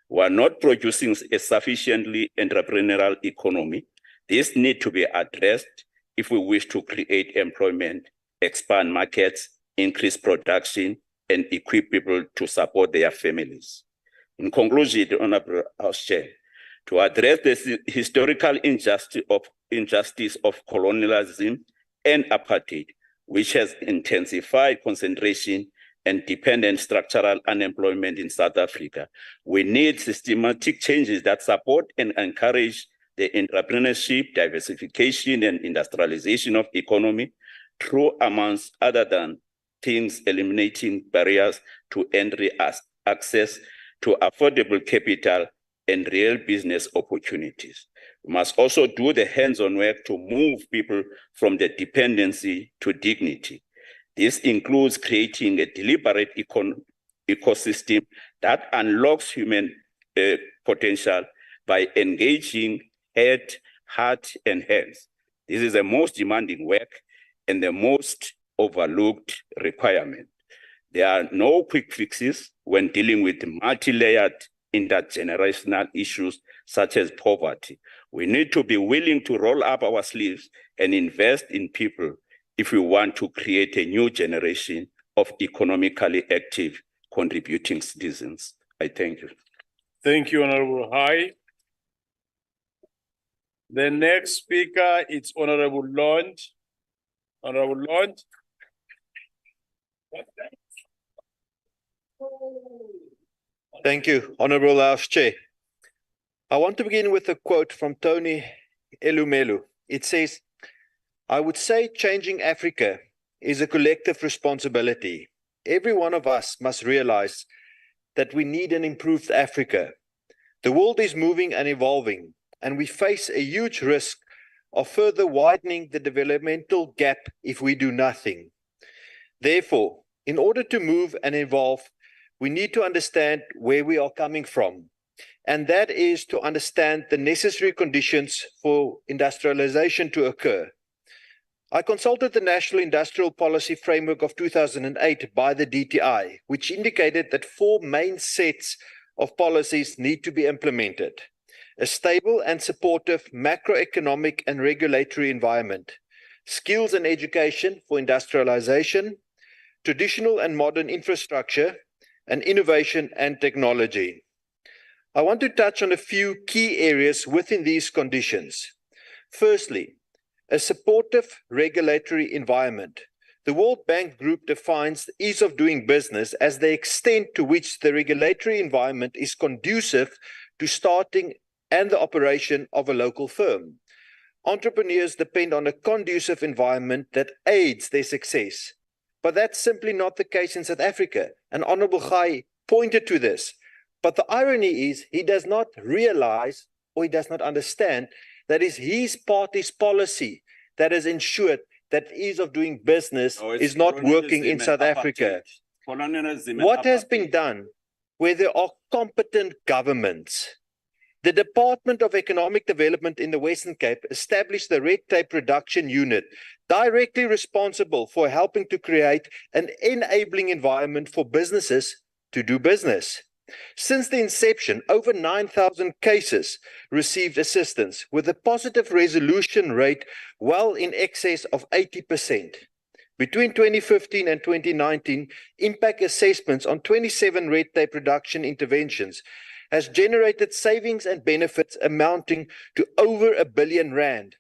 Speaker 16: We are not producing a sufficiently entrepreneurial economy. This needs to be addressed if we wish to create employment, expand markets, increase production, and equip people to support their families. In conclusion, the Honorable House Chair, to address the historical injustice of colonialism and apartheid, which has intensified concentration and dependent structural unemployment in South Africa, we need systematic changes that support and encourage the entrepreneurship, diversification, and industrialization of economy through, amongst other than things, eliminating barriers to entry, access to affordable capital, and real business opportunities. We must also do the hands-on work to move people from the dependency to dignity. This includes creating a deliberate ecosystem that unlocks human potential by engaging head, heart, and hands. This is the most demanding work and the most overlooked requirement. There are no quick fixes when dealing with multi-layered intergenerational issues such as poverty. We need to be willing to roll up our sleeves and invest in people if we want to create a new generation of economically active, contributing citizens. I thank you.
Speaker 8: Thank you, Honorable High. The next speaker is Honorable Lund. Honorable Lund.
Speaker 6: Thank you, Honorable House Chair. I want to begin with a quote from Tony Elumelu. It says, "I would say changing Africa is a collective responsibility. Every one of us must realize that we need an improved Africa. The world is moving and evolving, and we face a huge risk of further widening the developmental gap if we do nothing. Therefore, in order to move and evolve, we need to understand where we are coming from, and that is to understand the necessary conditions for industrialization to occur. I consulted the National Industrial Policy Framework of 2008 by the DTI, which indicated that 4 main sets of policies need to be implemented: a stable and supportive macroeconomic and regulatory environment, skills and education for industrialization, traditional and modern infrastructure, and innovation and technology. I want to touch on a few key areas within these conditions. Firstly, a supportive regulatory environment. The World Bank Group defines ease of doing business as the extent to which the regulatory environment is conducive to starting and the operation of a local firm. Entrepreneurs depend on a conducive environment that aids their success. But that's simply not the case in South Africa. And Honorable Gai pointed to this. But the irony is he does not realize or he does not understand that it's his party's policy that has ensured that ease of doing business is not working in South Africa. What has been done where there are competent governments? The Department of Economic Development in the Western Cape established the Red Tape Reduction Unit, directly responsible for helping to create an enabling environment for businesses to do business. Since the inception, over 9,000 cases received assistance, with a positive resolution rate well in excess of 80%. Between 2015 and 2019, impact assessments on 27 red tape reduction interventions has generated savings and benefits amounting to over R1 billion.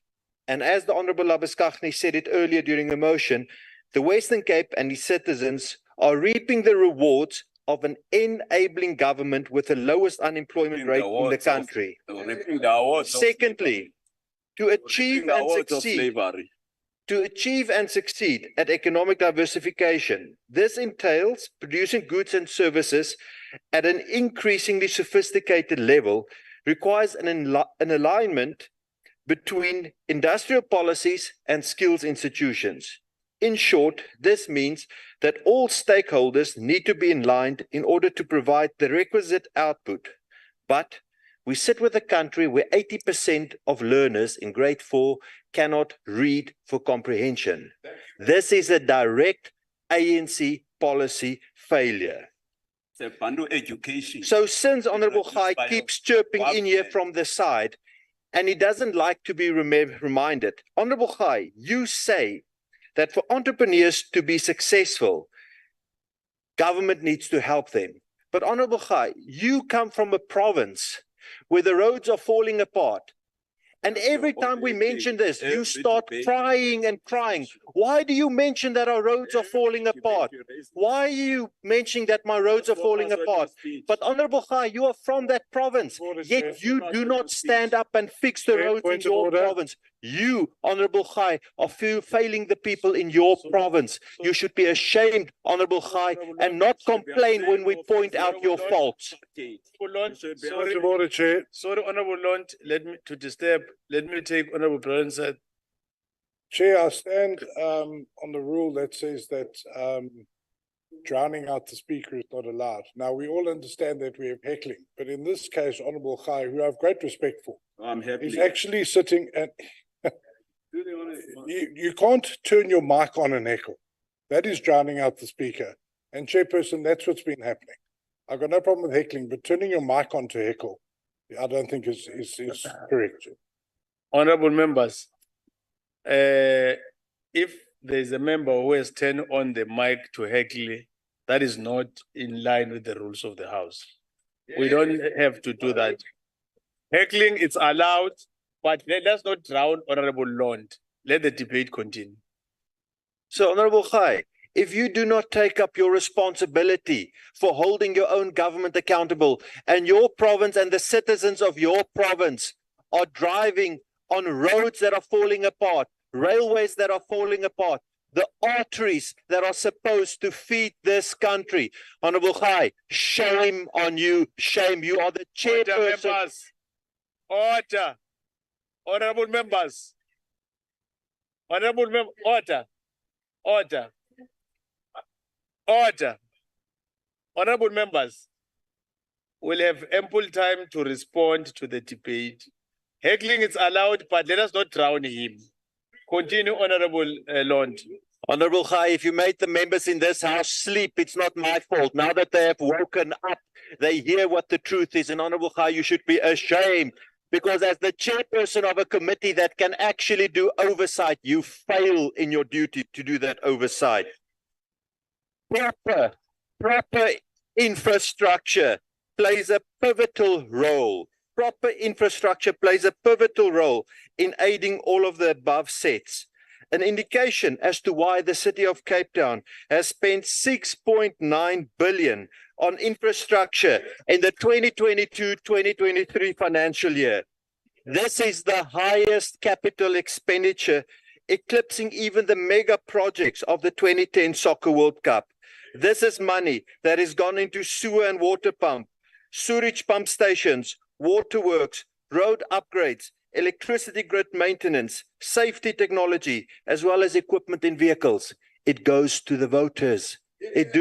Speaker 6: And as the Honorable Labuschagne said it earlier during the motion, the Western Cape and its citizens are reaping the rewards of an enabling government with the lowest unemployment rate in the country. Secondly, to achieve and succeed at economic diversification, this entails producing goods and services at an increasingly sophisticated level, requires an alignment between industrial policies and skills institutions. In short, this means that all stakeholders need to be aligned in order to provide the requisite output. But we sit with a country where 80% of learners in grade 4 cannot read for comprehension. This is a direct ANC policy failure. So since Honorable Gai keeps chirping in here from the side, and he doesn't like to be reminded, Honorable Gai, you say that for entrepreneurs to be successful, government needs to help them. But Honorable Gai, you come from a province where the roads are falling apart. And every time we mention this, you start crying and crying. Why do you mention that our roads are falling apart? Why are you mentioning that my roads are falling apart? But Honorable Gai, you are from that province, yet you do not stand up and fix the roads in your province. You, Honorable Gai, are failing the people in your province. You should be ashamed, Honorable Gai, and not complain when we point out your faults.
Speaker 8: Sorry, Honorable Lont, let me take Honorable Brown's side.
Speaker 12: Chair, I stand on the rule that says that drowning out the speaker is not allowed. Now, we all understand that we have heckling, but in this case, Honorable Gai, who I have great respect for, is actually sitting and you can't turn your mic on and heckle. That is drowning out the speaker. And Chairperson, that's what's been happening. I've got no problem with heckling, but turning your mic on to heckle, I don't think is correct.
Speaker 8: Honorable members, if there's a member who has turned on the mic to heckle, that is not in line with the rules of the House. We don't have to do that. Heckling, it's allowed, but let's not drown Honorable Lont. Let the debate continue.
Speaker 6: So, Honorable Gai, if you do not take up your responsibility for holding your own government accountable, and your province and the citizens of your province are driving on roads that are falling apart, railways that are falling apart, the arteries that are supposed to feed this country, Honorable Gai, shame on you, shame. You are the chairperson.
Speaker 8: Order. Honorable members. Honorable members. Order. Order. Order. Honorable members, we'll have ample time to respond to the debate. Heckling is allowed, but let us not drown him. Continue, Honorable Lont.
Speaker 6: Honorable Gai, if you made the members in this House sleep, it's not my fault. Now that they have woken up, they hear what the truth is. And Honorable Gai, you should be ashamed, because as the chairperson of a committee that can actually do oversight, you fail in your duty to do that oversight. Proper infrastructure plays a pivotal role. Proper infrastructure plays a pivotal role in aiding all of the above sets. An indication as to why the city of Cape Town has spent 6.9 billion on infrastructure in the 2022-2023 financial year. This is the highest capital expenditure, eclipsing even the mega projects of the 2010 Soccer World Cup. This is money that has gone into sewer and water pump, sewage pump stations, waterworks, road upgrades, electricity grid maintenance, safety technology, as well as equipment in vehicles. It goes to the voters. It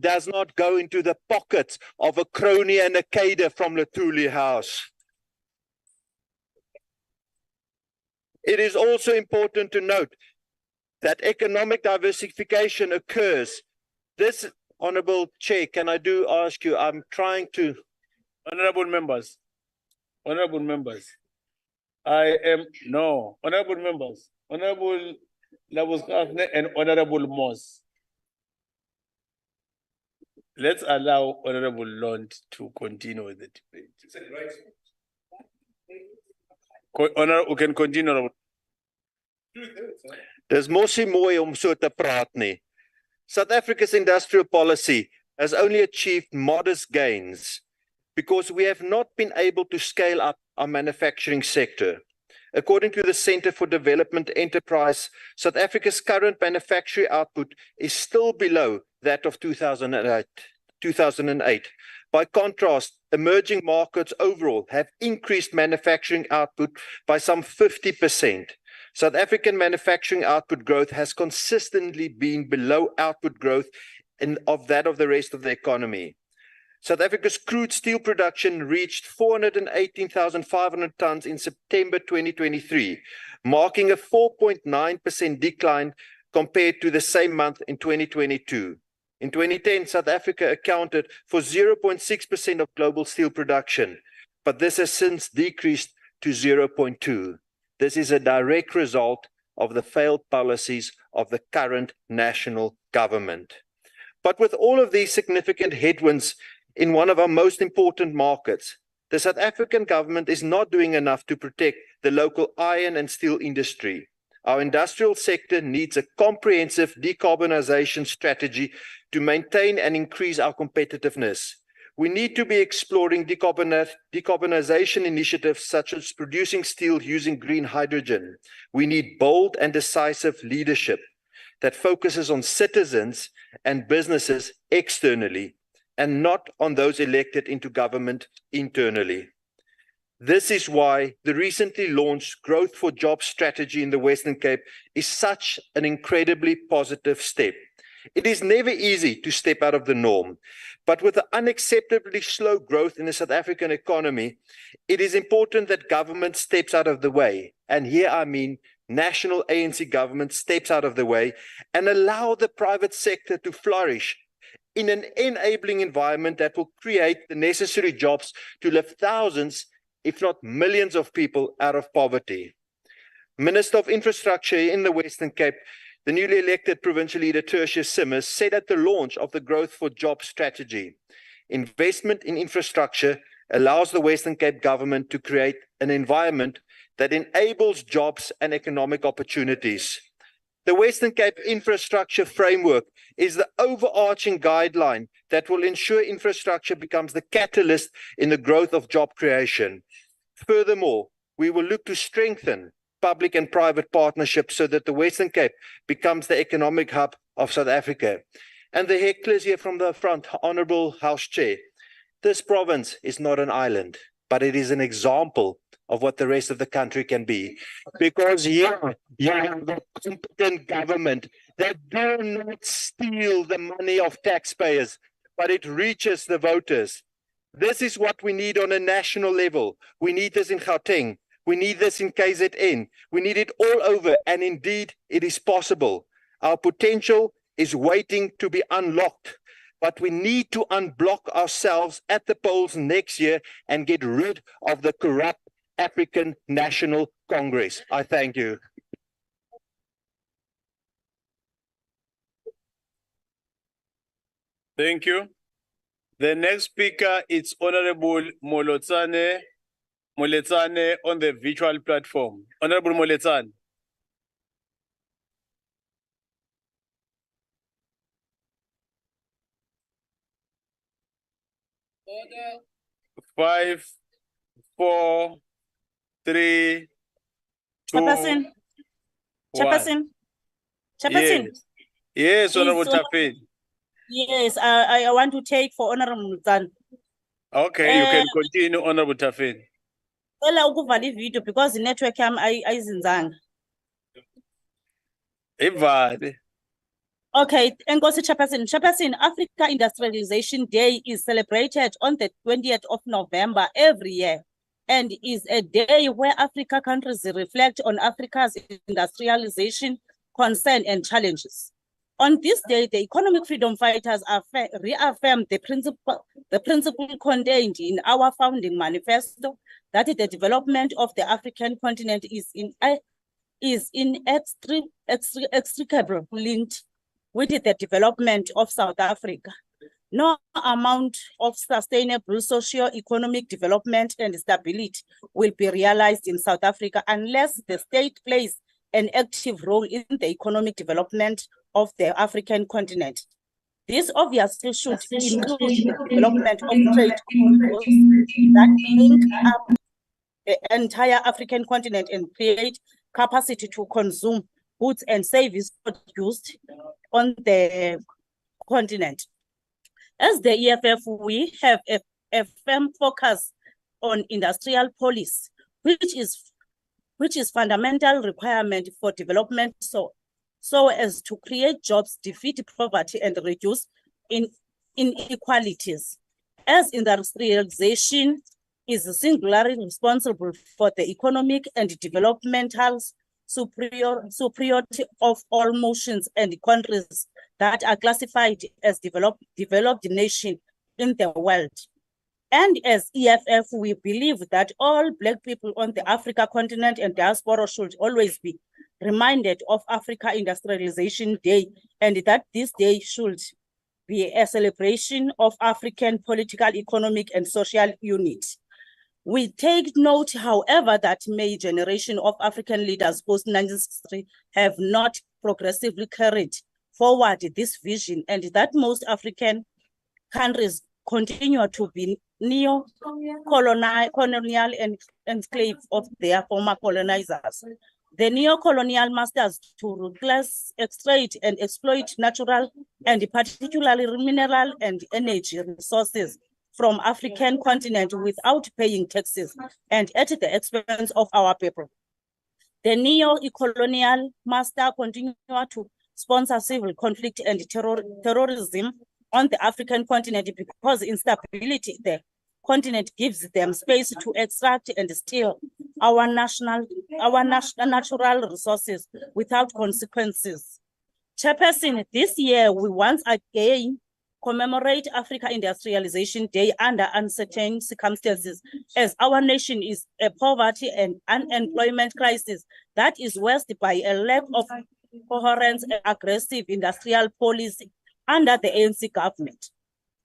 Speaker 6: does not go into the pockets of a crony and a cader from Lutuli House. It is also important to note that economic diversification occurs. This, Honorable Chair, can I do ask you, I'm trying to...
Speaker 8: Honorable members, honorable members, honorable members, Honorable Labuschagne and Honorable Moss. Let's allow Honorable Lont to continue with the debate. We can continue.
Speaker 6: Dis mos nie mooi om so te praat nie. South Africa's industrial policy has only achieved modest gains because we have not been able to scale up our manufacturing sector. According to the Centre for Development Enterprise, South Africa's current manufacturing output is still below that of 2008. By contrast, emerging markets overall have increased manufacturing output by some 50%. South African manufacturing output growth has consistently been below output growth of the rest of the economy. South Africa's crude steel production reached 418,500 tons in September 2023, marking a 4.9% decline compared to the same month in 2022. In 2010, South Africa accounted for 0.6% of global steel production, but this has since decreased to 0.2%. This is a direct result of the failed policies of the current national government. But with all of these significant headwinds in one of our most important markets, the South African government is not doing enough to protect the local iron and steel industry. Our industrial sector needs a comprehensive decarbonization strategy to maintain and increase our competitiveness. We need to be exploring decarbonization initiatives such as producing steel using green hydrogen. We need bold and decisive leadership that focuses on citizens and businesses externally and not on those elected into government internally. This is why the recently launched Growth for Jobs strategy in the Western Cape is such an incredibly positive step. It is never easy to step out of the norm, but with the unacceptably slow growth in the South African economy, it is important that government steps out of the way. And here I mean national ANC government steps out of the way and allow the private sector to flourish in an enabling environment that will create the necessary jobs to lift thousands, if not millions of people out of poverty. Minister of Infrastructure in the Western Cape, the newly elected provincial leader Tertius Simmers, said at the launch of the Growth for Jobs strategy, investment in infrastructure allows the Western Cape government to create an environment that enables jobs and economic opportunities. The Western Cape Infrastructure Framework is the overarching guideline that will ensure infrastructure becomes the catalyst in the growth of job creation. Furthermore, we will look to strengthen public and private partnerships so that the Western Cape becomes the economic hub of South Africa. And the hecklers here from the front, Honourable House Chair, this province is not an island, but it is an example of what the rest of the country can be. Because here you have a competent government that do not steal the money of taxpayers, but it reaches the voters. This is what we need on a national level. We need this in Gauteng. We need this in KZN. We need it all over, and indeed, it is possible. Our potential is waiting to be unlocked, but we need to unblock ourselves at the polls next year and get rid of the corrupt African National Congress. I thank you.
Speaker 8: Thank you. The next speaker is Honorable Moletsane on the virtual platform. Honorable Moletsane. Order. 5, 4, 3, 2,
Speaker 13: Chairperson.
Speaker 8: 1.
Speaker 13: Chairperson.
Speaker 8: Yes, Honorable
Speaker 13: Please,
Speaker 8: Tafin.
Speaker 13: Yes, I want to take for Honorable Mzan.
Speaker 8: Okay, you can continue, Honorable Tafin.
Speaker 13: Ela ukuvala video because the network yami ayizinzanga.
Speaker 8: Ivale.
Speaker 13: Okay, Enkosi Chairperson. Chairperson, Africa Industrialisation Day is celebrated on the 20th of November every year and is a day where Africa countries reflect on Africa's industrialization, concern and challenges. On this day, the economic freedom fighters reaffirmed the principle contained in our founding manifesto that the development of the African continent is inextricably linked with the development of South Africa. No amount of sustainable socio-economic development and stability will be realized in South Africa unless the state plays an active role in the economic development of the African continent. This obviously should include the development of trade corridors that link up the entire African continent and create capacity to consume goods and services produced on the continent. As the EFF, we have a firm focus on industrial policy, which is fundamental requirement for development so as to create jobs, defeat poverty, and reduce inequalities. As industrialization is singularly responsible for the economic and developmental superiority of all nations and countries that are classified as developed nations in the world. And as EFF, we believe that all Black people on the Africa continent and diaspora should always be reminded of Africa Industrialization Day, and that this day should be a celebration of African political, economic, and social unity. We take note, however, that many generation of African leaders post-1963 have not progressively carried forward this vision, and that most African countries continue to be neo-colonial and enclave of their former colonizers. The neo-colonial masters to ruthless extract and exploit natural and particularly mineral and energy resources from African continent without paying taxes and at the expense of our people. The neo-colonial master continue to sponsor civil conflict and terrorism on the African continent because instability the continent gives them space to extract and steal our natural resources without consequences. Chairperson, this year we once again commemorate Africa Industrialization Day under uncertain circumstances, as our nation is a poverty and unemployment crisis that is worsened by a lack of coherent and aggressive industrial policy under the ANC government.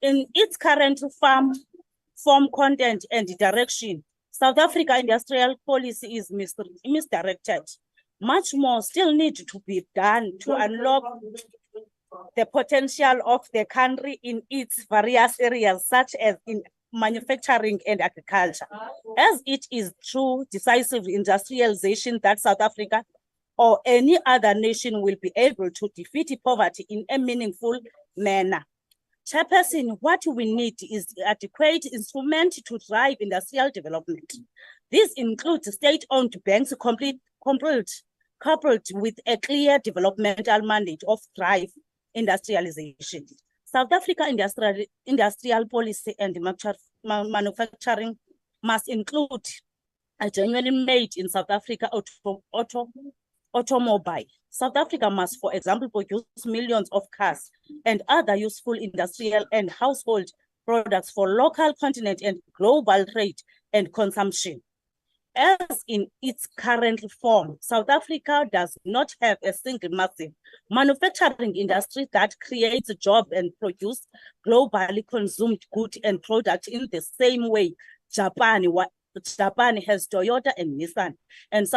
Speaker 13: In its current form, content, and direction, South Africa industrial policy is misdirected. Much more still needs to be done to unlock the potential of the country in its various areas, such as in manufacturing and agriculture, as it is through decisive industrialization that South Africa or any other nation will be able to defeat poverty in a meaningful manner. Chairperson, what we need is adequate instrument to drive industrial development. This includes state-owned banks coupled with a clear developmental mandate of drive industrialization. South Africa industrial policy and manufacturing must include a genuinely made in South Africa automobile. South Africa must, for example, produce millions of cars and other useful industrial and household products for local continent and global trade and consumption. As in its current form, South Africa does not have a single massive manufacturing industry that creates jobs and produce globally consumed goods and products in the same way Japan has Toyota and Nissan, and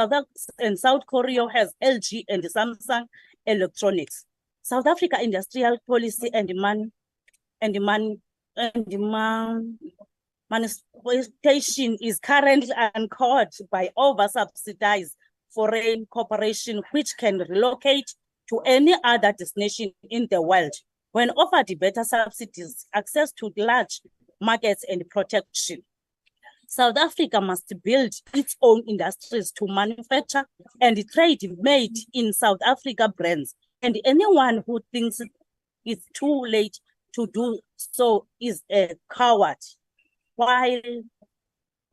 Speaker 13: South Korea has LG and Samsung Electronics. South Africa industrial policy and manifestation is currently anchored by over-subsidized foreign corporation which can relocate to any other destination in the world when offered better subsidies, access to large markets, and protection. South Africa must build its own industries to manufacture and trade made in South Africa brands, and anyone who thinks it's too late to do so is a coward. While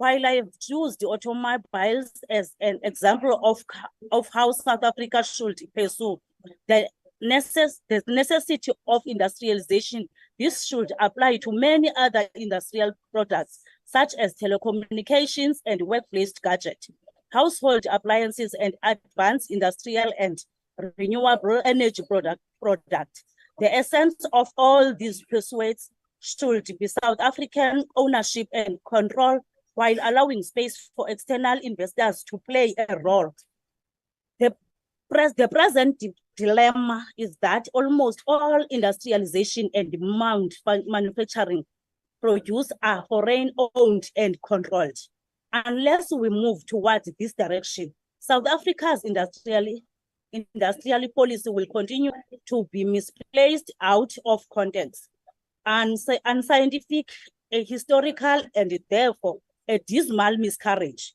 Speaker 13: I've used the automobiles as an example of how South Africa should pursue the necessity of industrialization, this should apply to many other industrial products, such as telecommunications and workplace gadgets, household appliances, and advanced industrial and renewable energy products. The essence of all these pursuits should be South African ownership and control, while allowing space for external investors to play a role. The present dilemma is that almost all industrialization and manufacturing produce are foreign owned and controlled. Unless we move towards this direction, South Africa's industrial policy will continue to be misplaced out of context, unscientific, historical, and therefore a dismal miscarriage.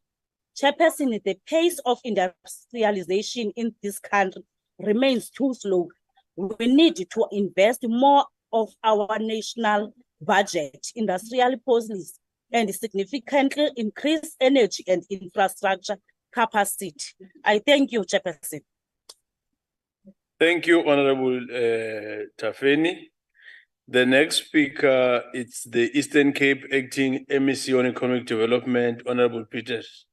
Speaker 13: Chairperson, the pace of industrialization in this country remains too slow. We need to invest more of our national budget, industrial policies, and significantly increase energy and infrastructure capacity. I thank you, Chairperson.
Speaker 8: Thank you, Honorable Tafeni. The next speaker is the Eastern Cape Acting MEC on Economic Development, Honorable Peters.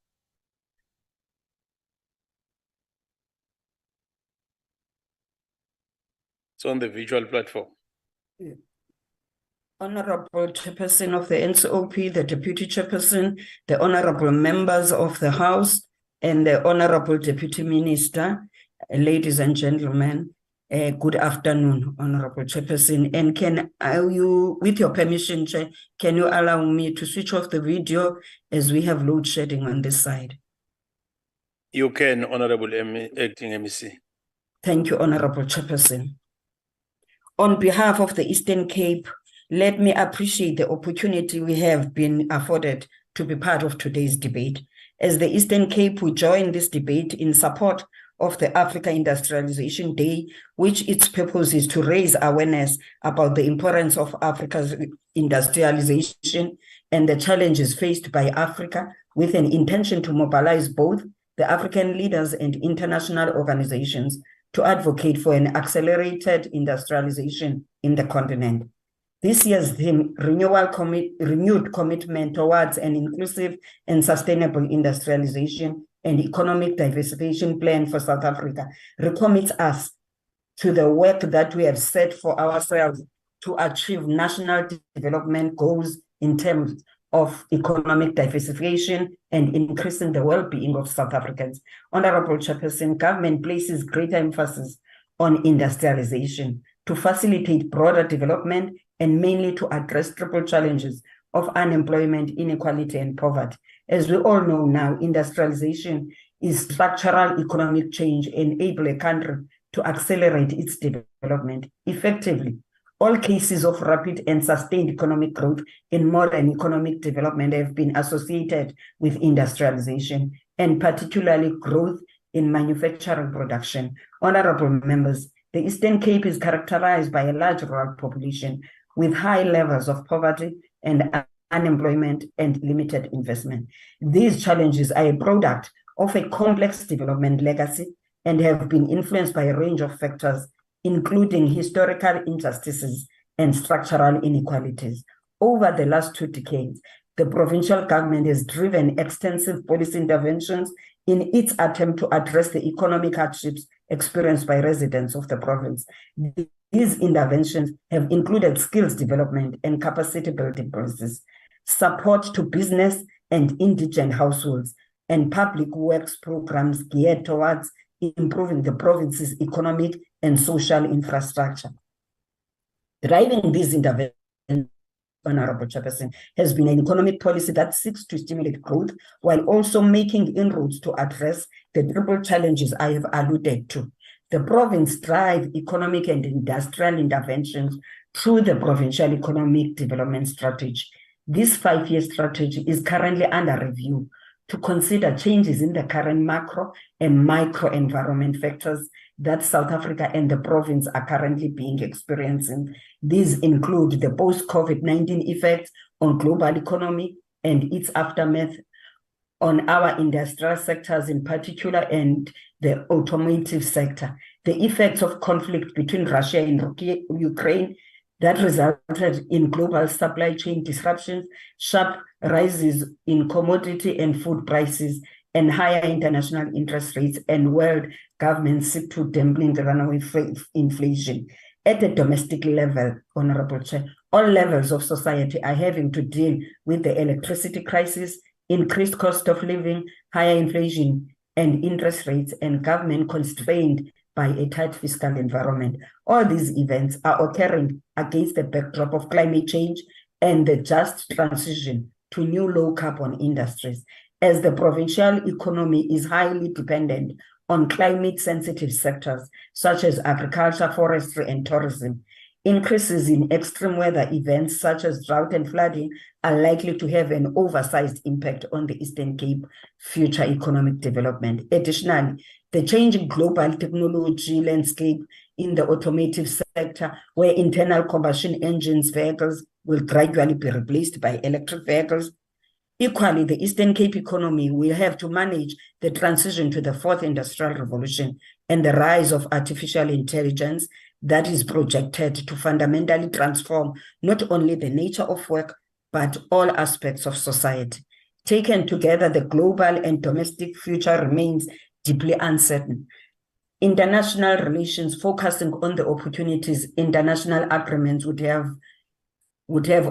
Speaker 8: It's on the virtual platform.
Speaker 10: Yeah. Honorable Chairperson of the NCOP, the Deputy Chairperson, the Honorable Members of the House, and the Honorable Deputy Minister, ladies and gentlemen, good afternoon, Honorable Chairperson. And can you, with your permission, Chair, can you allow me to switch off the video as we have load shedding on this side?
Speaker 8: You can, Honorable Acting MEC.
Speaker 10: Thank you, Honorable Chairperson. On behalf of the Eastern Cape, let me appreciate the opportunity we have been afforded to be part of today's debate. As the Eastern Cape, we join this debate in support of the Africa Industrialization Day, which its purpose is to raise awareness about the importance of Africa's industrialization and the challenges faced by Africa, with an intention to mobilize both the African leaders and international organizations to advocate for an accelerated industrialization in the continent. This year's theme, renewed commitment towards an inclusive and sustainable industrialization and economic diversification plan for South Africa, recommits us to the work that we have set for ourselves to achieve national development goals in terms of economic diversification and increasing the well-being of South Africans. Honorable Chairperson, government places greater emphasis on industrialization to facilitate broader development and mainly to address triple challenges of unemployment, inequality, and poverty. As we all know now, industrialization is structural economic change, enable a country to accelerate its development effectively. All cases of rapid and sustained economic growth in modern economic development have been associated with industrialization, and particularly growth in manufacturing production. Honorable members, the Eastern Cape is characterized by a large rural population with high levels of poverty and unemployment and limited investment. These challenges are a product of a complex development legacy and have been influenced by a range of factors, including historical injustices and structural inequalities. Over the last 2 decades, the provincial government has driven extensive policy interventions in its attempt to address the economic hardships experienced by residents of the province. These interventions have included skills development and capacity building policies, support to business and indigent households, and public works programs geared towards improving the province's economic and social infrastructure. Driving these interventions, Honorable Chairperson, has been an economic policy that seeks to stimulate growth while also making inroads to address the triple challenges I have alluded to. The province drives economic and industrial interventions through the Provincial Economic Development Strategy. This 5-year strategy is currently under review to consider changes in the current macro and micro environment factors that South Africa and the province are currently experiencing. These include the post-COVID-19 effects on global economy and its aftermath on our industrial sectors in particular and the automotive sector, the effects of conflict between Russia and Ukraine that resulted in global supply chain disruptions, sharp rises in commodity and food prices, and higher international interest rates, and world governments seek to dampen the runaway inflation. At the domestic level, Honorable Chair, all levels of society are having to deal with the electricity crisis, increased cost of living, higher inflation and interest rates, and government-constrained by a tight fiscal environment. All these events are occurring against the backdrop of climate change and the just transition to new low-carbon industries, as the provincial economy is highly dependent on climate-sensitive sectors such as agriculture, forestry, and tourism. Increases in extreme weather events such as drought and flooding are likely to have an oversized impact on the Eastern Cape future economic development. Additionally, the changing global technology landscape in the automotive sector, where internal combustion engines vehicles will gradually be replaced by electric vehicles. Equally, the Eastern Cape economy will have to manage the transition to the fourth industrial revolution and the rise of artificial intelligence that is projected to fundamentally transform not only the nature of work, but all aspects of society. Taken together, the global and domestic future remains deeply uncertain. International relations focusing on the opportunities international agreements would have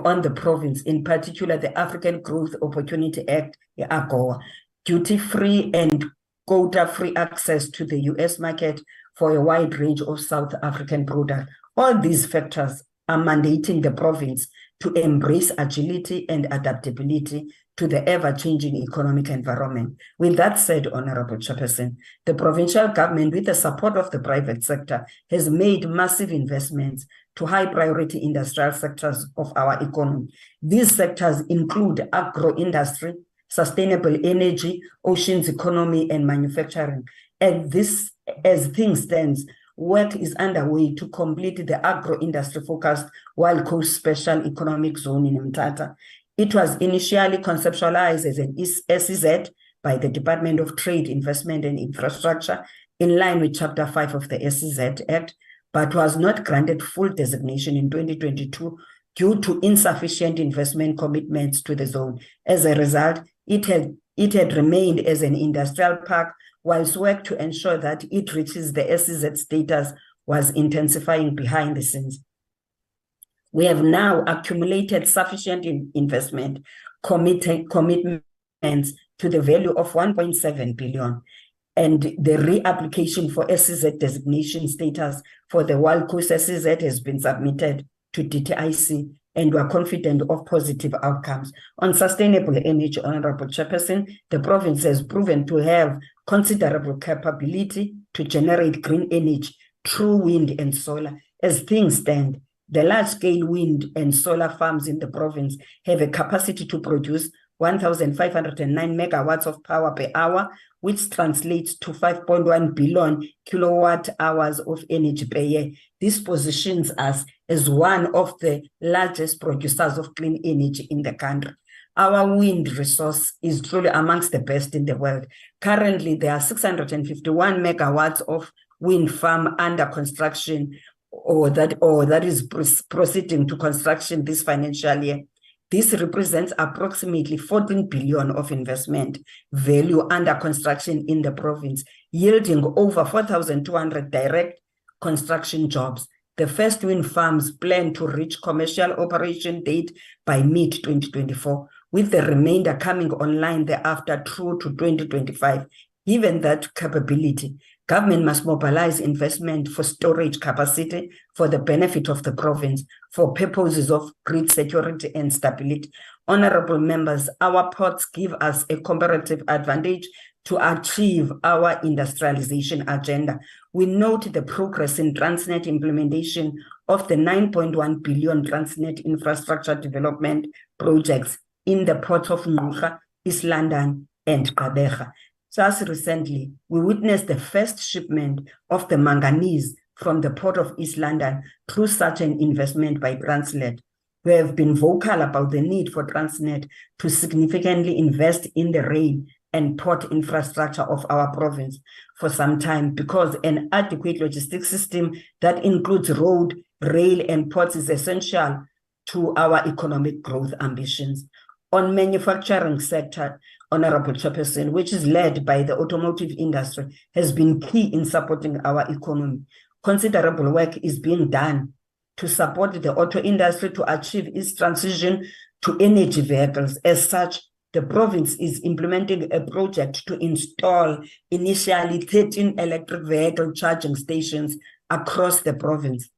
Speaker 10: on the province, in particular the African Growth Opportunity Act, the AGOA, duty-free and quota-free access to the US market for a wide range of South African products. All these factors are mandating the province to embrace agility and adaptability to the ever-changing economic environment. With that said, Honorable Chairperson, the provincial government, with the support of the private sector, has made massive investments to high-priority industrial sectors of our economy. These sectors include agro-industry, sustainable energy, oceans economy, and manufacturing. And this, as things stand, work is underway to complete the agro-industry focused Wild Coast Special Economic Zone in Mthatha. It was initially conceptualized as an SEZ by the Department of Trade, Investment and Infrastructure in line with Chapter 5 of the SEZ Act, but was not granted full designation in 2022 due to insufficient investment commitments to the zone. As a result, it had remained as an industrial park, whilst work to ensure that it reaches the SEZ status was intensifying behind the scenes. We have now accumulated sufficient investment commitments to the value of 1.7 billion. And the reapplication for SEZ designation status for the Wild Coast SEZ has been submitted to DTIC, and we are confident of positive outcomes. On sustainable energy, Honorable Chairperson, the province has proven to have considerable capability to generate green energy through wind and solar. As things stand, the large-scale wind and solar farms in the province have a capacity to produce 1,509 megawatts of power per hour, which translates to 5.1 billion kilowatt hours of energy per year. This positions us as one of the largest producers of clean energy in the country. Our wind resource is truly amongst the best in the world. Currently, there are 651 megawatts of wind farm under construction or that is proceeding to construction this financial year. This represents approximately 14 billion of investment value under construction in the province, yielding over 4,200 direct construction jobs. The first wind farms plan to reach commercial operation date by mid-2024, with the remainder coming online thereafter through to 2025. Given that capability, government must mobilize investment for storage capacity for the benefit of the province for purposes of grid security and stability. Honorable members, our ports give us a comparative advantage to achieve our industrialization agenda. We note the progress in Transnet implementation of the 9.1 billion Transnet infrastructure development projects in the ports of Ngqura, East London, and Gqeberha. Just recently, we witnessed the first shipment of the manganese from the port of East London through such an investment by Transnet. We have been vocal about the need for Transnet to significantly invest in the rail and port infrastructure of our province for some time, because an adequate logistics system that includes road, rail, and ports is essential to our economic growth ambitions. On manufacturing sector, Honorable Chairperson, which is led by the automotive industry, has been key in supporting our economy. Considerable work is being done to support the auto industry to achieve its transition to energy vehicles. As such, the province is implementing a project to install initially 13 electric vehicle charging stations across the province.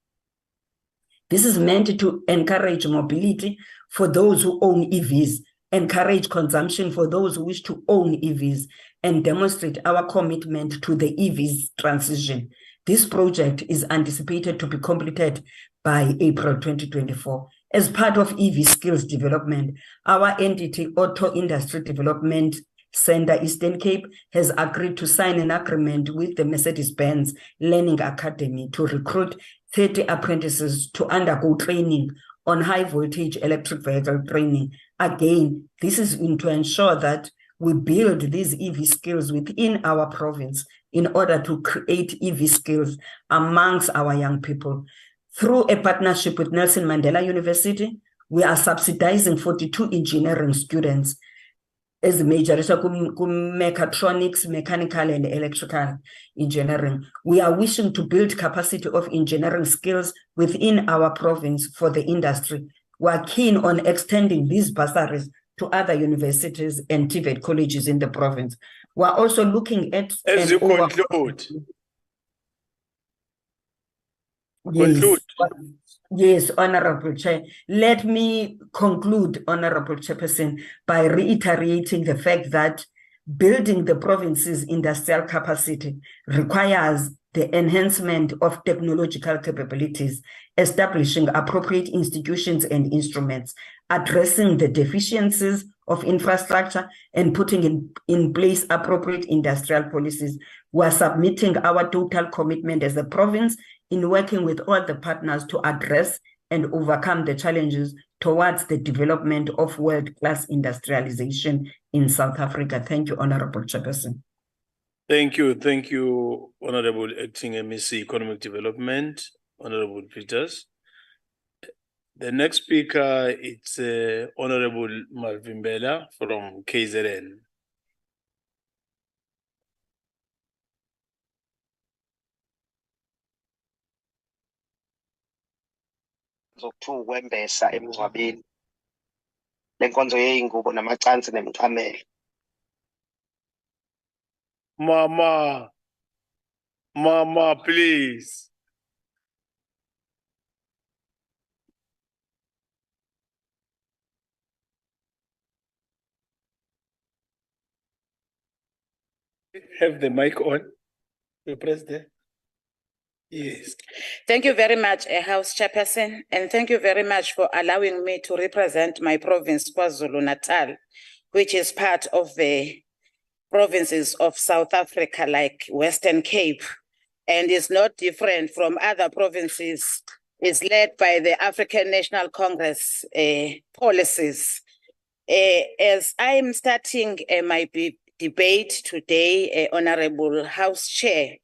Speaker 10: This is meant to encourage mobility for those who own EVs, encourage consumption for those who wish to own EVs, and demonstrate our commitment to the EVs transition. This project is anticipated to be completed by April 2024. As part of EV skills development, our entity, Auto Industry Development Center Eastern Cape, has agreed to sign an agreement with the Mercedes-Benz Learning Academy to recruit 30 apprentices to undergo training on high voltage electric vehicle training. Again, this is to ensure that we build these EV skills within our province in order to create EV skills amongst our young people. Through a partnership with Nelson Mandela University, we are subsidizing 42 engineering students as major mechatronics, mechanical and electrical engineering. We are wishing to build capacity of engineering skills within our province for the industry. We are keen on extending these bursaries to other universities and TVET colleges in the province. We are also looking at—
Speaker 8: As you conclude.
Speaker 10: Yes. Yes, Honorable Chair. Let me conclude, Honorable Chairperson, by reiterating the fact that building the province's industrial capacity requires the enhancement of technological capabilities, establishing appropriate institutions and instruments, addressing the deficiencies of infrastructure, and putting in place appropriate industrial policies. We are submitting our total commitment as a province in working with all the partners to address and overcome the challenges towards the development of world-class industrialization in South Africa. Thank you, Honorable Chairperson.
Speaker 8: Thank you, Honorable Acting MEC Economic Development, Honorable Peters. The next speaker is Honorable Malvimbela from KZN.
Speaker 7: Zokuthungwembesa emngcwabeni lenkonzo yeingubo namacansi nemicamelo.
Speaker 8: Mama, please. Have the mic on. You press there. Yes.
Speaker 17: Thank you very much, House Chairperson, and thank you very much for allowing me to represent my province, KwaZulu-Natal, which is part of the provinces of South Africa, like Western Cape, and is not different from other provinces. It's led by the African National Congress policies. As I'm starting my debate today, Honorable House Chair,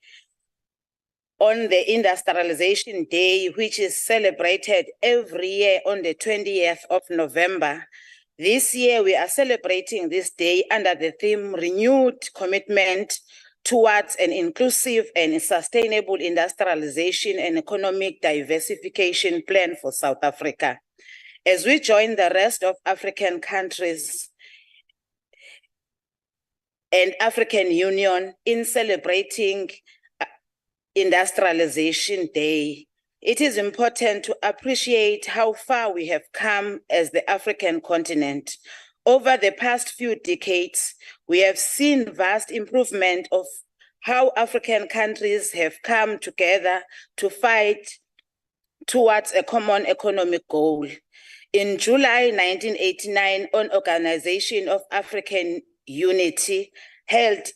Speaker 17: on the Industrialization Day, which is celebrated every year on the 20th of November. This year, we are celebrating this day under the theme Renewed Commitment Towards an Inclusive and Sustainable Industrialization and Economic Diversification Plan for South Africa. As we join the rest of African countries and African Union in celebrating Industrialization Day, it is important to appreciate how far we have come as the African continent. Over the past few decades, we have seen vast improvement of how African countries have come together to fight towards a common economic goal. In July 1989, an Organization of African Unity held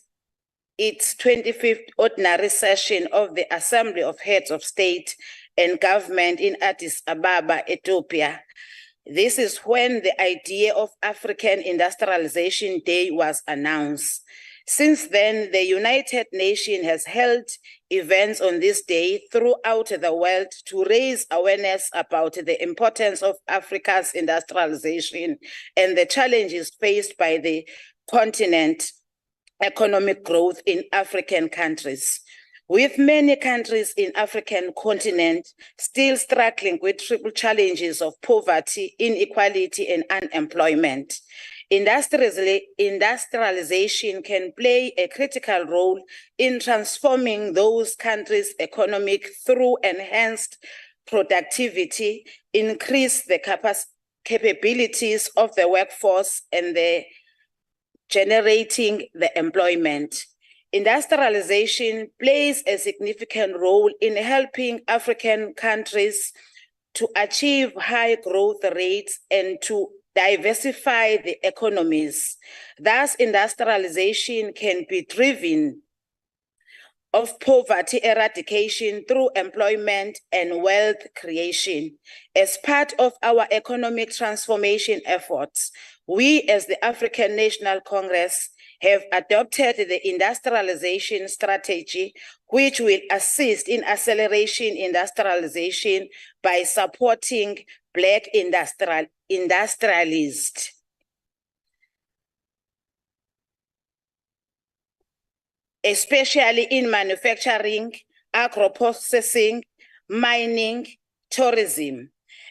Speaker 17: its 25th ordinary session of the Assembly of Heads of State and Government in Addis Ababa, Ethiopia. This is when the idea of African Industrialization Day was announced. Since then, the United Nations has held events on this day throughout the world to raise awareness about the importance of Africa's industrialization and the challenges faced by the continent economic growth in African countries. With many countries in African continent still struggling with triple challenges of poverty, inequality, and unemployment. Industrialization can play a critical role in transforming those countries' economic through enhanced productivity, increase the capabilities of the workforce, and the generating the employment. Industrialization plays a significant role in helping African countries to achieve high growth rates and to diversify the economies. Thus, industrialization can be driven of poverty eradication through employment and wealth creation. As part of our economic transformation efforts, we as the African National Congress have adopted the industrialization strategy, which will assist in accelerating industrialization by supporting Black industrialists. Especially in manufacturing, agro-processing, mining, tourism.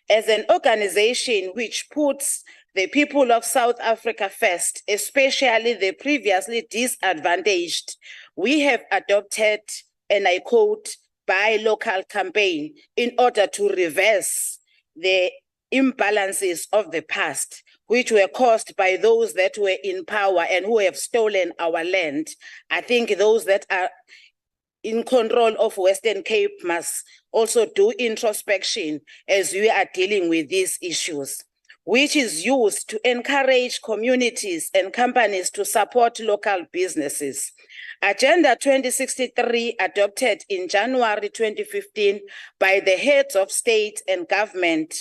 Speaker 17: As an organization which puts the people of South Africa first, especially the previously disadvantaged, we have adopted, and I quote, buy local campaign in order to reverse the imbalances of the past, which were caused by those that were in power and who have stolen our land. I think those that are in control of Western Cape must also do introspection as we are dealing with these issues, which is used to encourage communities and companies to support local businesses. Agenda 2063, adopted in January 2015 by the heads of state and government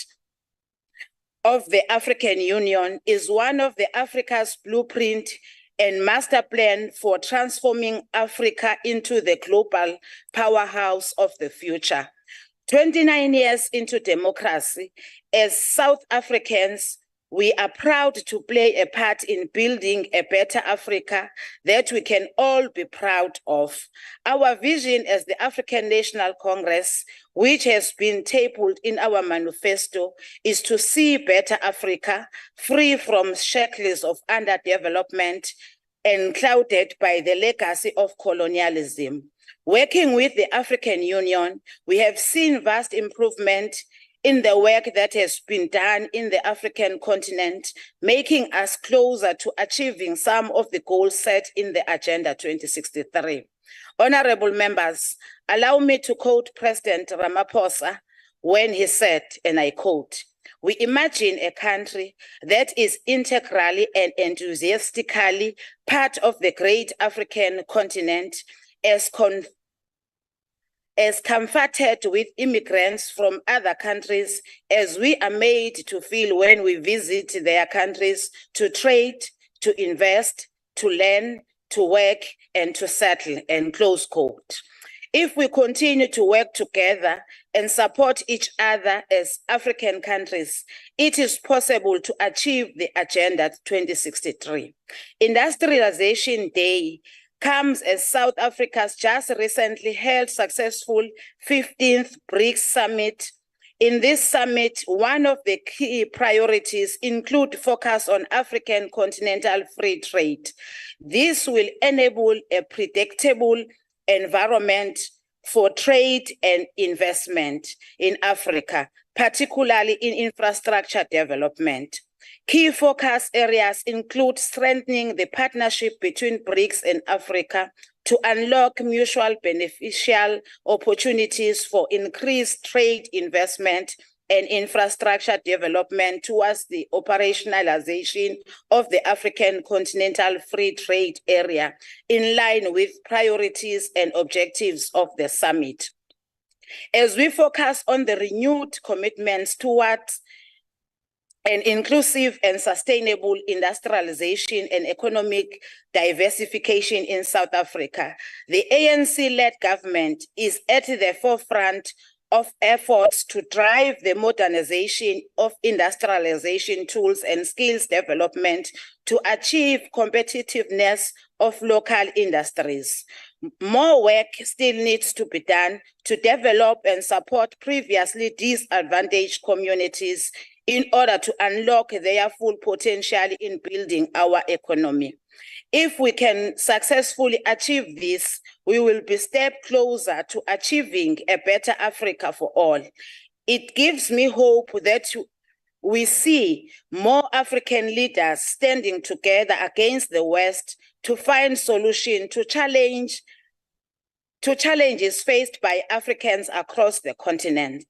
Speaker 17: of the African Union, is one of the Africa's blueprint and master plan for transforming Africa into the global powerhouse of the future. 29 years into democracy, as South Africans, we are proud to play a part in building a better Africa that we can all be proud of. Our vision as the African National Congress, which has been tabled in our manifesto, is to see better Africa free from shackles of underdevelopment and clouded by the legacy of colonialism. Working with the African Union, we have seen vast improvement in the work that has been done in the African continent, making us closer to achieving some of the goals set in the Agenda 2063. Honorable members, allow me to quote President Ramaphosa when he said, and I quote, "We imagine a country that is integrally and enthusiastically part of the great African continent, as comforted with immigrants from other countries as we are made to feel when we visit their countries to trade, to invest, to learn, to work, and to settle," and close quote. If we continue to work together and support each other as African countries, it is possible to achieve the Agenda 2063. Industrialization Day comes as South Africa's just recently held successful 15th BRICS Summit. In this summit, one of the key priorities include focus on African continental free trade. This will enable a predictable environment for trade and investment in Africa, particularly in infrastructure development. Key focus areas include strengthening the partnership between BRICS and Africa to unlock mutual beneficial opportunities for increased trade investment and infrastructure development towards the operationalization of the African Continental Free Trade Area in line with priorities and objectives of the summit. As we focus on the renewed commitments towards an inclusive and sustainable industrialization and economic diversification in South Africa, the ANC-led government is at the forefront of efforts to drive the modernization of industrialization tools and skills development to achieve competitiveness of local industries. More work still needs to be done to develop and support previously disadvantaged communities in order to unlock their full potential in building our economy. If we can successfully achieve this, we will be a step closer to achieving a better Africa for all. It gives me hope that we see more African leaders standing together against the West to find solutions to challenges faced by Africans across the continent.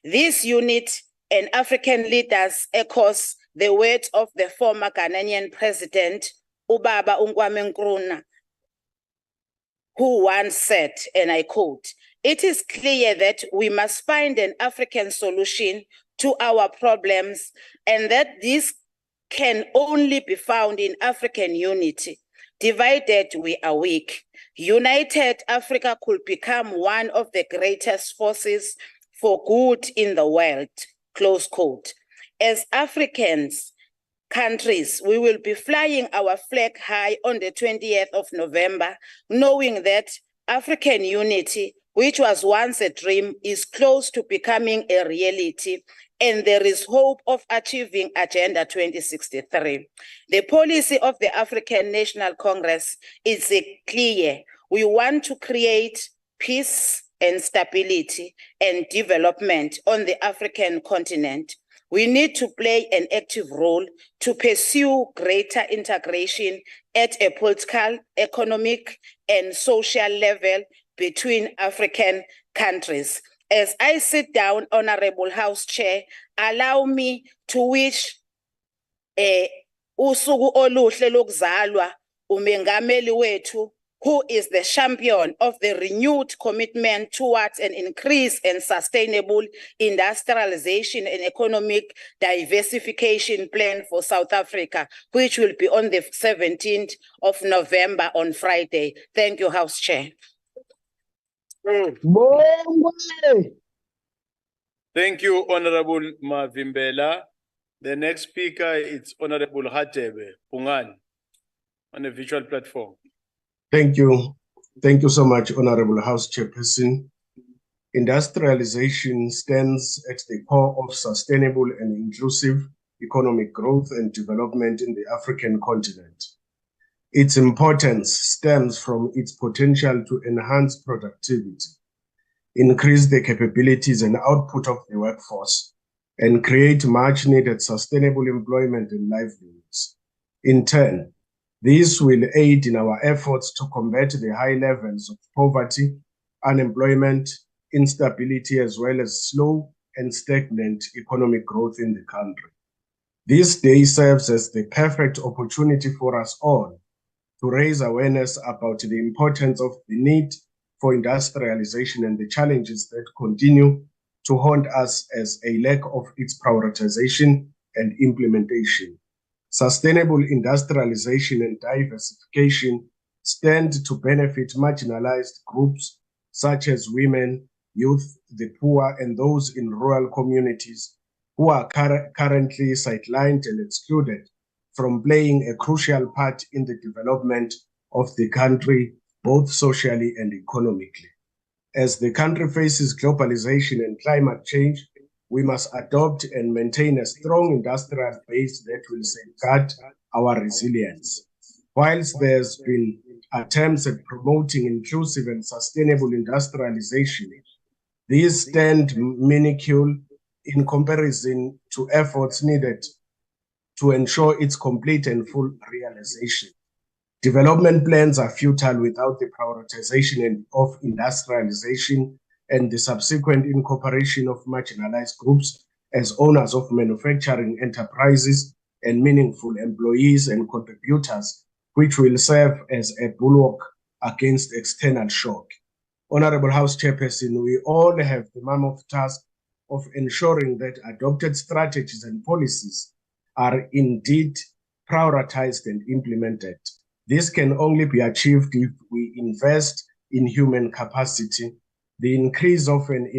Speaker 17: This unit and African leaders echoes the words of the former Ghanaian president, Ubaba Ungwame Nkrumah, who once said, and I quote, "It is clear that we must find an African solution to our problems, and that this can only be found in African unity. Divided, we are weak. United, Africa could become one of the greatest forces for good in the world," close quote. As Africans, countries, we will be flying our flag high on the 20th of November, knowing that African unity, which was once a dream, is close to becoming a reality, and there is hope of achieving Agenda 2063. The policy of the African National Congress is clear. We want to create peace and stability and development on the African continent. We need to play an active role to pursue greater integration at a political, economic, and social level between African countries. As I sit down, Honorable House Chair, allow me to wish usuku oluhle lokuzalwa umengameli wethu, who is the champion of the renewed commitment towards an increased and sustainable industrialization and economic diversification plan for South Africa, which will be on the 17th of November on Friday. Thank you, House Chair.
Speaker 8: Thank you, Honorable Mavimbela. The next speaker is Honorable Hatebe Pungan on the virtual platform.
Speaker 5: Thank you. Thank you so much, Honorable House Chairperson. Industrialization stands at the core of sustainable and inclusive economic growth and development in the African continent. Its importance stems from its potential to enhance productivity, increase the capabilities and output of the workforce, and create much-needed sustainable employment and livelihoods. In turn, this will aid in our efforts to combat the high levels of poverty, unemployment, instability, as well as slow and stagnant economic growth in the country. This day serves as the perfect opportunity for us all to raise awareness about the importance of the need for industrialization and the challenges that continue to haunt us as a lack of its prioritization and implementation. Sustainable industrialization and diversification stand to benefit marginalized groups such as women, youth, the poor, and those in rural communities who are currently sidelined and excluded from playing a crucial part in the development of the country, both socially and economically. As the country faces globalization and climate change, we must adopt and maintain a strong industrial base that will safeguard our resilience. Whilst there's been attempts at promoting inclusive and sustainable industrialization, these stand minuscule in comparison to efforts needed to ensure its complete and full realization. Development plans are futile without the prioritization of industrialization and the subsequent incorporation of marginalized groups as owners of manufacturing enterprises and meaningful employees and contributors, which will serve as a bulwark against external shock. Honorable House Chairperson, we all have the mammoth task of ensuring that adopted strategies and policies are indeed prioritized and implemented. This can only be achieved if we invest in human capacity, the increase of an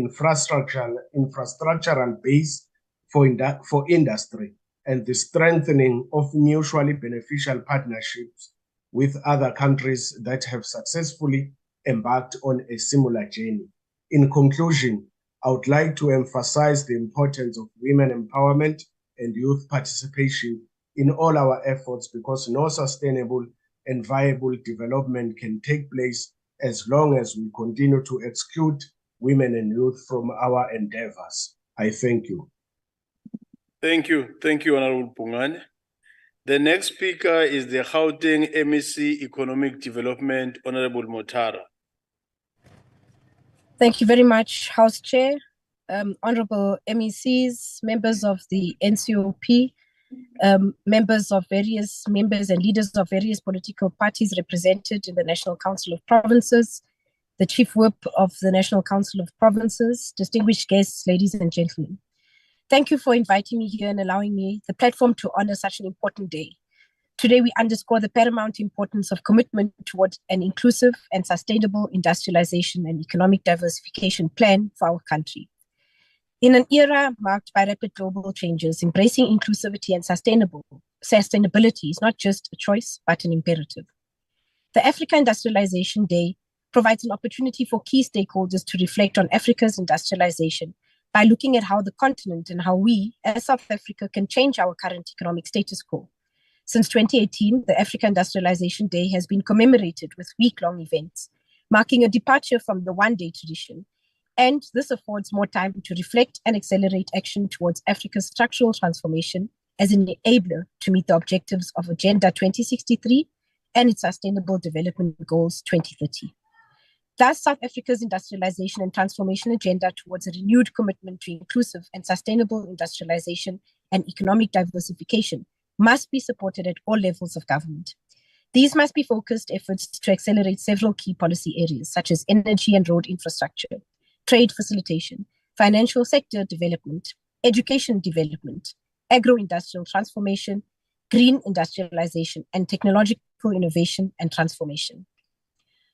Speaker 5: infrastructural base for industry, and the strengthening of mutually beneficial partnerships with other countries that have successfully embarked on a similar journey. In conclusion, I would like to emphasize the importance of women empowerment and youth participation in all our efforts, because no sustainable and viable development can take place as long as we continue to exclude women and youth from our endeavors. I thank you.
Speaker 8: Thank you. Thank you, Honorable Pungane. The next speaker is the Gauteng MEC Economic Development, Honorable Motara.
Speaker 20: Thank you very much, House Chair, Honorable MECs, members of the NCOP, members and leaders of various political parties represented in the National Council of Provinces, the Chief Whip of the National Council of Provinces, distinguished guests, ladies and gentlemen. Thank you for inviting me here and allowing me the platform to honor such an important day. Today, we underscore the paramount importance of commitment towards an inclusive and sustainable industrialization and economic diversification plan for our country. In an era marked by rapid global changes, embracing inclusivity and sustainability is not just a choice, but an imperative. The Africa Industrialization Day provides an opportunity for key stakeholders to reflect on Africa's industrialization by looking at how the continent and how we, as South Africa, can change our current economic status quo. Since 2018, the Africa Industrialization Day has been commemorated with week-long events, marking a departure from the one-day tradition. And this affords more time to reflect and accelerate action towards Africa's structural transformation as an enabler to meet the objectives of Agenda 2063 and its Sustainable Development Goals 2030. Thus, South Africa's industrialization and transformation agenda towards a renewed commitment to inclusive and sustainable industrialization and economic diversification must be supported at all levels of government. These must be focused efforts to accelerate several key policy areas, such as energy and road infrastructure, trade facilitation, financial sector development, education development, agro-industrial transformation, green industrialization, and technological innovation and transformation.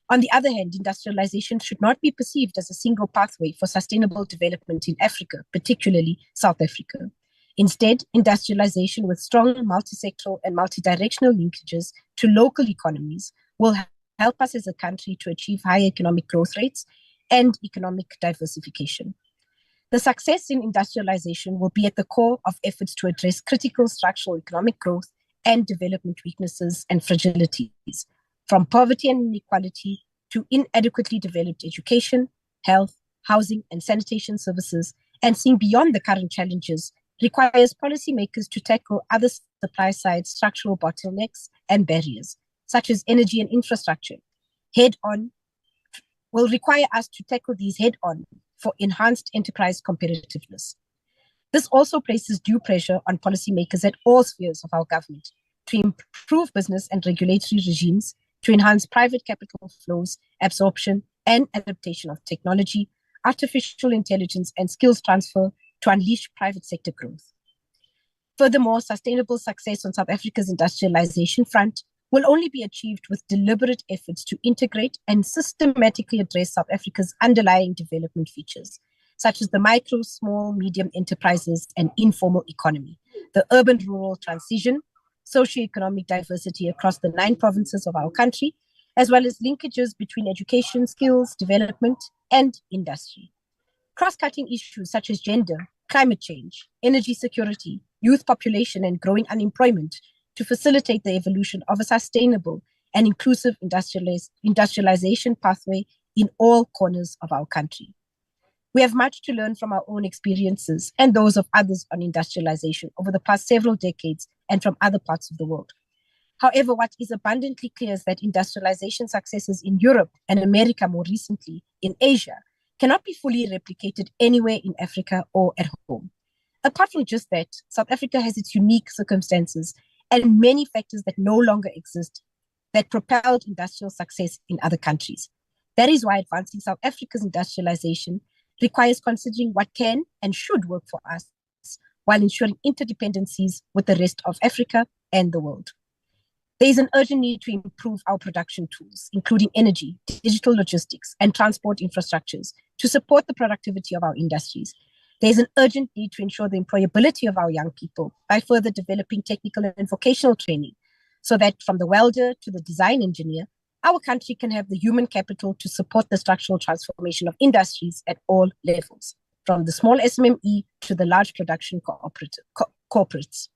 Speaker 20: On the other hand, industrialization should not be perceived as a single pathway for sustainable development in Africa, particularly South Africa. Instead, industrialization with strong multi-sectoral and multi-directional linkages to local economies will help us as a country to achieve higher economic growth rates and economic diversification. The success in industrialization will be at the core of efforts to address critical structural economic growth and development weaknesses and fragilities, from poverty and inequality to inadequately developed education, health, housing, and sanitation services, and seeing beyond the current challenges requires policymakers to tackle other supply-side structural bottlenecks and barriers, such as energy and infrastructure, head-on, will require us to tackle these head-on for enhanced enterprise competitiveness. This also places due pressure on policymakers at all spheres of our government to improve business and regulatory regimes, to enhance private capital flows, absorption, and adaptation of technology, artificial intelligence, and skills transfer to unleash private sector growth. Furthermore, sustainable success on South Africa's industrialization front will only be achieved with deliberate efforts to integrate and systematically address South Africa's underlying development features, such as the micro, small, medium enterprises and informal economy, the urban-rural transition, socioeconomic diversity across the 9 provinces of our country, as well as linkages between education, skills, development, and industry. Cross-cutting issues such as gender, climate change, energy security, youth population, and growing unemployment to facilitate the evolution of a sustainable and inclusive industrialization pathway in all corners of our country. We have much to learn from our own experiences and those of others on industrialization over the past several decades and from other parts of the world. However, what is abundantly clear is that industrialization successes in Europe and America, more recently in Asia, cannot be fully replicated anywhere in Africa or at home. Apart from just that, South Africa has its unique circumstances and many factors that no longer exist that propelled industrial success in other countries. That is why advancing South Africa's industrialization requires considering what can and should work for us while ensuring interdependencies with the rest of Africa and the world. There is an urgent need to improve our production tools, including energy, digital logistics, and transport infrastructures to support the productivity of our industries. There is an urgent need to ensure the employability of our young people by further developing technical and vocational training so that from the welder to the design engineer, our country can have the human capital to support the structural transformation of industries at all levels. from the small SMME to the large production corporates.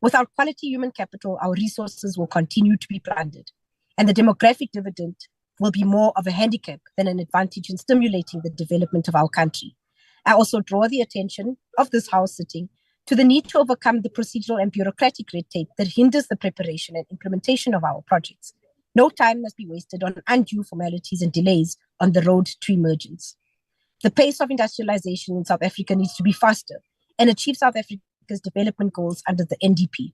Speaker 20: Without quality human capital, our resources will continue to be plundered, and the demographic dividend will be more of a handicap than an advantage in stimulating the development of our country. I also draw the attention of this House sitting to the need to overcome the procedural and bureaucratic red tape that hinders the preparation and implementation of our projects. No time must be wasted on undue formalities and delays on the road to emergence. The pace of industrialization in South Africa needs to be faster and achieve South Africa's development goals under the NDP.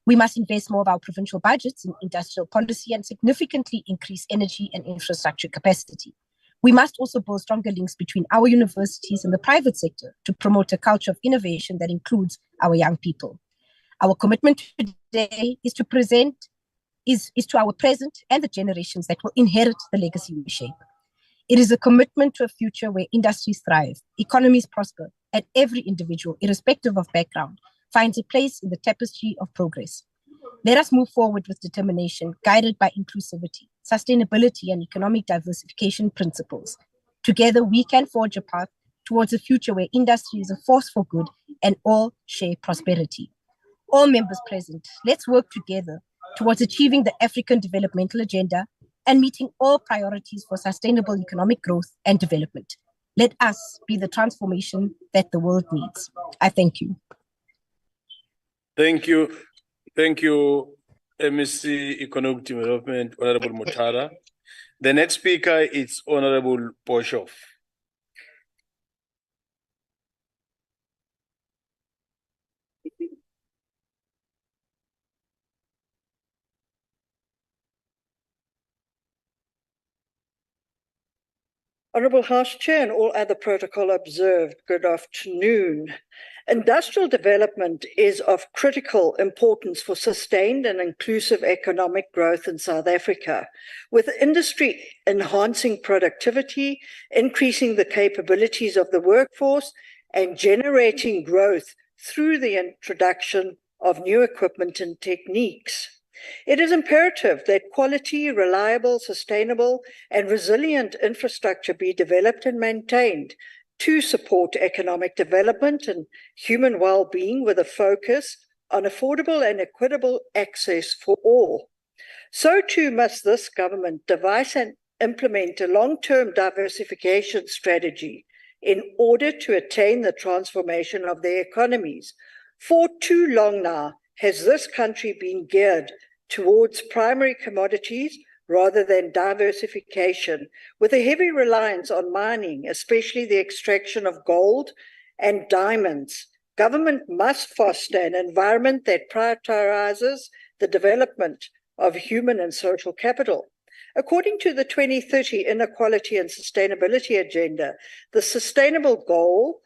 Speaker 20: We must invest more of our provincial budgets in industrial policy and significantly increase energy and infrastructure capacity. We must also build stronger links between our universities and the private sector to promote a culture of innovation that includes our young people. Our commitment today is to our present and the generations that will inherit the legacy we shape. It is a commitment to a future where industries thrive, economies prosper, and every individual, irrespective of background, finds a place in the tapestry of progress. Let us move forward with determination, guided by inclusivity, sustainability, and economic diversification principles. Together, we can forge a path towards a future where industry is a force for good and all share prosperity. All members present, let's work together towards achieving the African Developmental Agenda and meeting all priorities for sustainable economic growth and development. Let us be the transformation that the world needs. I thank you.
Speaker 8: Thank you. Thank you, MEC Economic Development, Honorable Mutara. The next speaker is Honorable Boshoff.
Speaker 15: Honourable House Chair and all other protocol observed, good afternoon. Industrial development is of critical importance for sustained and inclusive economic growth in South Africa, with industry enhancing productivity, increasing the capabilities of the workforce, and generating growth through the introduction of new equipment and techniques. It is imperative that quality, reliable, sustainable, and resilient infrastructure be developed and maintained to support economic development and human well-being with a focus on affordable and equitable access for all. So too must this government devise and implement a long-term diversification strategy in order to attain the transformation of their economies. For too long now has this country been geared towards primary commodities rather than diversification, with a heavy reliance on mining, especially the extraction of gold and diamonds. Government must foster an environment that prioritizes the development of human and social capital. According to the 2030 Inequality and Sustainability Agenda, the sustainable goal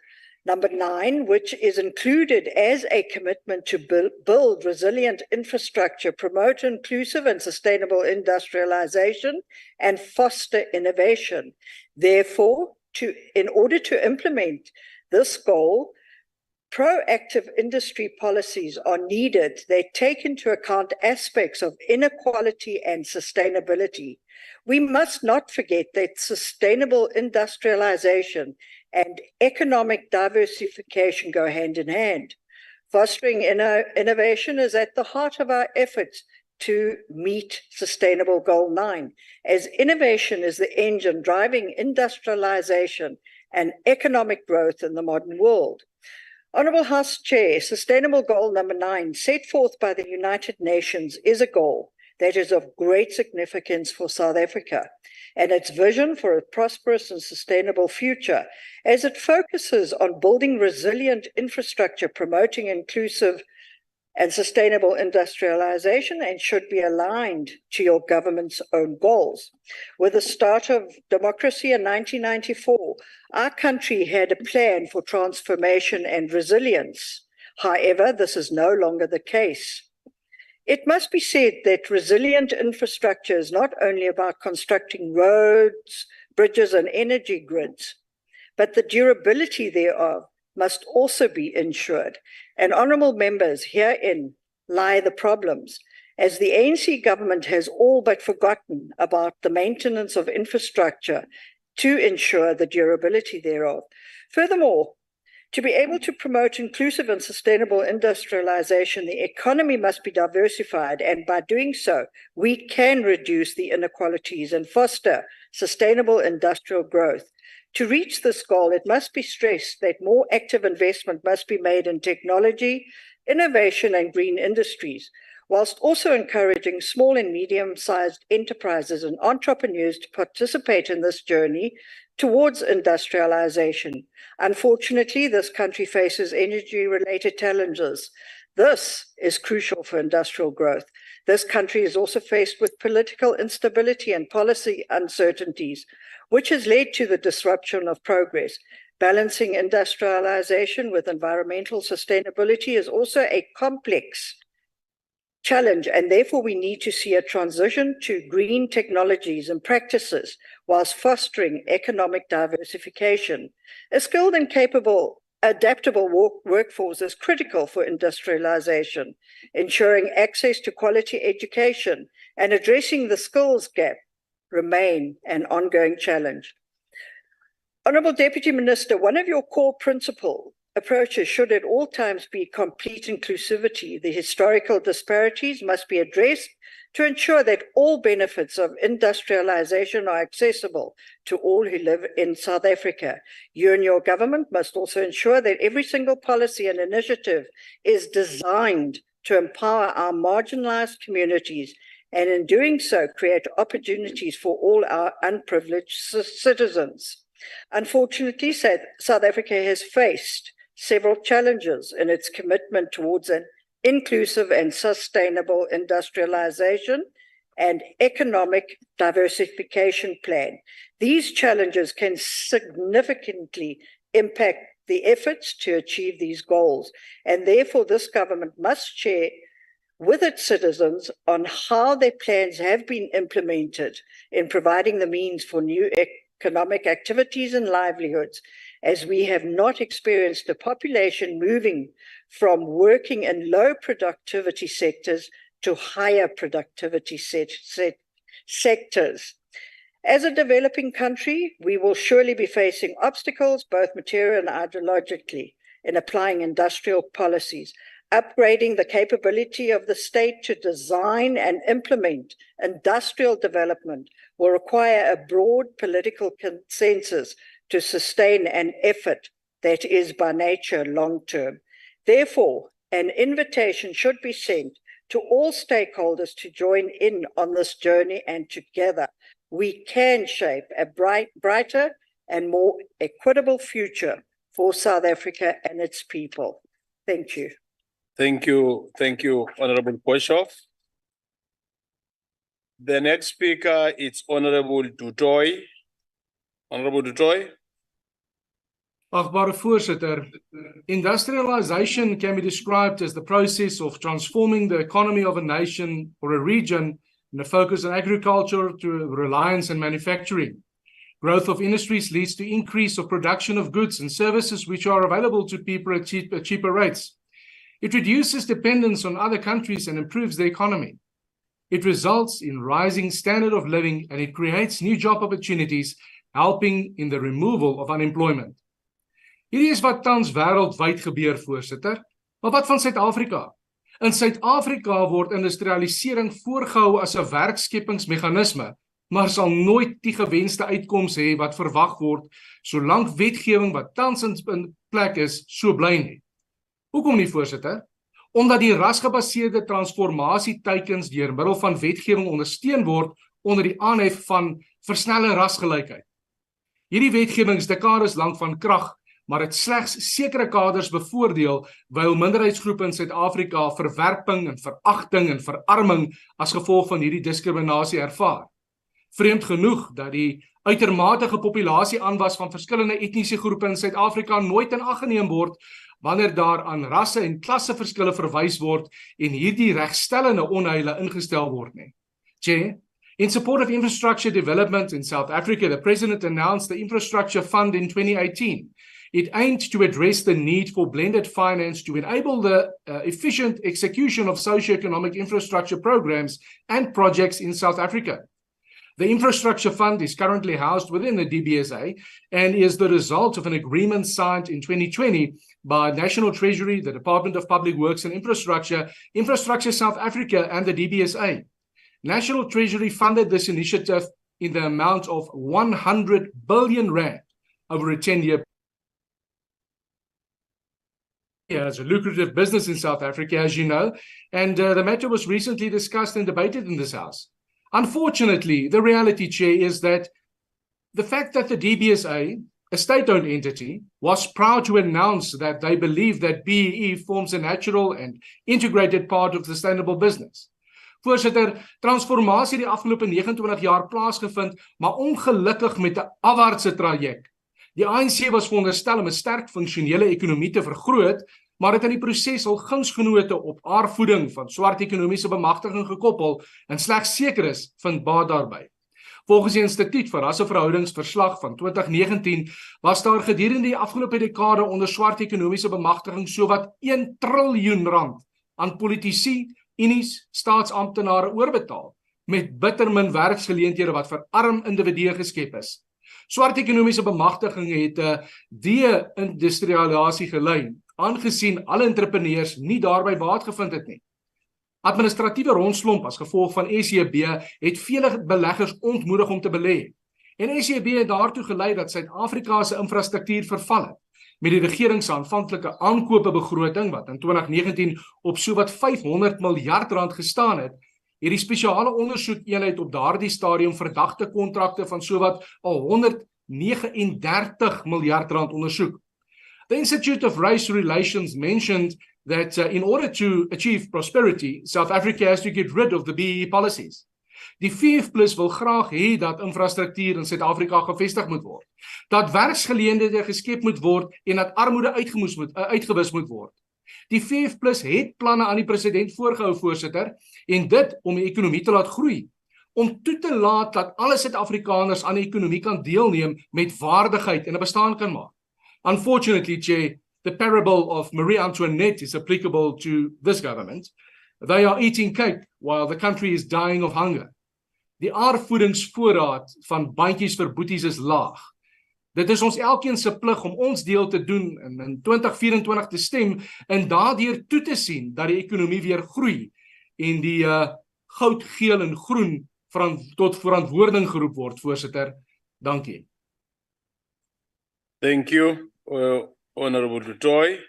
Speaker 15: Number 9, which is included as a commitment to build resilient infrastructure, promote inclusive and sustainable industrialization, and foster innovation. Therefore, in order to implement this goal, proactive industry policies are needed that take into account aspects of inequality and sustainability. We must not forget that sustainable industrialization and economic diversification go hand in hand. Fostering innovation is at the heart of our efforts to meet Sustainable Goal 9, as innovation is the engine driving industrialization and economic growth in the modern world. Honourable House Chair, Sustainable Goal number 9, set forth by the United Nations, is a goal that is of great significance for South Africa and its vision for a prosperous and sustainable future, as it focuses on building resilient infrastructure, promoting inclusive and sustainable industrialization, and should be aligned to your government's own goals. With the start of democracy in 1994, our country had a plan for transformation and resilience. However, this is no longer the case. It must be said that resilient infrastructure is not only about constructing roads, bridges, and energy grids, but the durability thereof must also be ensured. And honourable members, herein lie the problems, as the ANC government has all but forgotten about the maintenance of infrastructure to ensure the durability thereof. Furthermore, to be able to promote inclusive and sustainable industrialization, the economy must be diversified, and by doing so, we can reduce the inequalities and foster sustainable industrial growth. To reach this goal, it must be stressed that more active investment must be made in technology, innovation, and green industries, whilst also encouraging small and medium-sized enterprises and entrepreneurs to participate in this journey towards industrialization. Unfortunately, this country faces energy-related challenges. This is crucial for industrial growth. This country is also faced with political instability and policy uncertainties, which has led to the disruption of progress. Balancing industrialization with environmental sustainability is also a complex challenge, and therefore we need to see a transition to green technologies and practices whilst fostering economic diversification. A skilled and capable, adaptable workforce is critical for industrialization. Ensuring access to quality education and addressing the skills gap remain an ongoing challenge. Honourable Deputy Minister, one of your core principal approaches should at all times be complete inclusivity. The historical disparities must be addressed to ensure that all benefits of industrialization are accessible to all who live in South Africa. You and your government must also ensure that every single policy and initiative is designed to empower our marginalized communities, and in doing so, create opportunities for all our unprivileged citizens. Unfortunately, South Africa has faced several challenges in its commitment towards an inclusive and sustainable industrialization and economic diversification plan. These challenges can significantly impact the efforts to achieve these goals, and therefore this government must share with its citizens on how their plans have been implemented in providing the means for new economic activities and livelihoods, as we have not experienced a population moving from working in low productivity sectors to higher productivity sectors. As a developing country, we will surely be facing obstacles, both material and ideologically, in applying industrial policies. Upgrading the capability of the state to design and implement industrial development will require a broad political consensus to sustain an effort that is by nature long-term. Therefore, an invitation should be sent to all stakeholders to join in on this journey, and together we can shape a brighter and more equitable future for South Africa and its people. Thank you.
Speaker 8: Thank you, Honorable Boshoff. The next speaker is Honorable Dutoy. Honorable Dutoy.
Speaker 11: Agbare Voorsitter, industrialization can be described as the process of transforming the economy of a nation or a region in a focus on agriculture to reliance on manufacturing. Growth of industries leads to increase of production of goods and services which are available to people at cheaper rates. It reduces dependence on other countries and improves the economy. It results in rising standard of living, and it creates new job opportunities, helping in the removal of unemployment. Hierdie is wat tans wêreldwyd gebeur, voorsitter. Maar wat van Suid-Afrika? In Suid-Afrika word industrialisering voorgehou as 'n werkskepingsmeganisme, maar sal nooit die gewenste uitkoms hê wat verwag word, solank wetgewing wat tans in plek is, so bly nie. Hoekom nie, voorsitter? Omdat die rasgebaseerde transformasieteikens deur middel van wetgewing ondersteun word onder die aanhef van versnelle rasgelykheid. Hierdie wetgewing is dekades lank van krag, maar het slegs sekere kaders bevoordeel, wyl minderheidsgroepe in Suid-Afrika verwerping en veragting en verarming as gevolg van hierdie diskriminasie ervaar. Vreemd genoeg dat die uitermate populasieaanwas van verskillende etniese groepe in Suid-Afrika nooit in ag geneem word wanneer daar aan rasse en klasseverskille verwys word en hierdie regstellende onheile ingestel word nie. Chair, in support of infrastructure development in South Africa, the President announced the Infrastructure Fund in 2018. It aimed to address the need for blended finance to enable the efficient execution of socio-economic infrastructure programs and projects in South Africa. The infrastructure fund is currently housed within the DBSA and is the result of an agreement signed in 2020 by National Treasury, the Department of Public Works and Infrastructure, Infrastructure South Africa, and the DBSA. National Treasury funded this initiative in the amount of 100 billion rand over a 10-year period. It's a lucrative business in South Africa, as you know, and the matter was recently discussed and debated in this House. Unfortunately, the reality, Chair, is that the fact that the DBSA, a state-owned entity, was proud to announce that they believe that BEE forms a natural and integrated part of sustainable business. Voorsitter, transformasie die afgelope 29 jaar plaasgevind, maar ongelukkig met 'n afwaartse traject. Die ANC was veronderstel om 'n sterk funksionele ekonomie te vergroot, maar het in die proses al gunsgenote op aardvoeding van swart ekonomiese bemagtiging gekoppel en slegs sekeres vind baat daarby. Volgens die Instituut vir Rasseverhoudingsverslag van 2019 was daar gedurende die afgelope dekade onder swart ekonomiese bemagtiging sowat 1 triljoen rand aan politici, unies, staatsamptenare oorbetaal, met bitter min werksgeleenthede wat vir arm individue geskep is. Swart ekonomiese bemagtiging het 'n de-industrialisasie gelei, aangesien alle entrepreneurs nie daarby baat gevind het nie. Administratiewe rondslomp as gevolg van SCB het vele beleggers ontmoedig om te belê. En SCB het daartoe gelei dat Suid-Afrika se infrastruktuur verval het, met die regering se aanvanklike aankope begroting wat in 2019 op sowat 500 miljard rand gestaan het, hierdie spesiale ondersoekeenheid op daardie stadium verdagte kontrakte van sowat al 139 miljard rand ondersoek. The Institute of Race Relations mentioned that in order to achieve prosperity, South Africa has to get rid of the BEE policies. Die 5+ wil graag hê dat infrastruktuur in Suid-Afrika gevestig moet word, dat werksgeleenthede geskep moet word en dat armoede uitgewis moet word. Die 5+ het planne aan die president voorgehou, voorsitter, en dit om die ekonomie te laat groei, om toe te laat dat alle Suid-Afrikaners aan die ekonomie kan deelneem met waardigheid en 'n bestaan kan maak. Unfortunately, Chair, the parable of Marie Antoinette is applicable to this government. They are eating cake while the country is dying of hunger. Die aardvoedingsvoorraad van bandjies vir boeties is laag. Dit is ons elkeen se plig om ons deel te doen en in 2024 te stem en daardeur toe te sien dat die ekonomie weer groei en die goud, geel en groen tot verantwoording geroep word, voorsitter. Dankie.
Speaker 8: Thank you, Honorable Dutoy.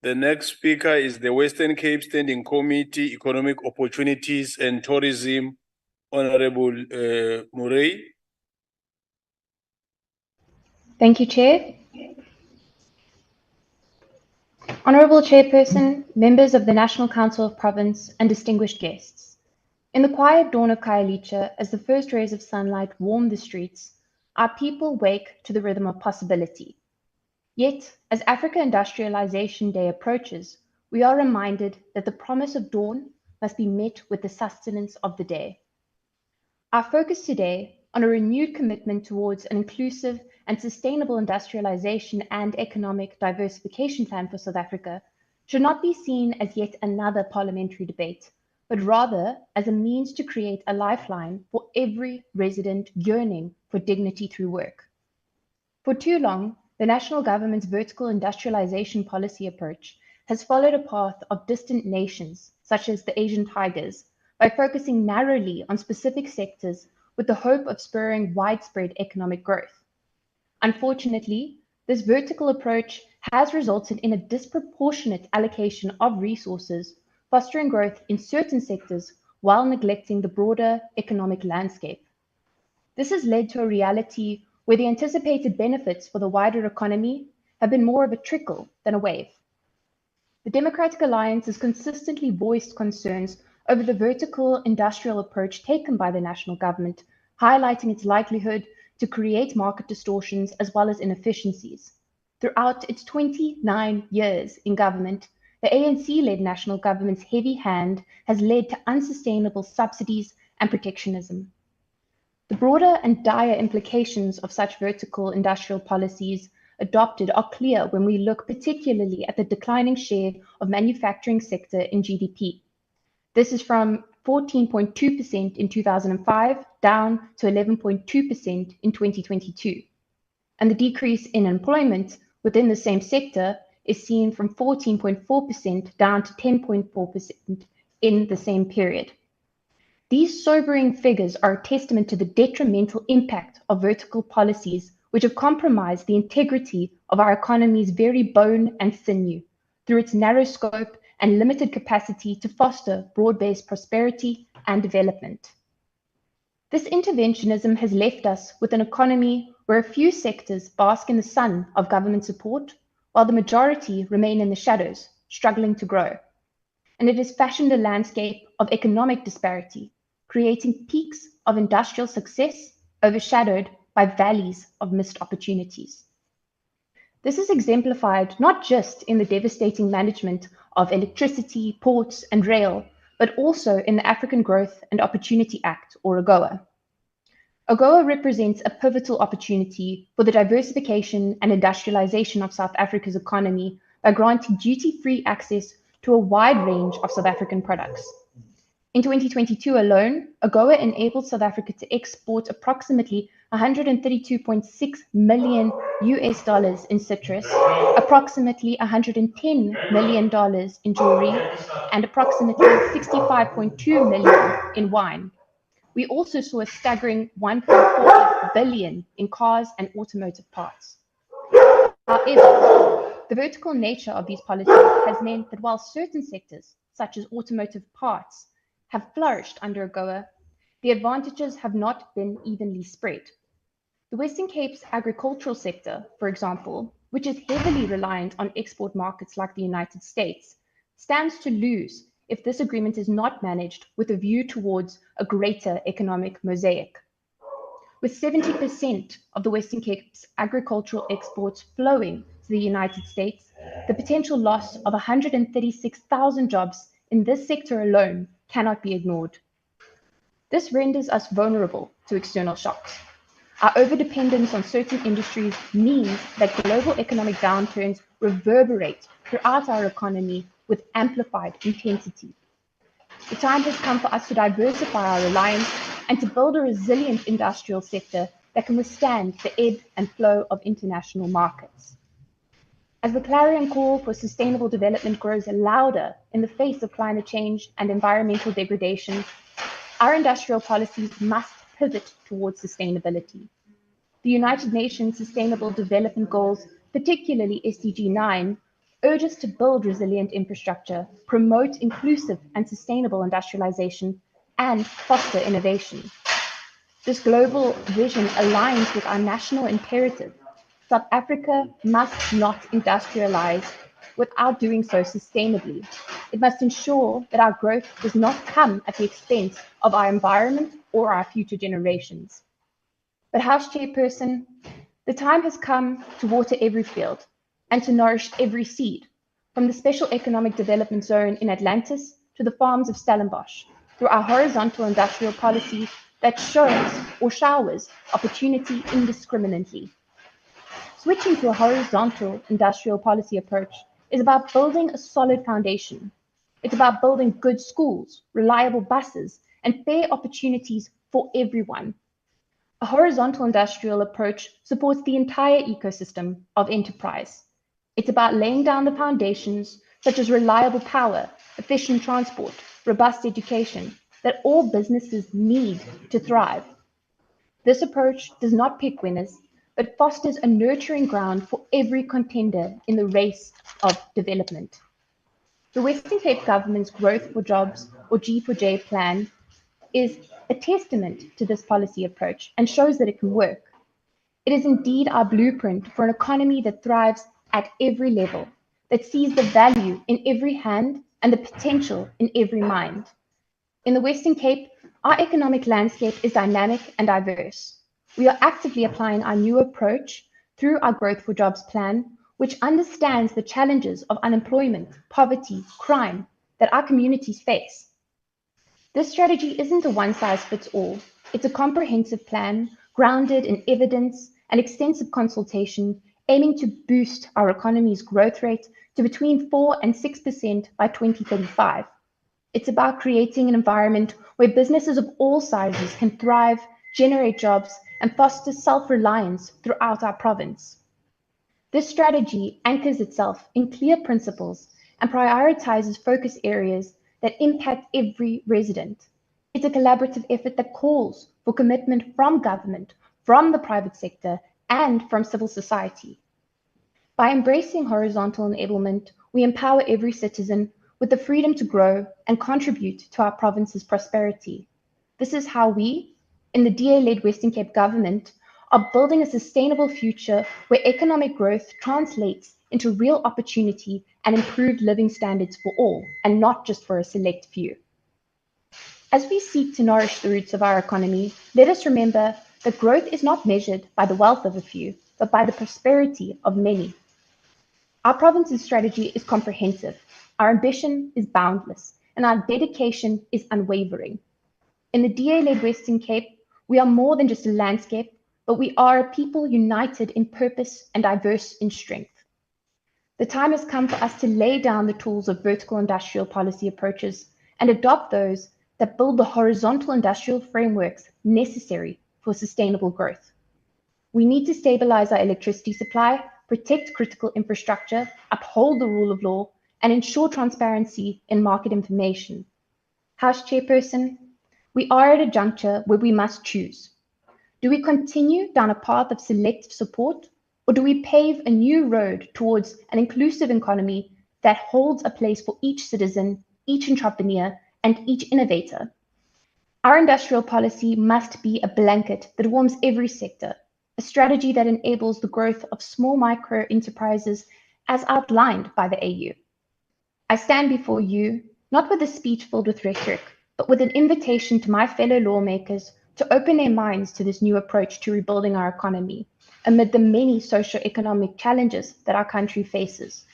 Speaker 8: The next speaker is the Western Cape Standing Committee, Economic Opportunities and Tourism, Honorable Murray.
Speaker 19: Thank you, Chair. Honorable Chairperson, members of the National Council of Province, and distinguished guests. In the quiet dawn of Khayelitsha, as the first rays of sunlight warm the streets, our people wake to the rhythm of possibility. Yet, as Africa Industrialisation Day approaches, we are reminded that the promise of dawn must be met with the sustenance of the day. Our focus today on a renewed commitment towards an inclusive and sustainable industrialization and economic diversification plan for South Africa should not be seen as yet another parliamentary debate, but rather as a means to create a lifeline for every resident yearning for dignity through work. For too long, the national government's vertical industrialization policy approach has followed a path of distant nations, such as the Asian tigers, by focusing narrowly on specific sectors with the hope of spurring widespread economic growth. Unfortunately, this vertical approach has resulted in a disproportionate allocation of resources, fostering growth in certain sectors while neglecting the broader economic landscape. This has led to a reality where the anticipated benefits for the wider economy have been more of a trickle than a wave. The Democratic Alliance has consistently voiced concerns over the vertical industrial approach taken by the national government, highlighting its likelihood to create market distortions as well as inefficiencies. Throughout its 29 years in government, the ANC-led national government's heavy hand has led to unsustainable subsidies and protectionism. The broader and dire implications of such vertical industrial policies adopted are clear when we look particularly at the declining share of manufacturing sector in GDP. This is from 14.2% in 2005 down to 11.2% in 2022. And the decrease in employment within the same sector is seen from 14.4% down to 10.4% in the same period. These sobering figures are a testament to the detrimental impact of vertical policies which have compromised the integrity of our economy's very bone and sinew through its narrow scope and limited capacity to foster broad-based prosperity and development. This interventionism has left us with an economy where a few sectors bask in the sun of government support, while the majority remain in the shadows, struggling to grow. And it has fashioned a landscape of economic disparity, creating peaks of industrial success overshadowed by valleys of missed opportunities. This is exemplified not just in the devastating management of electricity, ports, and rail, but also in the African Growth and Opportunity Act, or AGOA. AGOA represents a pivotal opportunity for the diversification and industrialization of South Africa's economy by granting duty-free access to a wide range of South African products. In 2022 alone, AGOA enabled South Africa to export approximately $132.6 million in citrus, approximately $110 million in jewelry, and approximately $65.2 million in wine. We also saw a staggering $1.4 billion in cars and automotive parts. However, the vertical nature of these policies has meant that while certain sectors, such as automotive parts, have flourished under AGOA, the advantages have not been evenly spread. The Western Cape's agricultural sector, for example, which is heavily reliant on export markets like the United States, stands to lose if this agreement is not managed with a view towards a greater economic mosaic. With 70% of the Western Cape's agricultural exports flowing to the United States, the potential loss of 136,000 jobs in this sector alone cannot be ignored. This renders us vulnerable to external shocks. Our overdependence on certain industries means that global economic downturns reverberate throughout our economy with amplified intensity. The time has come for us to diversify our reliance and to build a resilient industrial sector that can withstand the ebb and flow of international markets. As the clarion call for sustainable development grows louder in the face of climate change and environmental degradation, our industrial policies must pivot towards sustainability. The United Nations Sustainable Development Goals, particularly SDG 9, urge us to build resilient infrastructure, promote inclusive and sustainable industrialization, and foster innovation. This global vision aligns with our national imperative. South Africa must not industrialize without doing so sustainably. It must ensure that our growth does not come at the expense of our environment or our future generations. But House Chairperson, the time has come to water every field and to nourish every seed, from the Special Economic Development Zone in Atlantis to the farms of Stellenbosch, through our horizontal industrial policy that shows or showers opportunity indiscriminately. Switching to a horizontal industrial policy approach is about building a solid foundation. It's about building good schools, reliable buses, and fair opportunities for everyone. A horizontal industrial approach supports the entire ecosystem of enterprise. It's about laying down the foundations, such as reliable power, efficient transport, robust education, that all businesses need to thrive. This approach does not pick winners, but fosters a nurturing ground for every contender in the race of development. The Western Cape government's Growth for Jobs, or G4J plan, is a testament to this policy approach and shows that it can work. It is indeed our blueprint for an economy that thrives at every level, that sees the value in every hand and the potential in every mind. In the Western Cape, our economic landscape is dynamic and diverse. We are actively applying our new approach through our Growth for Jobs plan, which understands the challenges of unemployment, poverty, crime that our communities face. This strategy isn't a one-size-fits-all. It's a comprehensive plan grounded in evidence and extensive consultation, aiming to boost our economy's growth rate to between 4 and 6% by 2035. It's about creating an environment where businesses of all sizes can thrive, generate jobs, and foster self-reliance throughout our province. This strategy anchors itself in clear principles and prioritizes focus areas that impact every resident. It's a collaborative effort that calls for commitment from government, from the private sector, and from civil society. By embracing horizontal enablement, we empower every citizen with the freedom to grow and contribute to our province's prosperity. This is how we, in the DA-led Western Cape government, are building a sustainable future where economic growth translates into real opportunity and improved living standards for all, and not just for a select few. As we seek to nourish the roots of our economy, let us remember that growth is not measured by the wealth of a few, but by the prosperity of many. Our province's strategy is comprehensive, our ambition is boundless, and our dedication is unwavering. In the DA-led Western Cape, we are more than just a landscape, but we are a people united in purpose and diverse in strength. The time has come for us to lay down the tools of vertical industrial policy approaches and adopt those that build the horizontal industrial frameworks necessary for sustainable growth. We need to stabilize our electricity supply, protect critical infrastructure, uphold the rule of law, and ensure transparency in market information. House Chairperson, we are at a juncture where we must choose. Do we continue down a path of selective support, or do we pave a new road towards an inclusive economy that holds a place for each citizen, each entrepreneur, and each innovator? Our industrial policy must be a blanket that warms every sector, a strategy that enables the growth of small micro enterprises as outlined by the AU. I stand before you, not with a speech filled with rhetoric, but with an invitation to my fellow lawmakers to open their minds to this new approach to rebuilding our economy amid the many socio-economic challenges that our country faces.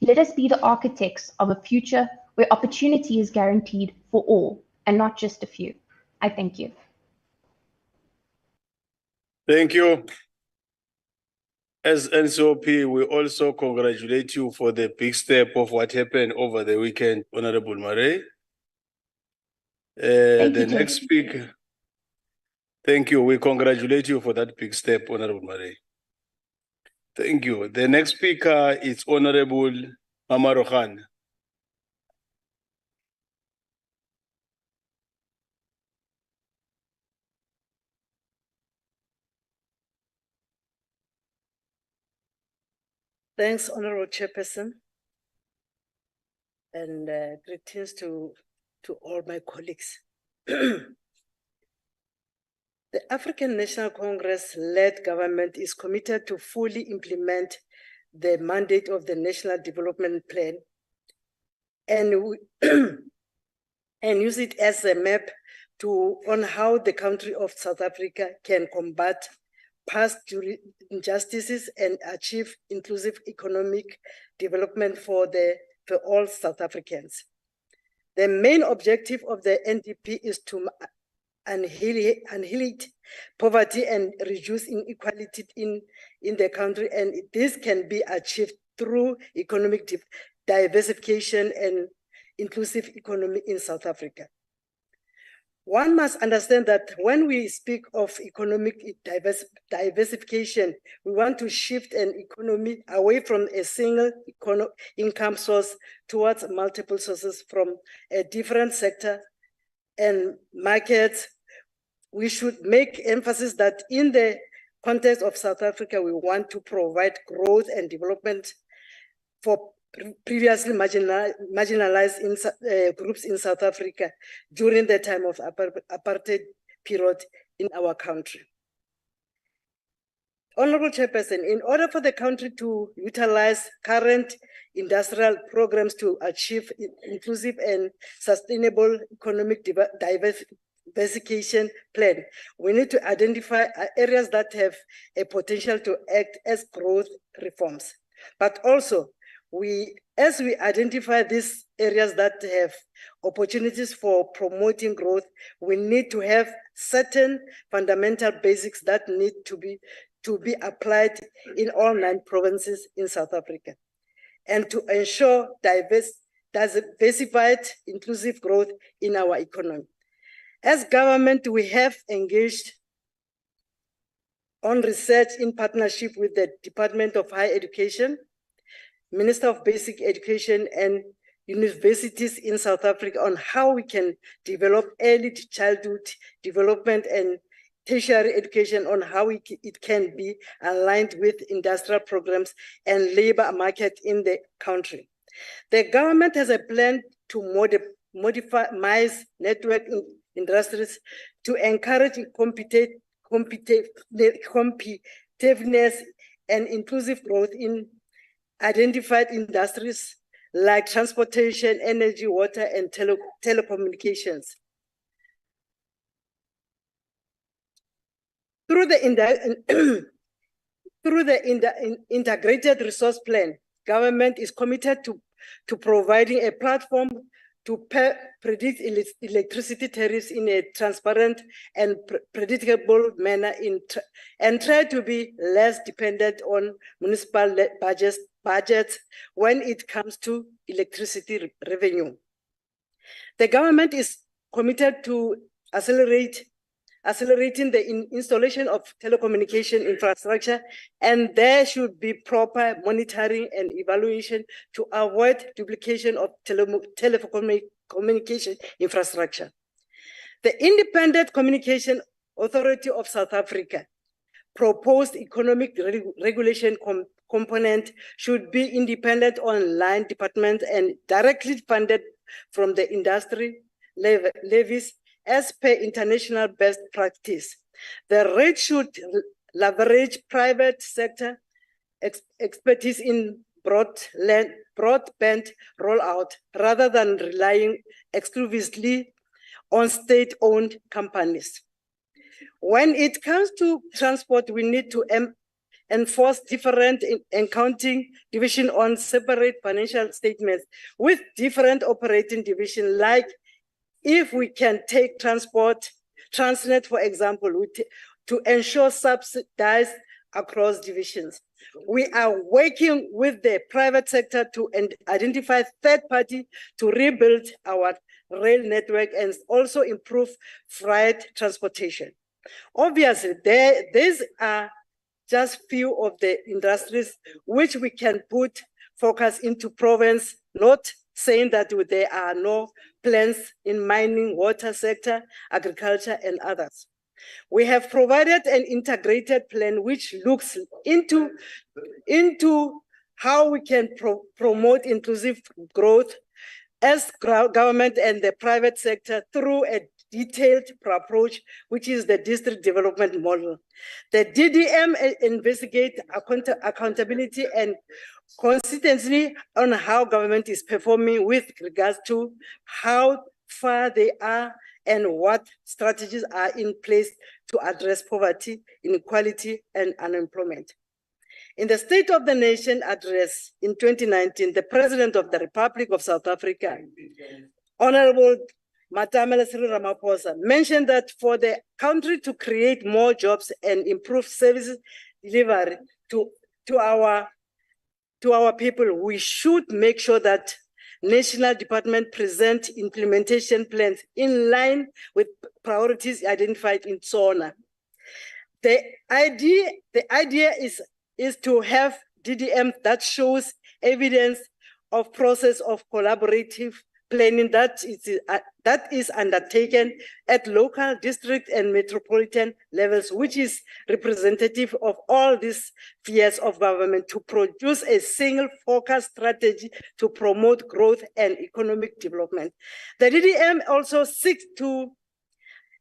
Speaker 19: Let us be the architects of a future where opportunity is guaranteed for all and not just a few. I thank you.
Speaker 8: Thank you. As NCOP, we also congratulate you for the big step of what happened over the weekend, Honorable Murray. The next speaker. Thank you. We congratulate you for that big step, Honorable Murray. Thank you. The next speaker is Honorable Amaro Khan.
Speaker 9: Thanks, Honorable Chairperson, and greetings to all my colleagues. The African National Congress-led government is committed to fully implement the mandate of the National Development Plan and use it as a map on how the country of South Africa can combat past injustices and achieve inclusive economic development for all South Africans. The main objective of the NDP is to annihilate poverty and reduce inequality in the country, and this can be achieved through economic diversification and inclusive economy in South Africa. One must understand that when we speak of economic diversification, we want to shift an economy away from a single income source towards multiple sources from a different sector and markets. We should make emphasis that in the context of South Africa, we want to provide growth and development for previously marginalized groups in South Africa during the time of apartheid period in our country. Honorable Chairperson, in order for the country to utilize current industrial programs to achieve inclusive and sustainable economic diversification plan, we need to identify areas that have a potential to act as growth reforms. But also, as we identify these areas that have opportunities for promoting growth, we need to have certain fundamental basics that need to be applied in all 9 provinces in South Africa. And to ensure diversified, inclusive growth in our economy. As government, we have engaged on research in partnership with the Department of Higher Education, Minister of Basic Education, and universities in South Africa on how we can develop early childhood development and tertiary education, on how it can be aligned with industrial programs and labor market in the country. The government has a plan to modify network industries to encourage competitiveness and inclusive growth in identified industries like transportation, energy, water, and telecommunications. Through the integrated resource plan, government is committed to providing a platform to predict electricity tariffs in a transparent and predictable manner and try to be less dependent on municipal budgets when it comes to electricity revenue. The government is committed to accelerating the installation of telecommunication infrastructure, and there should be proper monitoring and evaluation to avoid duplication of telecommunication infrastructure. The Independent Communication Authority of South Africa proposed economic regulation component should be independent online department and directly funded from the industry levies as per international best practice. The rate should leverage private sector expertise in broadband rollout rather than relying exclusively on state-owned companies. When it comes to transport, we need to enforce different accounting division on separate financial statements with different operating division, like if we can take Transnet, for example, to ensure subsidies across divisions. We are working with the private sector to identify third party to rebuild our rail network and also improve freight transportation. Obviously, these are just few of the industries which we can put focus into province, not saying that there are no plans in mining, water sector, agriculture, and others. We have provided an integrated plan which looks into how we can promote inclusive growth as government and the private sector through a detailed approach, which is the district development model. The DDM investigate accountability and consistency on how government is performing with regards to how far they are and what strategies are in place to address poverty, inequality, and unemployment. In the State of the Nation address in 2019, the President of the Republic of South Africa, Honorable Matamela Cyril Ramaphosa, mentioned that for the country to create more jobs and improve services delivery to our people, we should make sure that national department present implementation plans in line with priorities identified in SONA. The idea is to have DDM that shows evidence of process of collaborative planning that is undertaken at local, district, and metropolitan levels, which is representative of all these spheres of government to produce a single focus strategy to promote growth and economic development. The DDM also seeks to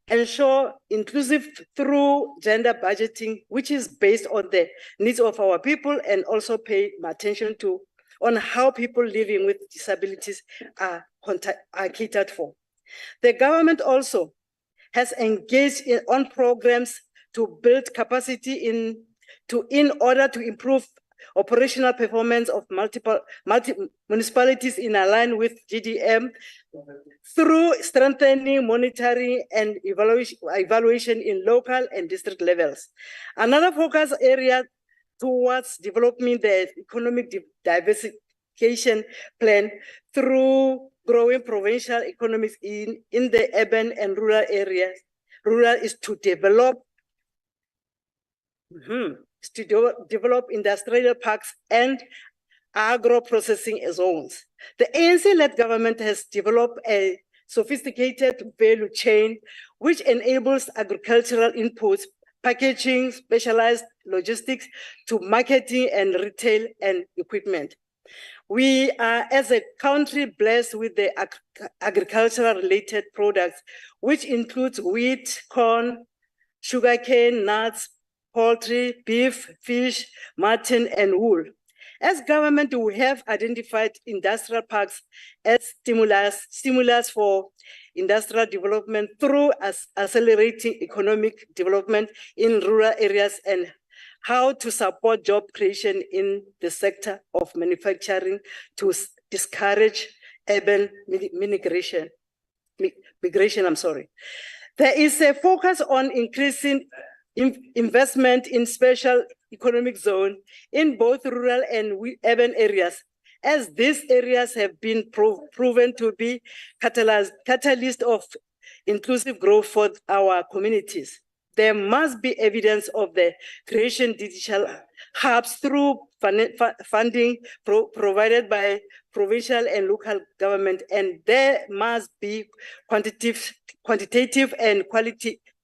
Speaker 9: ensure inclusive through gender budgeting, which is based on the needs of our people, and also pay attention on how people living with disabilities are catered for. The government also has engaged on programs to build capacity in order to improve operational performance of multiple municipalities in line with GDM through strengthening monitoring and evaluation in local and district levels. Another focus area towards developing the economic diversification plan through growing provincial economies in the urban and rural areas. Rural is to develop industrial parks and agro-processing zones. The ANC-led government has developed a sophisticated value chain which enables agricultural inputs, packaging, specialized logistics to marketing and retail and equipment. We are, as a country, blessed with the agricultural-related products, which includes wheat, corn, sugarcane, nuts, poultry, beef, fish, mutton, and wool. As government, we have identified industrial parks as stimulus for industrial development through accelerating economic development in rural areas and how to support job creation in the sector of manufacturing to discourage urban migration. There is a focus on increasing investment in special economic zone in both rural and urban areas, as these areas have been proven to be catalyst of inclusive growth for our communities. There must be evidence of the creation of digital hubs through funding provided by provincial and local government, and there must be quantitative and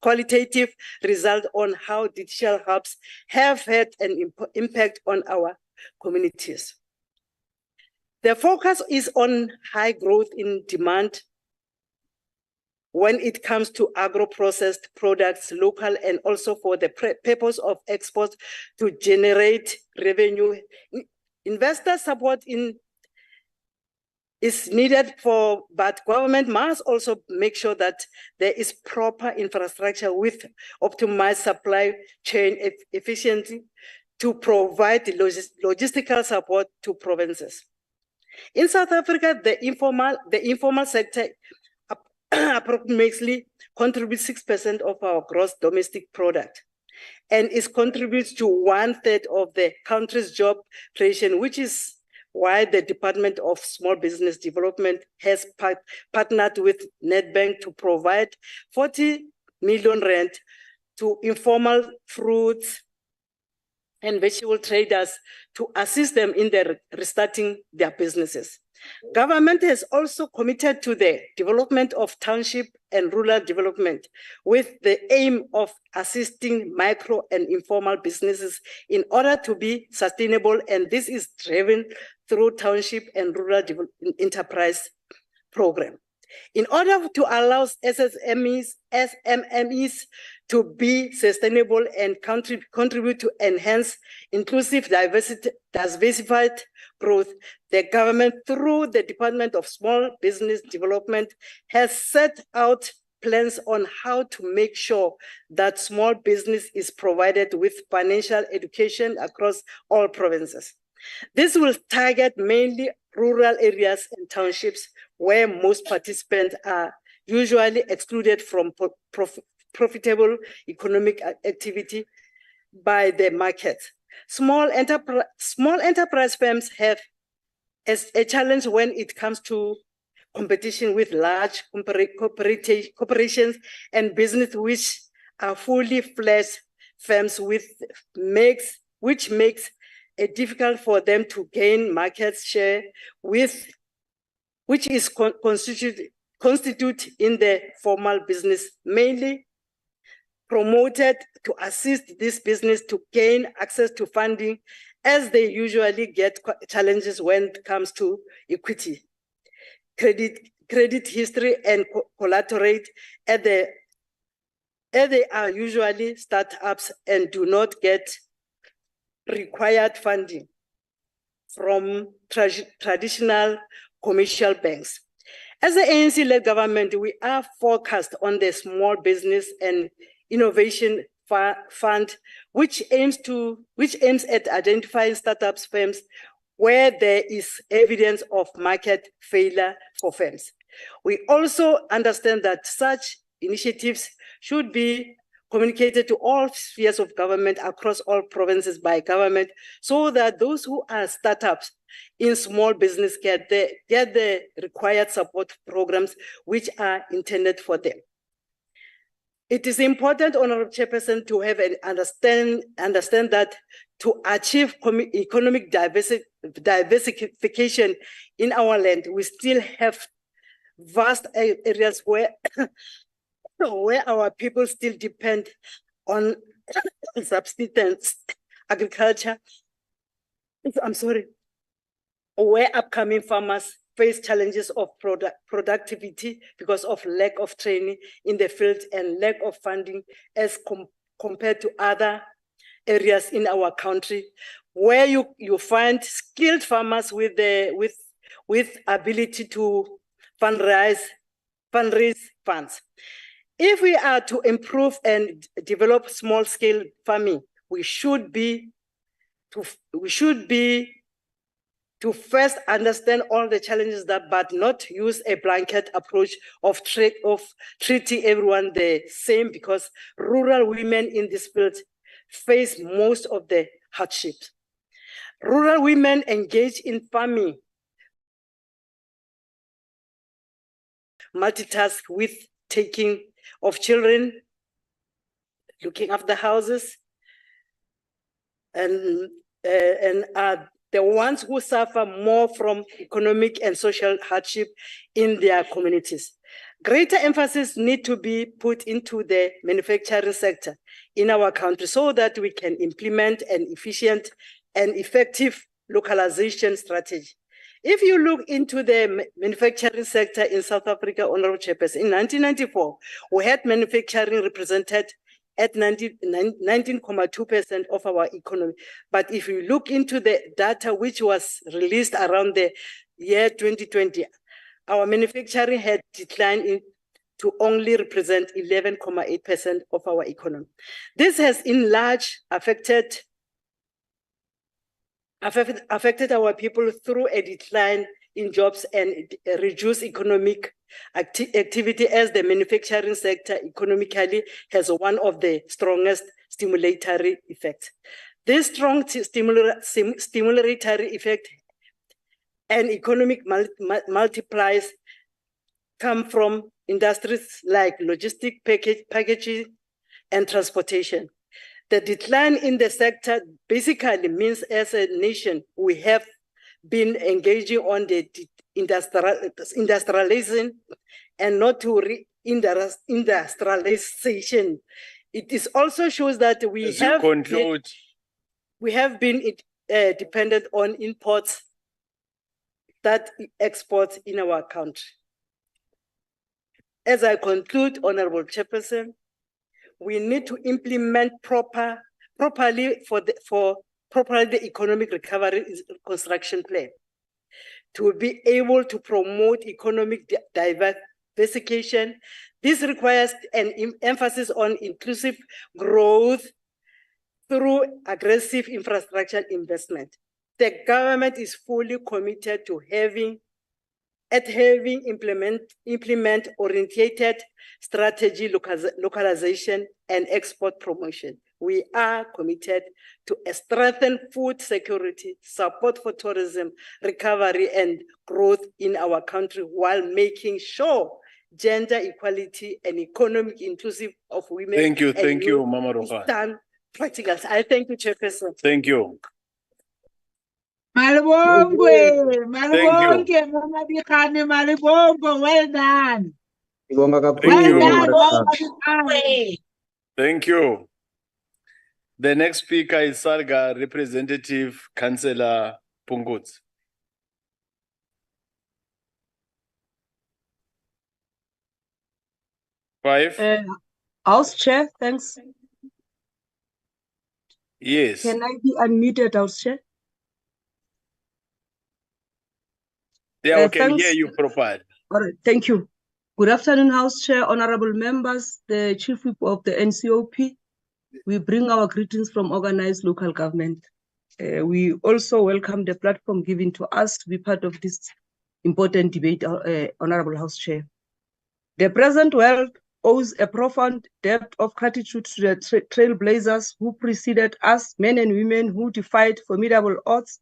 Speaker 9: qualitative result on how digital hubs have had an impact on our communities. The focus is on high growth in demand when it comes to agro-processed products, local, and also for the purpose of exports to generate revenue. Investor support is needed but government must also make sure that there is proper infrastructure with optimized supply chain efficiency to provide logistical support to provinces. In South Africa, the informal sector approximately contributes 6% of our gross domestic product, and it contributes to 1/3 of the country's job creation, which is why the Department of Small Business Development has partnered with Nedbank to provide 40 million rand to informal fruits and vegetable traders to assist them in restarting their businesses. Government has also committed to the development of township and rural development with the aim of assisting micro and informal businesses in order to be sustainable, and this is driven through township and rural enterprise program. In order to allow SMMEs to be sustainable and contribute to enhance inclusive, diversified growth, the government, through the Department of Small Business Development, has set out plans on how to make sure that small business is provided with financial education across all provinces. This will target mainly rural areas and townships where most participants are usually excluded from profitable economic activity by the market. Small enterprise firms have a challenge when it comes to competition with large corporations and business which are fully fledged firms, which makes it difficult for them to gain market share, which is constituted in the formal business, mainly promoted to assist this business to gain access to funding, as they usually get challenges when it comes to equity, credit history, and collateral, as they are usually startups and do not get required funding from traditional commercial banks. As the ANC-led government, we are focused on the Small Business and Innovation Fund, which aims at identifying startups firms where there is evidence of market failure for firms. We also understand that such initiatives should be communicated to all spheres of government across all provinces by government, so that those who are startups in small business get the required support programs which are intended for them. It is important, Honorable Chairperson, to have an understand that to achieve economic diversification in our land, we still have vast areas where our people still depend on subsistence agriculture. I'm sorry, where upcoming farmers face challenges of productivity because of lack of training in the field and lack of funding as compared to other areas in our country, where you find skilled farmers with ability to fundraise funds. If we are to improve and develop small-scale farming, we should be to first understand all the challenges but not use a blanket approach of treating everyone the same, because rural women in this field face most of the hardships. Rural women engage in farming, multitask with taking of children, looking after houses, and are the ones who suffer more from economic and social hardship in their communities. Greater emphasis needs to be put into the manufacturing sector in our country so that we can implement an efficient and effective localization strategy. If you look into the manufacturing sector in South Africa, Honorable Chairperson, in 1994, we had manufacturing represented at 19.2% of our economy. But if you look into the data which was released around the year 2020, our manufacturing had declined to only represent 11.8% of our economy. This has in large affected our people through a decline in jobs and reduced economic activity, as the manufacturing sector economically has one of the strongest stimulatory effects. This strong stimulatory effect and economic multipliers come from industries like logistic packaging and transportation. The decline in the sector basically means, as a nation, we have been engaging on the industrialization and not to industrialization. It also shows that we have been dependent on imports that exports in our country. As I conclude, Honorable Chairperson, we need to implement properly the economic recovery construction plan to be able to promote economic diversification. This requires an emphasis on inclusive growth through aggressive infrastructure investment. The government is fully committed to having implement oriented strategy, localization, and export promotion. We are committed to strengthen food security, support for tourism, recovery, and growth in our country, while making sure gender equality and economic inclusive of women.
Speaker 8: Thank you, Mama Roga.
Speaker 9: Done practical. I thank you, Chairperson.
Speaker 8: Thank you.
Speaker 3: Malibongwe, Mama Bikane, Malibongwe, well done.
Speaker 8: Thank you. The next speaker is Sarga Representative Councillor Punguts.
Speaker 3: House Chair, thanks.
Speaker 8: Yes.
Speaker 3: Can I be unmuted, House Chair?
Speaker 8: Yeah, we can hear you properly.
Speaker 3: All right, thank you. Good afternoon, House Chair, honorable members, the Chief Whip of the NCOP. We bring our greetings from organized local government. We also welcome the platform given to us to be part of this important debate, Honorable House Chair. The present world owes a profound debt of gratitude to the trailblazers who preceded us, men and women who defied formidable odds,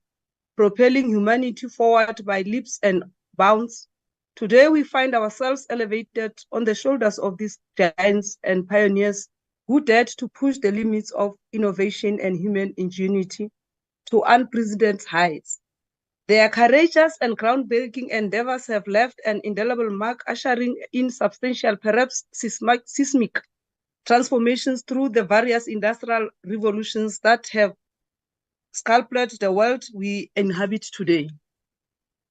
Speaker 3: propelling humanity forward by leaps and bounds. Today, we find ourselves elevated on the shoulders of these giants and pioneers who dared to push the limits of innovation and human ingenuity to unprecedented heights. Their courageous and groundbreaking endeavors have left an indelible mark, ushering in substantial, perhaps seismic transformations through the various industrial revolutions that have sculpted the world we inhabit today.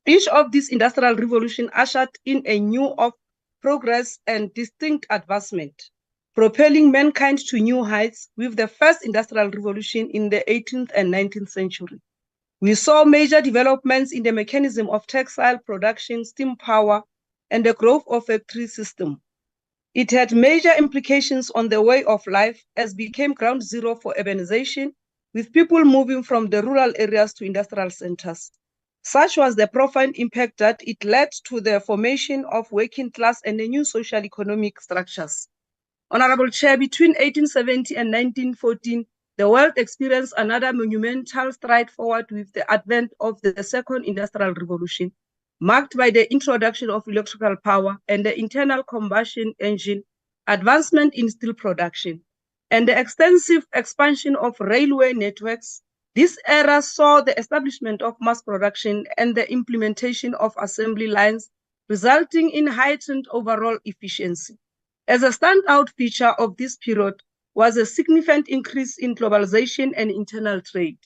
Speaker 3: Each of these industrial revolutions ushered in a new of progress and distinct advancement, propelling mankind to new heights with the first industrial revolution in the 18th and 19th century. We saw major developments in the mechanism of textile production, steam power, and the growth of factory system. It had major implications on the way of life as became ground zero for urbanization, with people moving from the rural areas to industrial centers. Such was the profound impact that it led to the formation of working class and the new social economic structures. Honorable Chair, between 1870 and 1914, the world experienced another monumental stride forward with the advent of the Second Industrial Revolution, marked by the introduction of electrical power and the internal combustion engine, advancement in steel production, and the extensive expansion of railway networks. This era saw the establishment of mass production and the implementation of assembly lines, resulting in heightened overall efficiency. As a standout feature of this period was a significant increase in globalization and internal trade.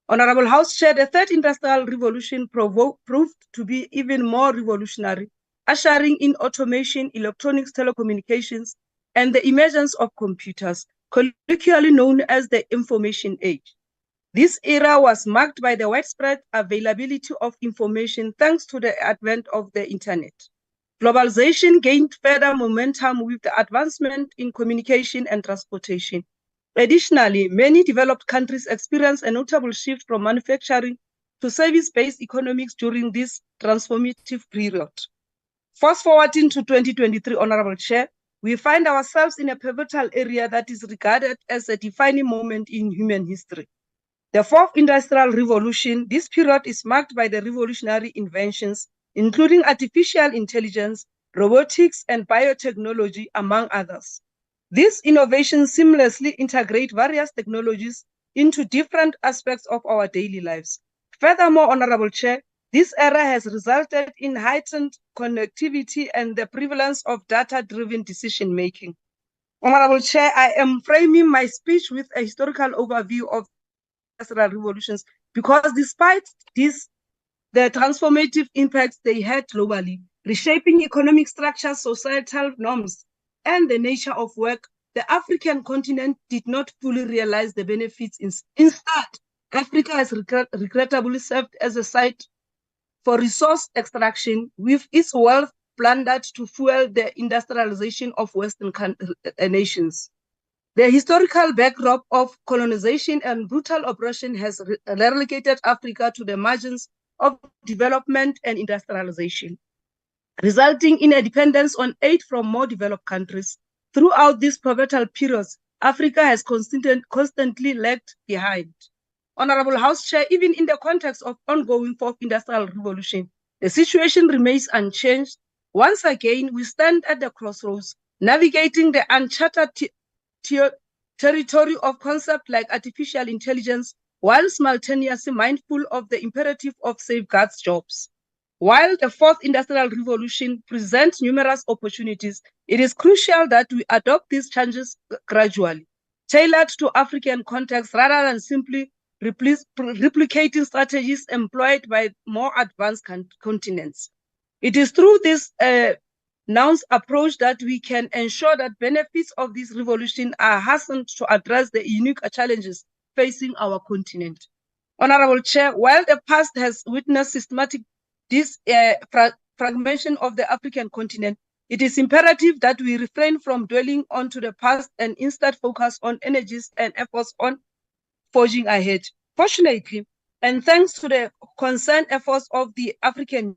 Speaker 3: Honorable House Chair, the Third Industrial Revolution proved to be even more revolutionary, ushering in automation, electronics, telecommunications, and the emergence of computers, colloquially known as the information age. This era was marked by the widespread availability of information thanks to the advent of the internet. Globalization gained further momentum with the advancement in communication and transportation. Additionally, many developed countries experienced a notable shift from manufacturing to service-based economics during this transformative period. Fast forwarding to 2023, Honorable Chair, we find ourselves in a pivotal area that is regarded as a defining moment in human history. The Fourth Industrial Revolution, this period is marked by the revolutionary inventions, including artificial intelligence, robotics, and biotechnology, among others. These innovations seamlessly integrate various technologies into different aspects of our daily lives. Furthermore, Honorable Chair, this era has resulted in heightened connectivity and the prevalence of data-driven decision-making. Honorable Chair, I am framing my speech with a historical overview of industrial revolutions because despite this, the transformative impacts they had globally, reshaping economic structures, societal norms, and the nature of work, the African continent did not fully realize the benefits. Instead, Africa has regrettably served as a site for resource extraction, with its wealth plundered to fuel the industrialization of Western nations. The historical backdrop of colonization and brutal oppression has relegated Africa to the margins of development and industrialization, resulting in a dependence on aid from more developed countries. Throughout these pivotal periods, Africa has constantly lagged behind. Honorable House Chair, even in the context of ongoing Fourth Industrial Revolution, the situation remains unchanged. Once again, we stand at the crossroads, navigating the uncharted territory of concepts like artificial intelligence, while simultaneously mindful of the imperative of safeguards jobs. While the Fourth Industrial Revolution presents numerous opportunities, it is crucial that we adopt these changes gradually, tailored to African context rather than simply replicating strategies employed by more advanced continents. It is through this nuanced approach that we can ensure that benefits of this revolution are hastened to address the unique challenges facing our continent. Honorable Chair, while the past has witnessed systematic fragmentation of the African continent, it is imperative that we refrain from dwelling onto the past and instead focus on energies and efforts on forging ahead. Fortunately, and thanks to the concerned efforts of the African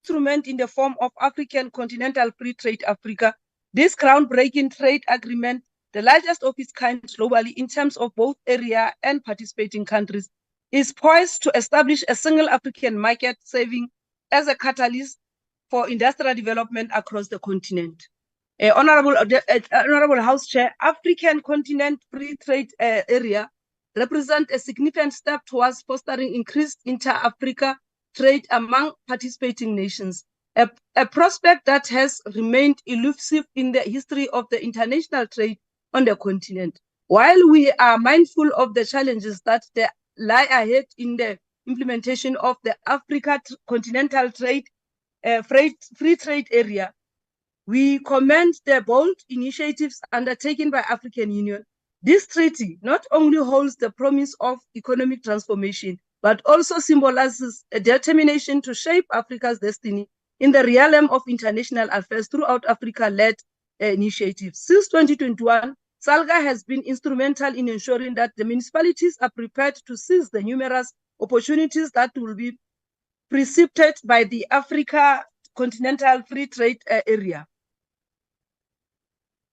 Speaker 3: instrument in the form of African Continental Free Trade Africa. This groundbreaking trade agreement, the largest of its kind globally in terms of both area and participating countries, is poised to establish a single African market, serving as a catalyst for industrial development across the continent. Honorable House Chair, African Continent Free Trade Area represent a significant step towards fostering increased inter-Africa trade among participating nations, a prospect that has remained elusive in the history of the international trade on the continent. While we are mindful of the challenges that lie ahead in the implementation of the Africa Continental Trade Free Trade Area, we commend the bold initiatives undertaken by African Union. This treaty not only holds the promise of economic transformation, but also symbolizes a determination to shape Africa's destiny in the realm of international affairs throughout Africa-led initiatives. Since 2021, SALGA has been instrumental in ensuring that the municipalities are prepared to seize the numerous opportunities that will be precipitated by the Africa Continental Free Trade Area.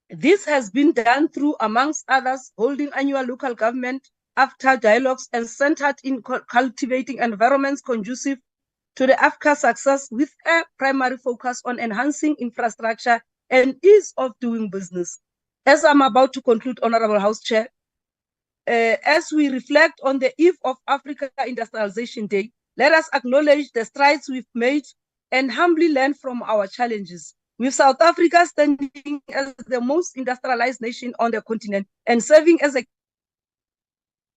Speaker 3: This has been done through, amongst others, holding annual local government AFTA dialogues and centered in cultivating environments conducive to the AFCA success, with a primary focus on enhancing infrastructure and ease of doing business. As I'm about to conclude, Honorable House Chair, as we reflect on the eve of Africa Industrialization Day, let us acknowledge the strides we've made and humbly learn from our challenges. With South Africa standing as the most industrialized nation on the continent and serving as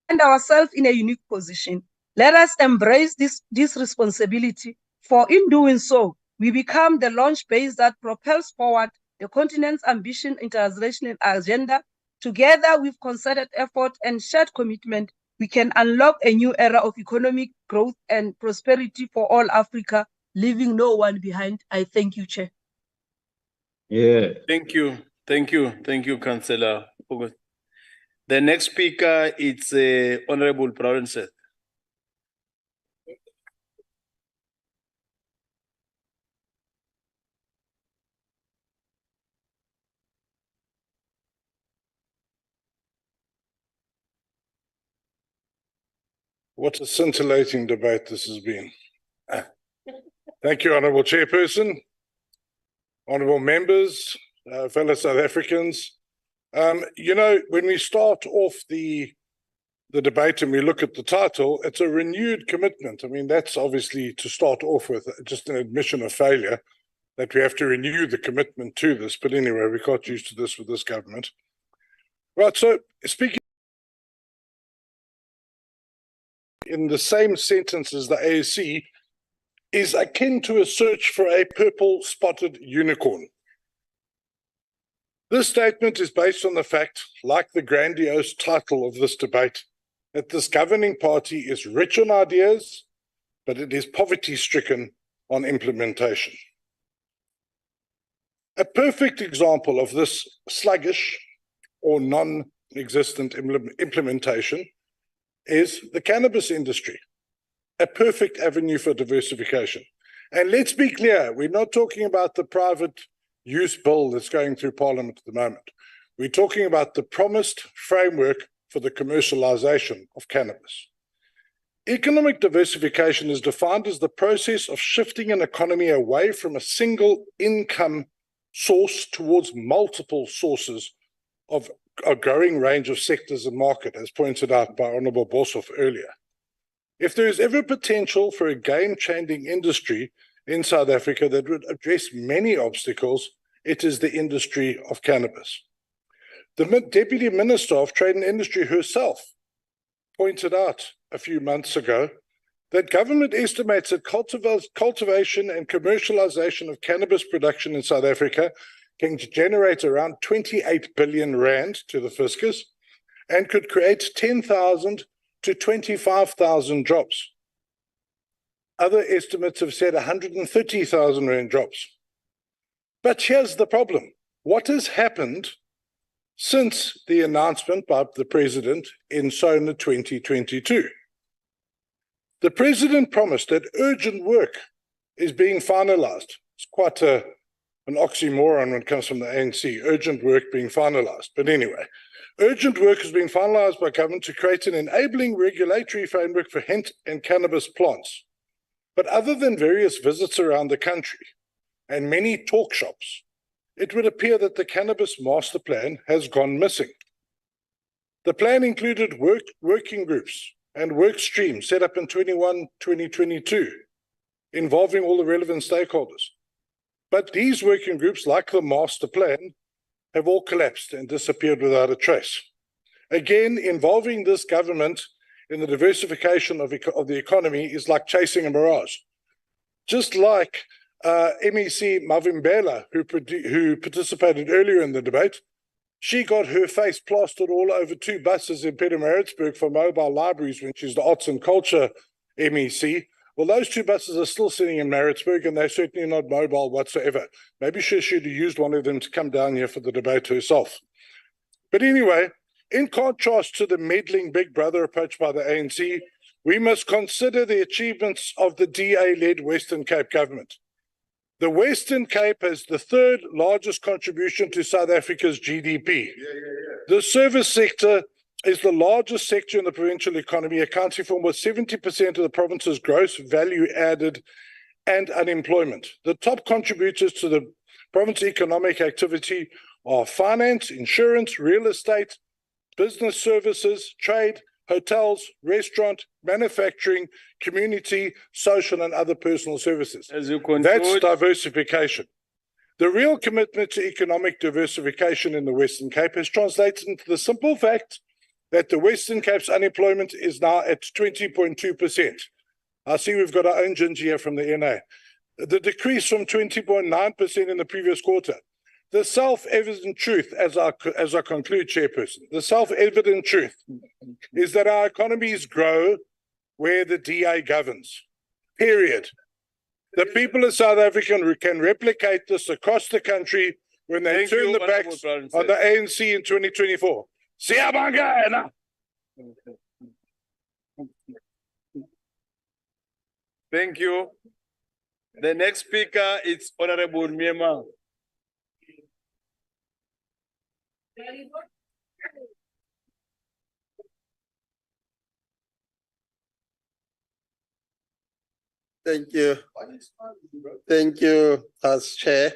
Speaker 3: and ourselves in a unique position, let us embrace this responsibility, for in doing so, we become the launch base that propels forward the continent's ambitious international agenda. Together with concerted effort and shared commitment, we can unlock a new era of economic growth and prosperity for all Africa, leaving no one behind. I thank you, Chair.
Speaker 8: Yeah. Thank you, Councillor. The next speaker is Honorable Brownseth.
Speaker 12: What a scintillating debate this has been. Thank you, Honourable Chairperson, honourable members, fellow South Africans. You know, when we start off the debate and we look at the title, it's a renewed commitment. I mean, that's obviously to start off with just an admission of failure that we have to renew the commitment to this. But anyway, we got used to this with this government. Right, so speaking in the same sentence as the ASC is akin to a search for a purple-spotted unicorn. This statement is based on the fact, like the grandiose title of this debate, that this governing party is rich on ideas, but it is poverty-stricken on implementation. A perfect example of this sluggish or non-existent implementation is the cannabis industry, a perfect avenue for diversification. And let's be clear, we're not talking about the private use bill that's going through Parliament at the moment. We're talking about the promised framework for the commercialization of cannabis. Economic diversification is defined as the process of shifting an economy away from a single income source towards multiple sources of a growing range of sectors and market, as pointed out by Honourable Boshoff earlier. If there is ever potential for a game-changing industry in South Africa that would address many obstacles, it is the industry of cannabis. The Deputy Minister of Trade and Industry herself pointed out a few months ago that government estimates that cultivation and commercialization of cannabis production in South Africa can generate around 28 billion rand to the fiscus and could create 10,000 to 25,000 jobs. Other estimates have said 130,000 rand jobs. But here's the problem. What has happened since the announcement by the President in SONA 2022? The President promised that urgent work is being finalized. It's quite an oxymoron when it comes from the ANC, urgent work being finalized. But anyway, urgent work has been finalized by government to create an enabling regulatory framework for hemp and cannabis plants. But other than various visits around the country and many talk shops, it would appear that the cannabis master plan has gone missing. The plan included working groups and work streams set up in 2022, involving all the relevant stakeholders. But these working groups, like the master plan, have all collapsed and disappeared without a trace. Again, involving this government in the diversification of the economy is like chasing a mirage. Just like MEC Mavimbela, who participated earlier in the debate, she got her face plastered all over 2 buses in Pietermaritzburg for mobile libraries when she's the Arts and Culture MEC. Well, those 2 buses are still sitting in Maritzburg, and they're certainly not mobile whatsoever. Maybe she should have used one of them to come down here for the debate herself. But anyway, in contrast to the meddling big brother approach by the ANC, we must consider the achievements of the DA-led Western Cape government. The Western Cape has the 3rd largest contribution to South Africa's GDP. The service sector is the largest sector in the provincial economy, accounting for almost 70% of the province's gross value added and unemployment. The top contributors to the province's economic activity are finance, insurance, real estate, business services, trade, hotels, restaurant, manufacturing, community, social, and other personal services. That's diversification. The real commitment to economic diversification in the Western Cape has translated into the simple fact that the Western Cape's unemployment is now at 20.2%. I see we've got our own ginger here from the NA. The decrease from 20.9% in the previous quarter. The self-evident truth, as I conclude, Chairperson, the self-evident truth is that our economies grow where the DA governs, period. The people of South Africa can replicate this across the country when they turn the backs on the ANC in 2024. Siyabonga.
Speaker 8: Thank you. The next speaker is Honorable Miema.
Speaker 21: Thank you. Thank you, as Chair,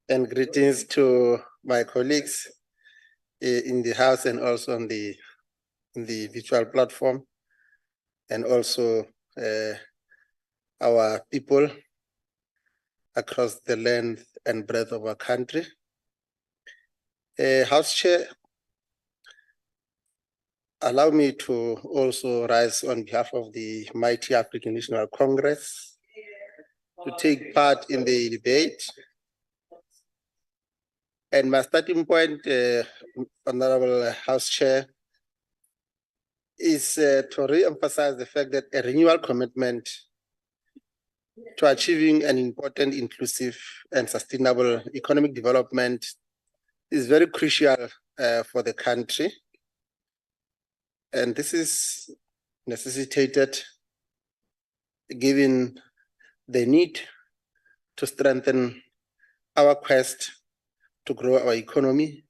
Speaker 21: and greetings to my colleagues in the House and also on the virtual platform, and also our people across the length and breadth of our country. House Chair, allow me to also rise on behalf of the mighty African National Congress to take part in the debate. And my starting point, Honorable House Chair, is to re-emphasize the fact that a renewal commitment to achieving an important, inclusive, and sustainable economic development is very crucial for the country. And this is necessitated given the need to strengthen our quest to grow our economy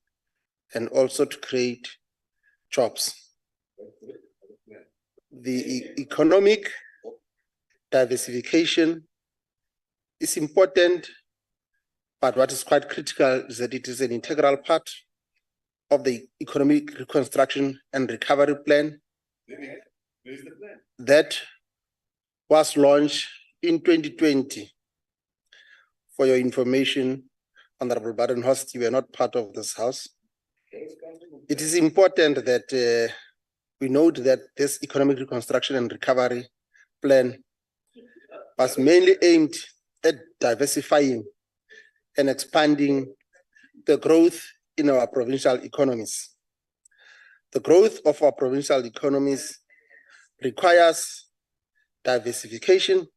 Speaker 21: and also to create jobs. The economic diversification is important, but what is quite critical is that it is an integral part of the economic reconstruction and recovery plan that was launched in 2020. For your information, Honorable Badenhorst, you were not part of this House. It is important that we note that this economic reconstruction and recovery plan was mainly aimed at diversifying and expanding the growth in our provincial economies. The growth of our provincial economies requires diversification,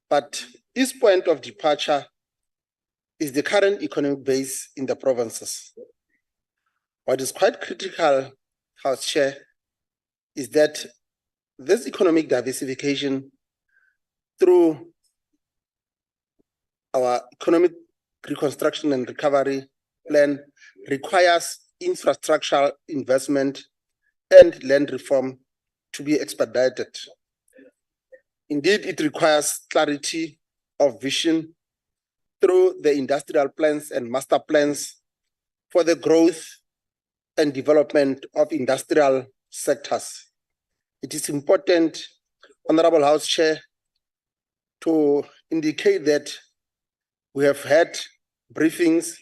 Speaker 21: but its point of departure is the current economic base in the provinces. What is quite critical, House Chair, is that this economic diversification through our economic reconstruction and recovery plan requires infrastructural investment and land reform to be expedited. Indeed, it requires clarity of vision through the industrial plans and master plans for the growth and development of industrial sectors. It is important, Honorable House Chair, to indicate that we have had briefings,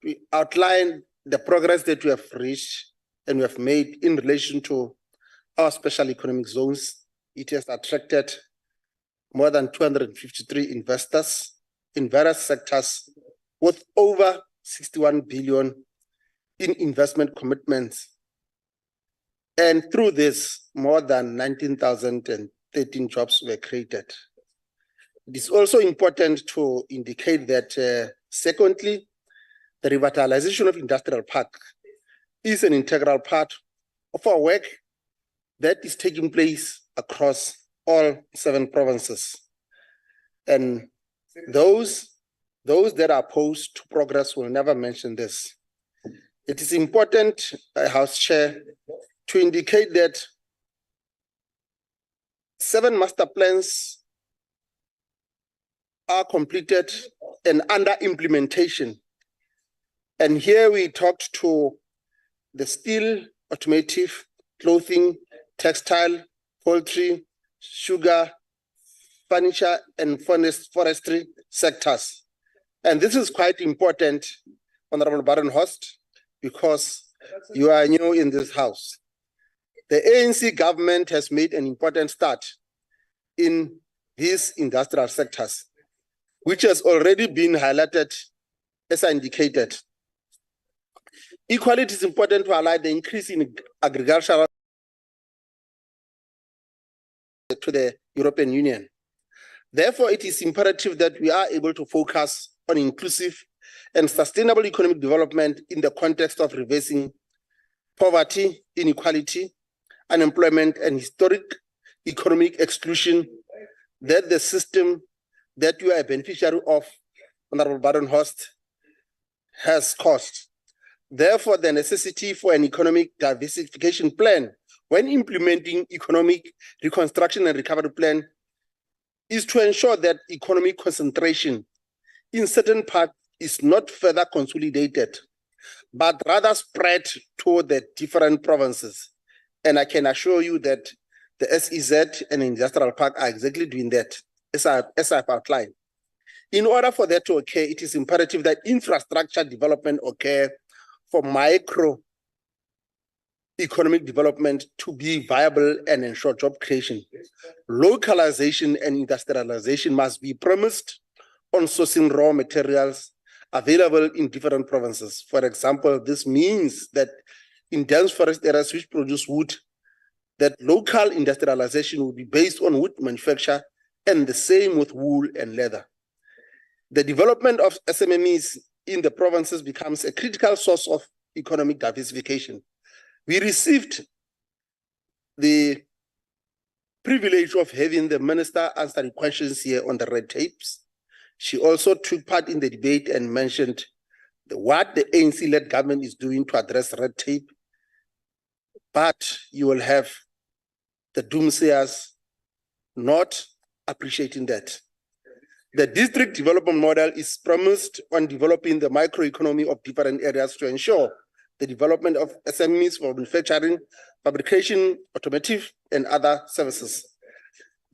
Speaker 21: we outline the progress that we have reached and we have made in relation to our special economic zones. It has attracted more than 253 investors in various sectors with over 61 billion in investment commitments. And through this, more than 19,013 jobs were created. It is also important to indicate that, secondly, the revitalization of industrial park is an integral part of our work that is taking place across all 7 provinces. And those that are opposed to progress will never mention this. It is important, House Chair, to indicate that 7 master plans are completed and under implementation. And here we talked to the steel, automotive, clothing, textile, poultry, sugar, furniture, and forestry sectors. And this is quite important, Honorable Badenhorst, because you are new in this house. The ANC government has made an important start in these industrial sectors, which has already been highlighted, as I indicated. Equally, it is important to highlight the increase in agricultural to the European Union. Therefore, it is imperative that we are able to focus on inclusive and sustainable economic development in the context of reversing poverty, inequality, unemployment, and historic economic exclusion that the system that you are a beneficiary of, Honorable Badenhorst, has caused. Therefore, the necessity for an economic diversification plan when implementing economic reconstruction and recovery plan is to ensure that economic concentration in certain parts is not further consolidated, but rather spread to the different provinces. And I can assure you that the SEZ and Industrial Park are exactly doing that, as I've outlined. In order for that to occur, it is imperative that infrastructure development occur for micro economic development to be viable and ensure job creation. Localization and industrialization must be premised on sourcing raw materials available in different provinces. For example, this means that in dense forest areas which produce wood, that local industrialization will be based on wood manufacture, and the same with wool and leather. The development of SMMEs in the provinces becomes a critical source of economic diversification. We received the privilege of having the minister answering questions here on the red tapes. She also took part in the debate and mentioned what the ANC-led government is doing to address red tape. But you will have the doomsayers not appreciating that. The district development model is premised on developing the microeconomy of different areas to ensure the development of SMEs for manufacturing, fabrication, automotive, and other services.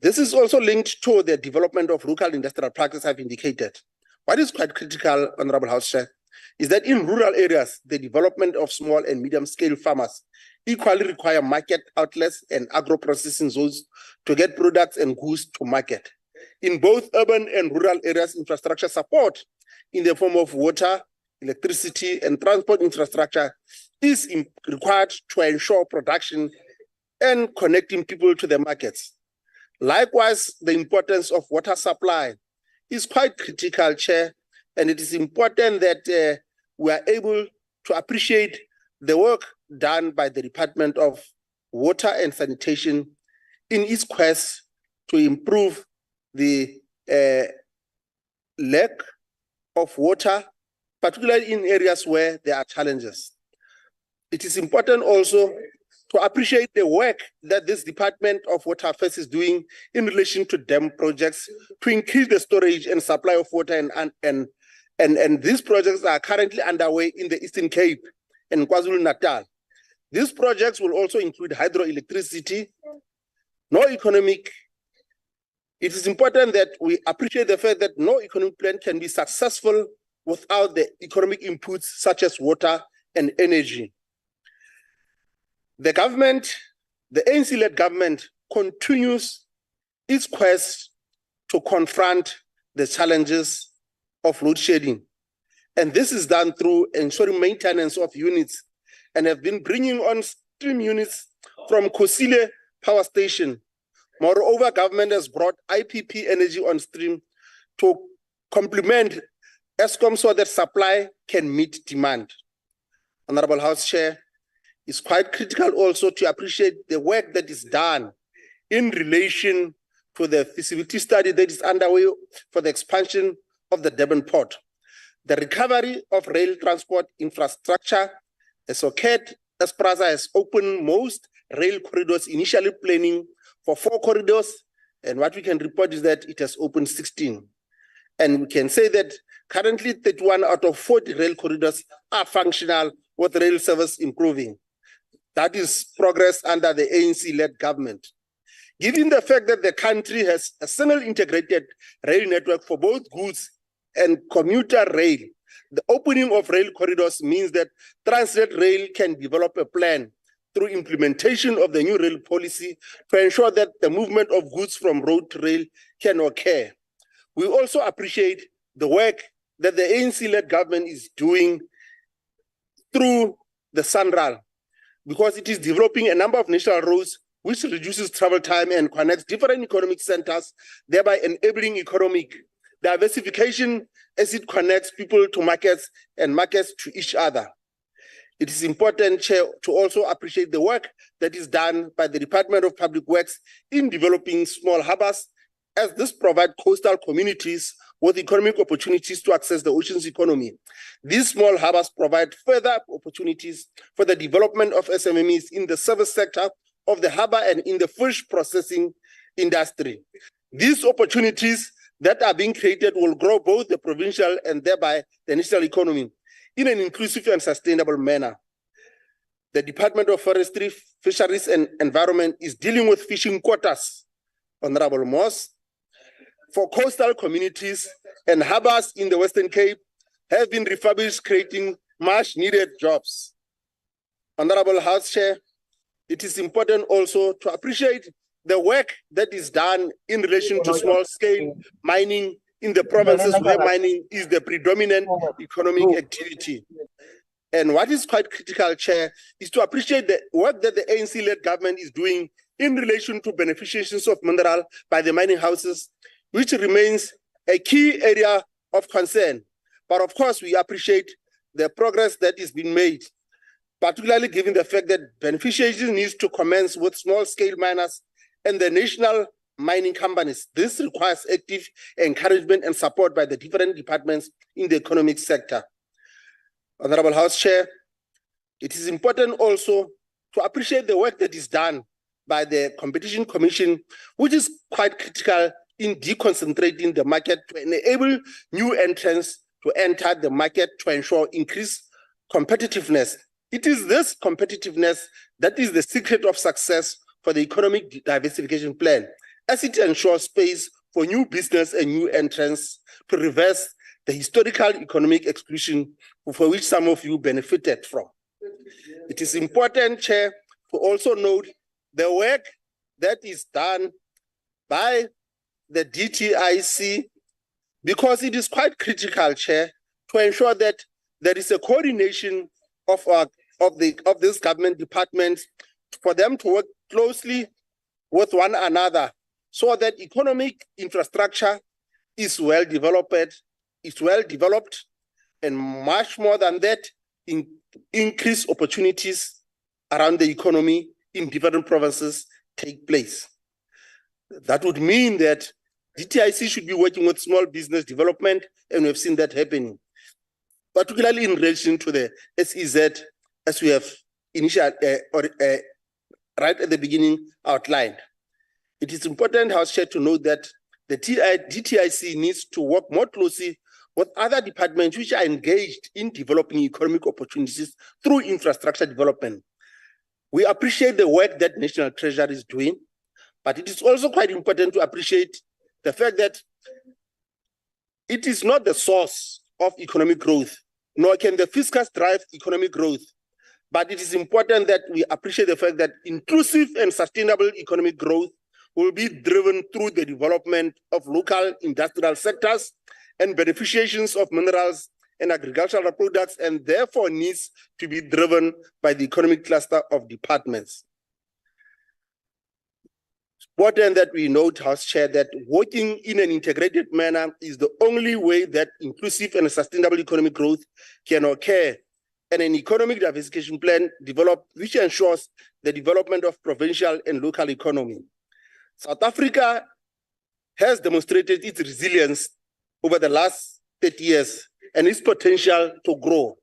Speaker 21: This is also linked to the development of local industrial practice I've indicated. What is quite critical, Honorable House Chair, is that in rural areas, the development of small and medium-scale farmers equally require market outlets and agro-processing zones to get products and goods to market. In both urban and rural areas, infrastructure support in the form of water, electricity, and transport infrastructure is required to ensure production and connecting people to the markets. Likewise, the importance of water supply is quite critical, Chair, and it is important that we are able to appreciate the work done by the Department of Water and Sanitation in its quest to improve the lack of water, particularly in areas where there are challenges. It is important also to appreciate the work that this Department of Water Affairs is doing in relation to dam projects to increase the storage and supply of water, and these projects are currently underway in the Eastern Cape and KwaZulu-Natal. These projects will also include hydroelectricity, no economic. It is important that we appreciate the fact that no economic plan can be successful without the economic inputs such as water and energy. The government, the ANC-led government, continues its quest to confront the challenges of load shedding. And this is done through ensuring maintenance of units, and have been bringing on stream units from Kusile Power Station. Moreover, government has brought IPP energy on stream to complement ESCOM so that supply can meet demand. Honorable House Chair, it's quite critical also to appreciate the work that is done in relation to the feasibility study that is underway for the expansion of the Durban port. The recovery of rail transport infrastructure has occurred as PRASA has opened most rail corridors, initially planning for 4 corridors, and what we can report is that it has opened 16. And we can say that currently 31 out of 40 rail corridors are functional, with rail service improving. That is progress under the ANC-led government. Given the fact that the country has a single integrated rail network for both goods and commuter rail, the opening of rail corridors means that Transnet Rail can develop a plan through implementation of the new rail policy to ensure that the movement of goods from road to rail can occur. We also appreciate the work that the ANC-led government is doing through the SANRAL, because it is developing a number of national roads which reduces travel time and connects different economic centers, thereby enabling economic diversification as it connects people to markets and markets to each other. It is important, Chair, to also appreciate the work that is done by the Department of Public Works in developing small harbors, as this provides coastal communities with economic opportunities to access the ocean's economy. These small harbors provide further opportunities for the development of SMMEs in the service sector of the harbor and in the fish processing industry. These opportunities that are being created will grow both the provincial and thereby the national economy in an inclusive and sustainable manner. The Department of Forestry, Fisheries and Environment is dealing with fishing quotas, Honorable Moss, for coastal communities, and harbors in the Western Cape have been refurbished, creating much needed jobs. Honorable House Chair, it is important also to appreciate the work that is done in relation to small-scale mining in the provinces where mining is the predominant economic activity. And what is quite critical, Chair, is to appreciate the work that the ANC-led government is doing in relation to beneficiations of mineral by the mining houses, which remains a key area of concern. But of course, we appreciate the progress that is being made, particularly given the fact that beneficiation needs to commence with small-scale miners and the national mining companies. This requires active encouragement and support by the different departments in the economic sector. Honorable House Chair, it is important also to appreciate the work that is done by the Competition Commission, which is quite critical in deconcentrating the market to enable new entrants to enter the market to ensure increased competitiveness. It is this competitiveness that is the secret of success for the economic diversification plan, as it ensures space for new business and new entrants to reverse the historical economic exclusion for which some of you benefited from. It is important, Chair, to also note the work that is done by the DTIC, because it is quite critical, Chair, to ensure that there is a coordination of this government department for them to work closely with one another so that economic infrastructure is well developed, and much more than that, increased opportunities around the economy in different provinces take place. That would mean that DTIC should be working with small business development, and we've seen that happening, particularly in relation to the SEZ, as we have right at the beginning outlined. It is important, House Chair, to note that the DTIC needs to work more closely with other departments which are engaged in developing economic opportunities through infrastructure development. We appreciate the work that National Treasury is doing, but it is also quite important to appreciate the fact that it is not the source of economic growth, nor can the fiscals drive economic growth. But it is important that we appreciate the fact that inclusive and sustainable economic growth will be driven through the development of local industrial sectors and beneficiations of minerals and agricultural products, and therefore needs to be driven by the economic cluster of departments. It's important that we note, House Chair, that working in an integrated manner is the only way that inclusive and sustainable economic growth can occur, and an economic diversification plan developed which ensures the development of provincial and local economy. South Africa has demonstrated its resilience over the last 30 years and its potential to grow.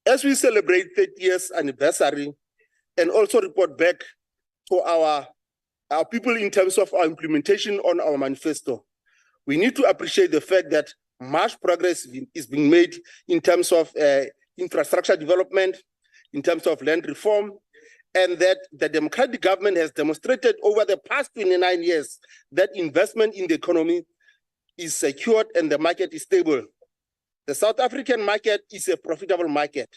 Speaker 21: As we celebrate 30 years anniversary and also report back to our people in terms of our implementation on our manifesto, we need to appreciate the fact that much progress is being made in terms of infrastructure development, in terms of land reform, and that the democratic government has demonstrated over the past 29 years that investment in the economy is secured and the market is stable. The South African market is a profitable market,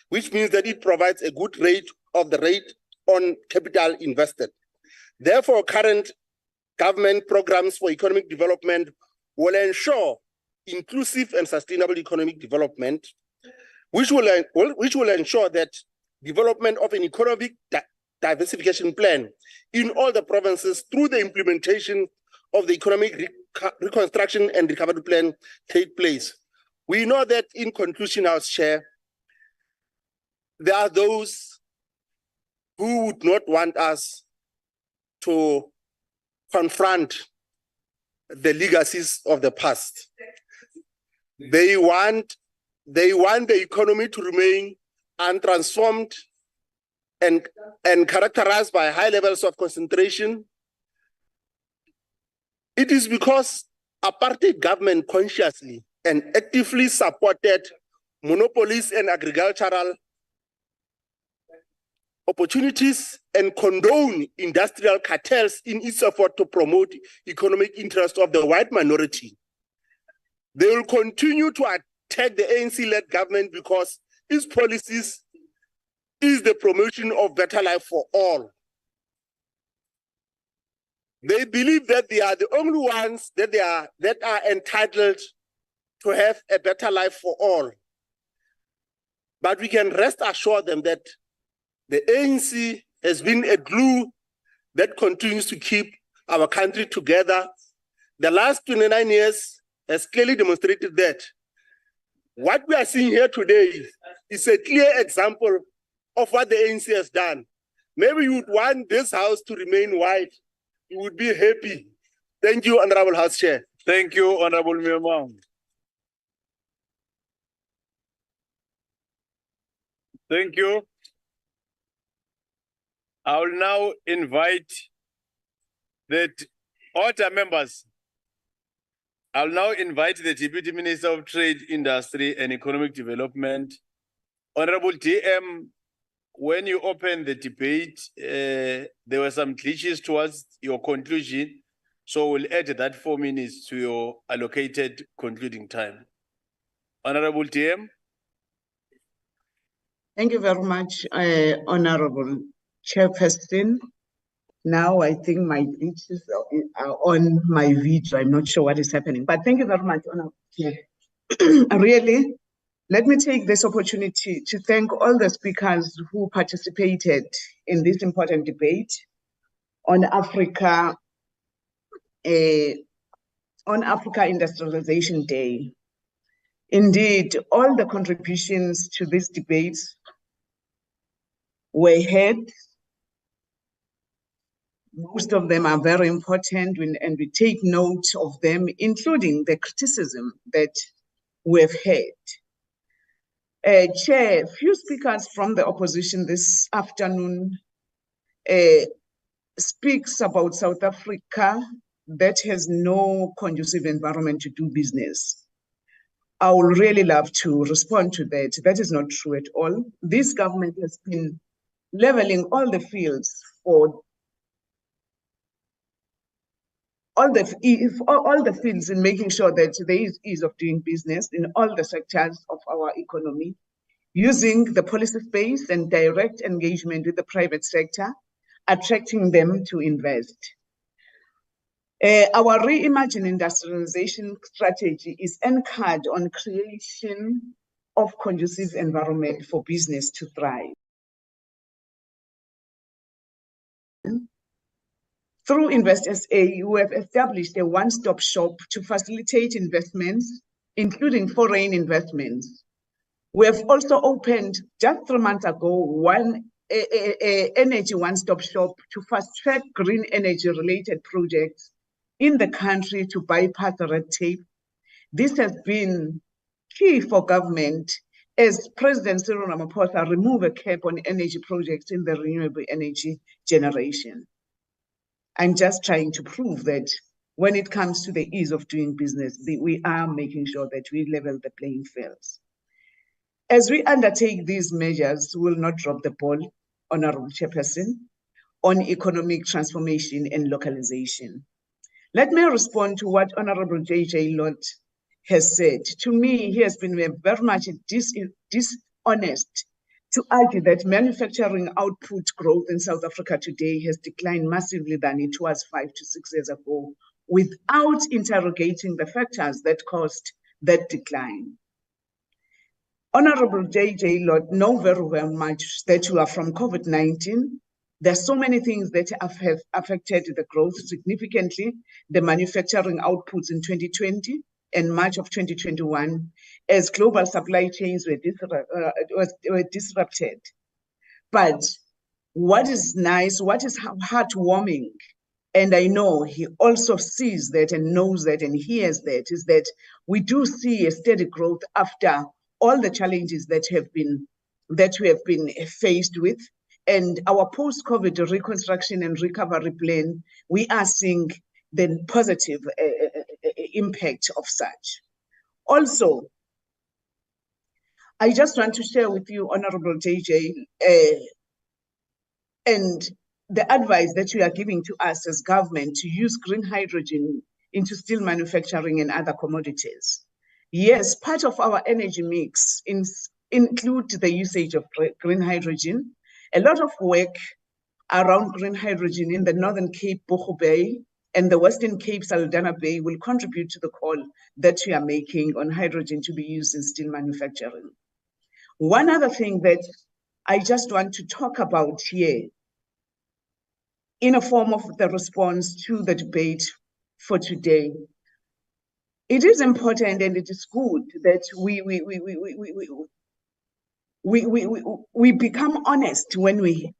Speaker 21: which means that it provides a good rate on capital invested. Therefore, current government programs for economic development will ensure inclusive and sustainable economic development, which will ensure that development of an economic diversification plan in all the provinces through the implementation of the economic reconstruction and recovery plan take place. We know that in conclusion, House Chair, there are those who would not want us to confront the legacies of the past. They want the economy to remain untransformed and characterized by high levels of concentration. It is because apartheid government consciously and actively supported monopolies and agricultural opportunities and condone industrial cartels in its effort to promote economic interests of the white minority. They will continue to attack the ANC-led government because its policies is the promotion of better life for all. They believe that they are the only ones that are entitled to have a better life for all. But we can rest assured them that the ANC has been a glue that continues to keep our country together. The last 29 years has clearly demonstrated that. What we are seeing here today is a clear example of what the ANC has done. Maybe you would want this house to remain white. You would be happy. Thank you, Honorable House Chair.
Speaker 8: Thank you, Honorable Miyamam. Thank you. I will now invite order members. I'll now invite the Deputy Minister of Trade, Industry and Economic Development. Honorable DM, when you opened the debate, there were some glitches towards your conclusion. So we'll add that 4 minutes to your allocated concluding time. Honorable DM.
Speaker 1: Thank you very much, Honorable Chairperson. Now I think my glitches are on my video. I'm not sure what is happening, but thank you very much, Honorable Chair. Really, let me take this opportunity to thank all the speakers who participated in this important debate on Africa Industrialization Day. Indeed, all the contributions to this debate were heard Most of them are very important and we take note of them, including the criticism that we've had. Chair, few speakers from the opposition this afternoon speaks about South Africa that has no conducive environment to do business. I would really love to respond to that. That is not true at all. This government has been leveling all the fields for all the fields in making sure that there is ease of doing business in all the sectors of our economy, using the policy space and direct engagement with the private sector, attracting them to invest. Our Reimagine Industrialization strategy is anchored on creation of conducive environment for business to thrive. Through Invest SA, we have established a one-stop shop to facilitate investments, including foreign investments. We have also opened, just 3 months ago, energy one-stop shop to fast-track green energy-related projects in the country to bypass the red tape. This has been key for government as President Cyril Ramaphosa removed a cap on energy projects in the renewable energy generation. I'm just trying to prove that when it comes to the ease of doing business, we are making sure that we level the playing fields. As we undertake these measures, we will not drop the ball, Honorable Chairperson, on economic transformation and localization. Let me respond to what Honorable J.J. Lott has said. To me, he has been very much dishonest to argue that manufacturing output growth in South Africa today has declined massively than it was 5 to 6 years ago, without interrogating the factors that caused that decline. Honorable J.J. Lott know very much that you are from COVID-19. There's so many things that have affected the growth significantly, the manufacturing outputs in 2020 and March of 2021, as global supply chains were disrupted. But what is nice, what is heartwarming, and I know he also sees that and knows that and hears that, is that we do see a steady growth after all the challenges that we have been faced with. And our post-COVID reconstruction and recovery plan, we are seeing the positive impact of such. Also, I just want to share with you, Honorable JJ, and the advice that you are giving to us as government to use green hydrogen into steel manufacturing and other commodities. Yes, part of our energy mix include the usage of green hydrogen. A lot of work around green hydrogen in the Northern Cape, Bogo Bay, and the Western Cape, Saldanha Bay will contribute to the call that we are making on hydrogen to be used in steel manufacturing. One other thing that I just want to talk about here, in a form of the response to the debate for today, it is important and it is good that we become honest when we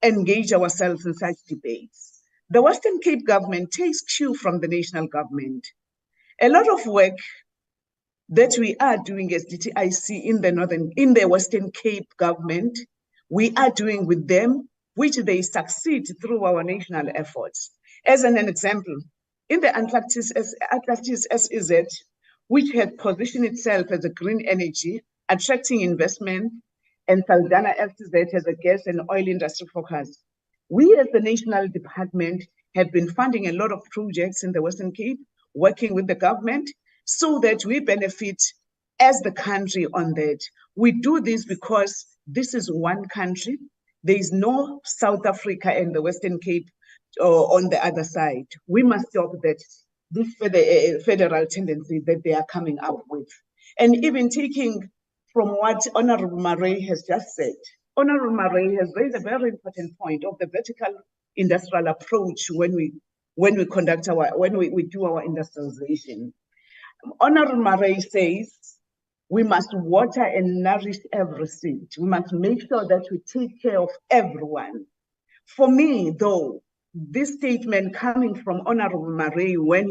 Speaker 1: engage ourselves in such debates. The Western Cape government takes cue from the national government. A lot of work that we are doing as DTIC in the Western Cape government, we are doing with them, which they succeed through our national efforts. As an example, in the Atlantis SEZ, which had positioned itself as a green energy, attracting investment, and Saldanha SEZ as a gas and oil industry focus. We as the national department have been funding a lot of projects in the Western Cape, working with the government, so that we benefit as the country on that. We do this because this is one country. There is no South Africa and the Western Cape on the other side. We must stop that, this federal tendency that they are coming up with. And even taking from what Honorable Murray has just said, Honorable Murray has raised a very important point of the vertical industrial approach when we do our industrialization. Honorable Murray says we must water and nourish every seed. We must make sure that we take care of everyone. For me, though, this statement coming from Honorable Marie when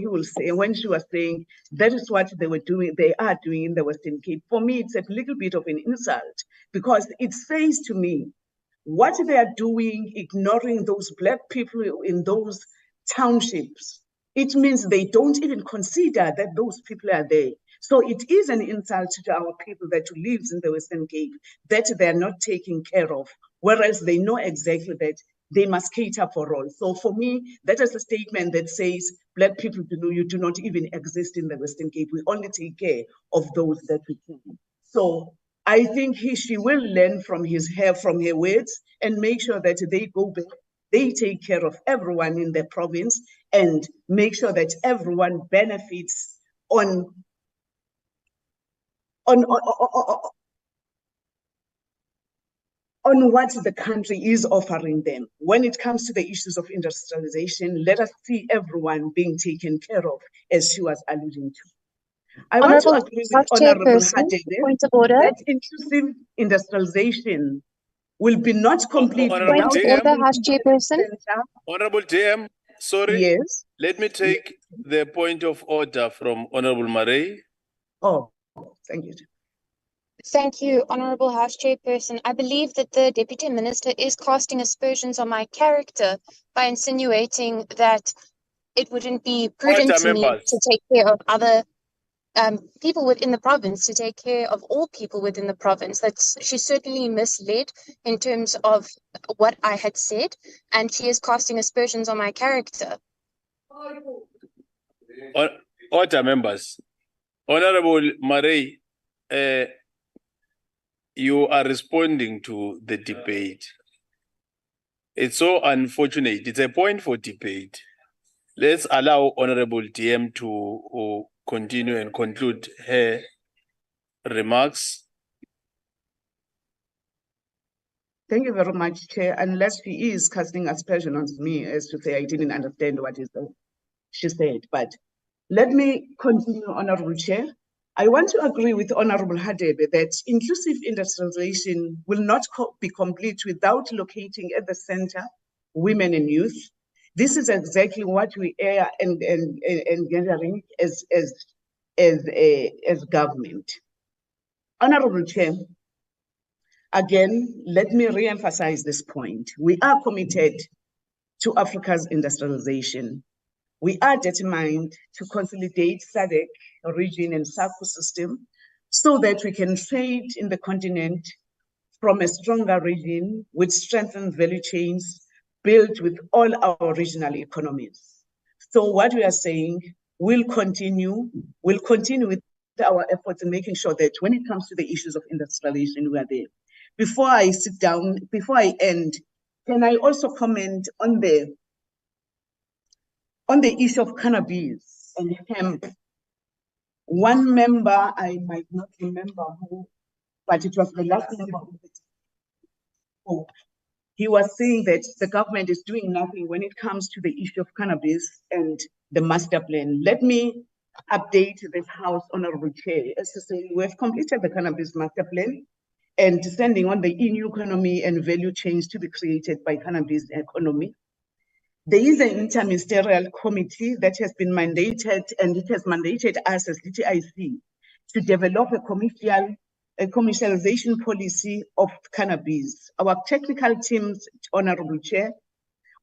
Speaker 1: she was saying that is what they are doing in the Western Cape. For me, it's a little bit of an insult because it says to me what they are doing, ignoring those Black people in those townships. It means they don't even consider that those people are there. So it is an insult to our people that lives in the Western Cape that they are not taken care of, whereas they know exactly that they must cater for all. So for me, that is a statement that says Black people you do not even exist in the Western Cape. We only take care of those that we can. So I think she will learn from her words and make sure that they go back, they take care of everyone in the province and make sure that everyone benefits on what the country is offering them. When it comes to the issues of industrialization, let us see everyone being taken care of, as she was alluding to. I want to agree with Honorable Hadebe that inclusive industrialization will be not complete
Speaker 8: Honorable
Speaker 1: without
Speaker 8: Honorable DM, sorry.
Speaker 1: Yes.
Speaker 8: Let me take the point of order from Honorable Marie.
Speaker 1: Oh, thank you.
Speaker 18: Thank you, Honourable House Chairperson. I believe that the Deputy Minister is casting aspersions on my character by insinuating that it wouldn't be prudent to me to take care of other people within the province, to take care of all people within the province. She's certainly misled in terms of what I had said, and she is casting aspersions on my character.
Speaker 8: Order members. Honorable Marie, you are responding to the debate. It's so unfortunate. It's a point for debate. Let's allow Honorable DM to continue and conclude her remarks.
Speaker 1: Thank you very much, Chair. Unless she is casting aspersion on me as to say I didn't understand what she said. But let me continue, Honorable Chair. I want to agree with Honorable Hadebe that inclusive industrialization will not be complete without locating at the center women and youth. This is exactly what we are gathering as government. Honorable Chair, again, let me re-emphasize this point. We are committed to Africa's industrialization. We are determined to consolidate SADC region and SACU system so that we can trade in the continent from a stronger region with strengthened value chains built with all our regional economies. So what we are saying, we'll continue with our efforts in making sure that when it comes to the issues of industrialization, we are there. Before I sit down, before I end, can I also comment on the issue of cannabis and hemp? One member, I might not remember who, but it was the last member of the team. He was saying that the government is doing nothing when it comes to the issue of cannabis and the master plan. Let me update this House, Honorable Chair, as to say we have completed the cannabis master plan and descending on the new economy and value chains to be created by cannabis economy. There is an interministerial committee that has been mandated, and it has mandated us as DTIC to develop a commercialization policy of cannabis. Our technical teams, Honorable Chair,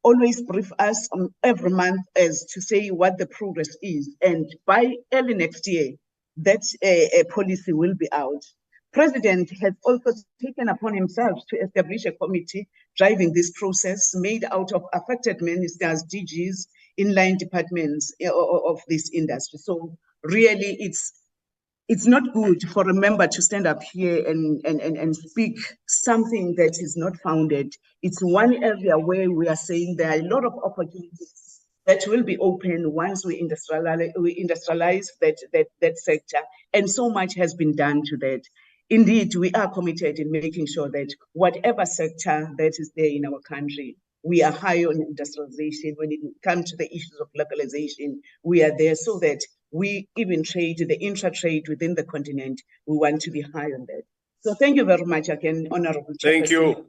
Speaker 1: always brief us on every month as to say what the progress is. And by early next year, that a policy will be out. President has also taken upon himself to establish a committee driving this process made out of affected ministers, DGs, inline departments of this industry. So really it's not good for a member to stand up here and speak something that is not founded. It's one area where we are saying there are a lot of opportunities that will be open once we industrialize that sector. And so much has been done to that. Indeed, we are committed in making sure that whatever sector that is there in our country, we are high on industrialization. When it comes to the issues of localization, we are there so that we even trade, the intra-trade within the continent, we want to be high on that. So thank you very much again, Honorable
Speaker 8: Thank you.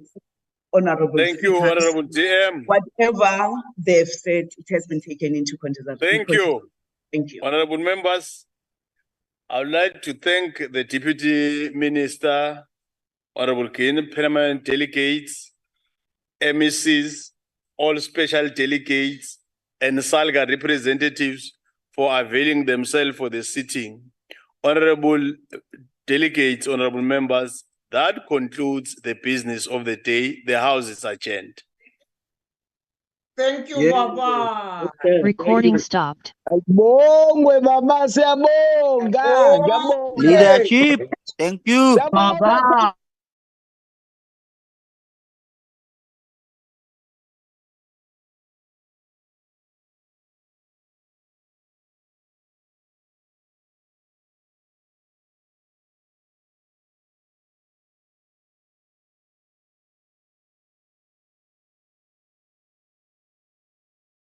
Speaker 1: Honorable
Speaker 8: Thank you,
Speaker 1: Speaker.
Speaker 8: Honorable JM.
Speaker 1: Whatever they've said, it has been taken into consideration.
Speaker 8: Thank you.
Speaker 1: Thank you.
Speaker 8: Honorable members, I would like to thank the Deputy Minister, Honorable King, permanent delegates, MECs, all special delegates, and SALGA representatives for availing themselves for the sitting. Honorable delegates, honorable members, that concludes the business of the day. The House is adjourned.
Speaker 2: Thank you,
Speaker 1: Yeah.
Speaker 2: Baba.
Speaker 14: Recording stopped.
Speaker 2: Bongwe Baba, siyabonga.
Speaker 22: Leadership, thank you.
Speaker 2: Baba.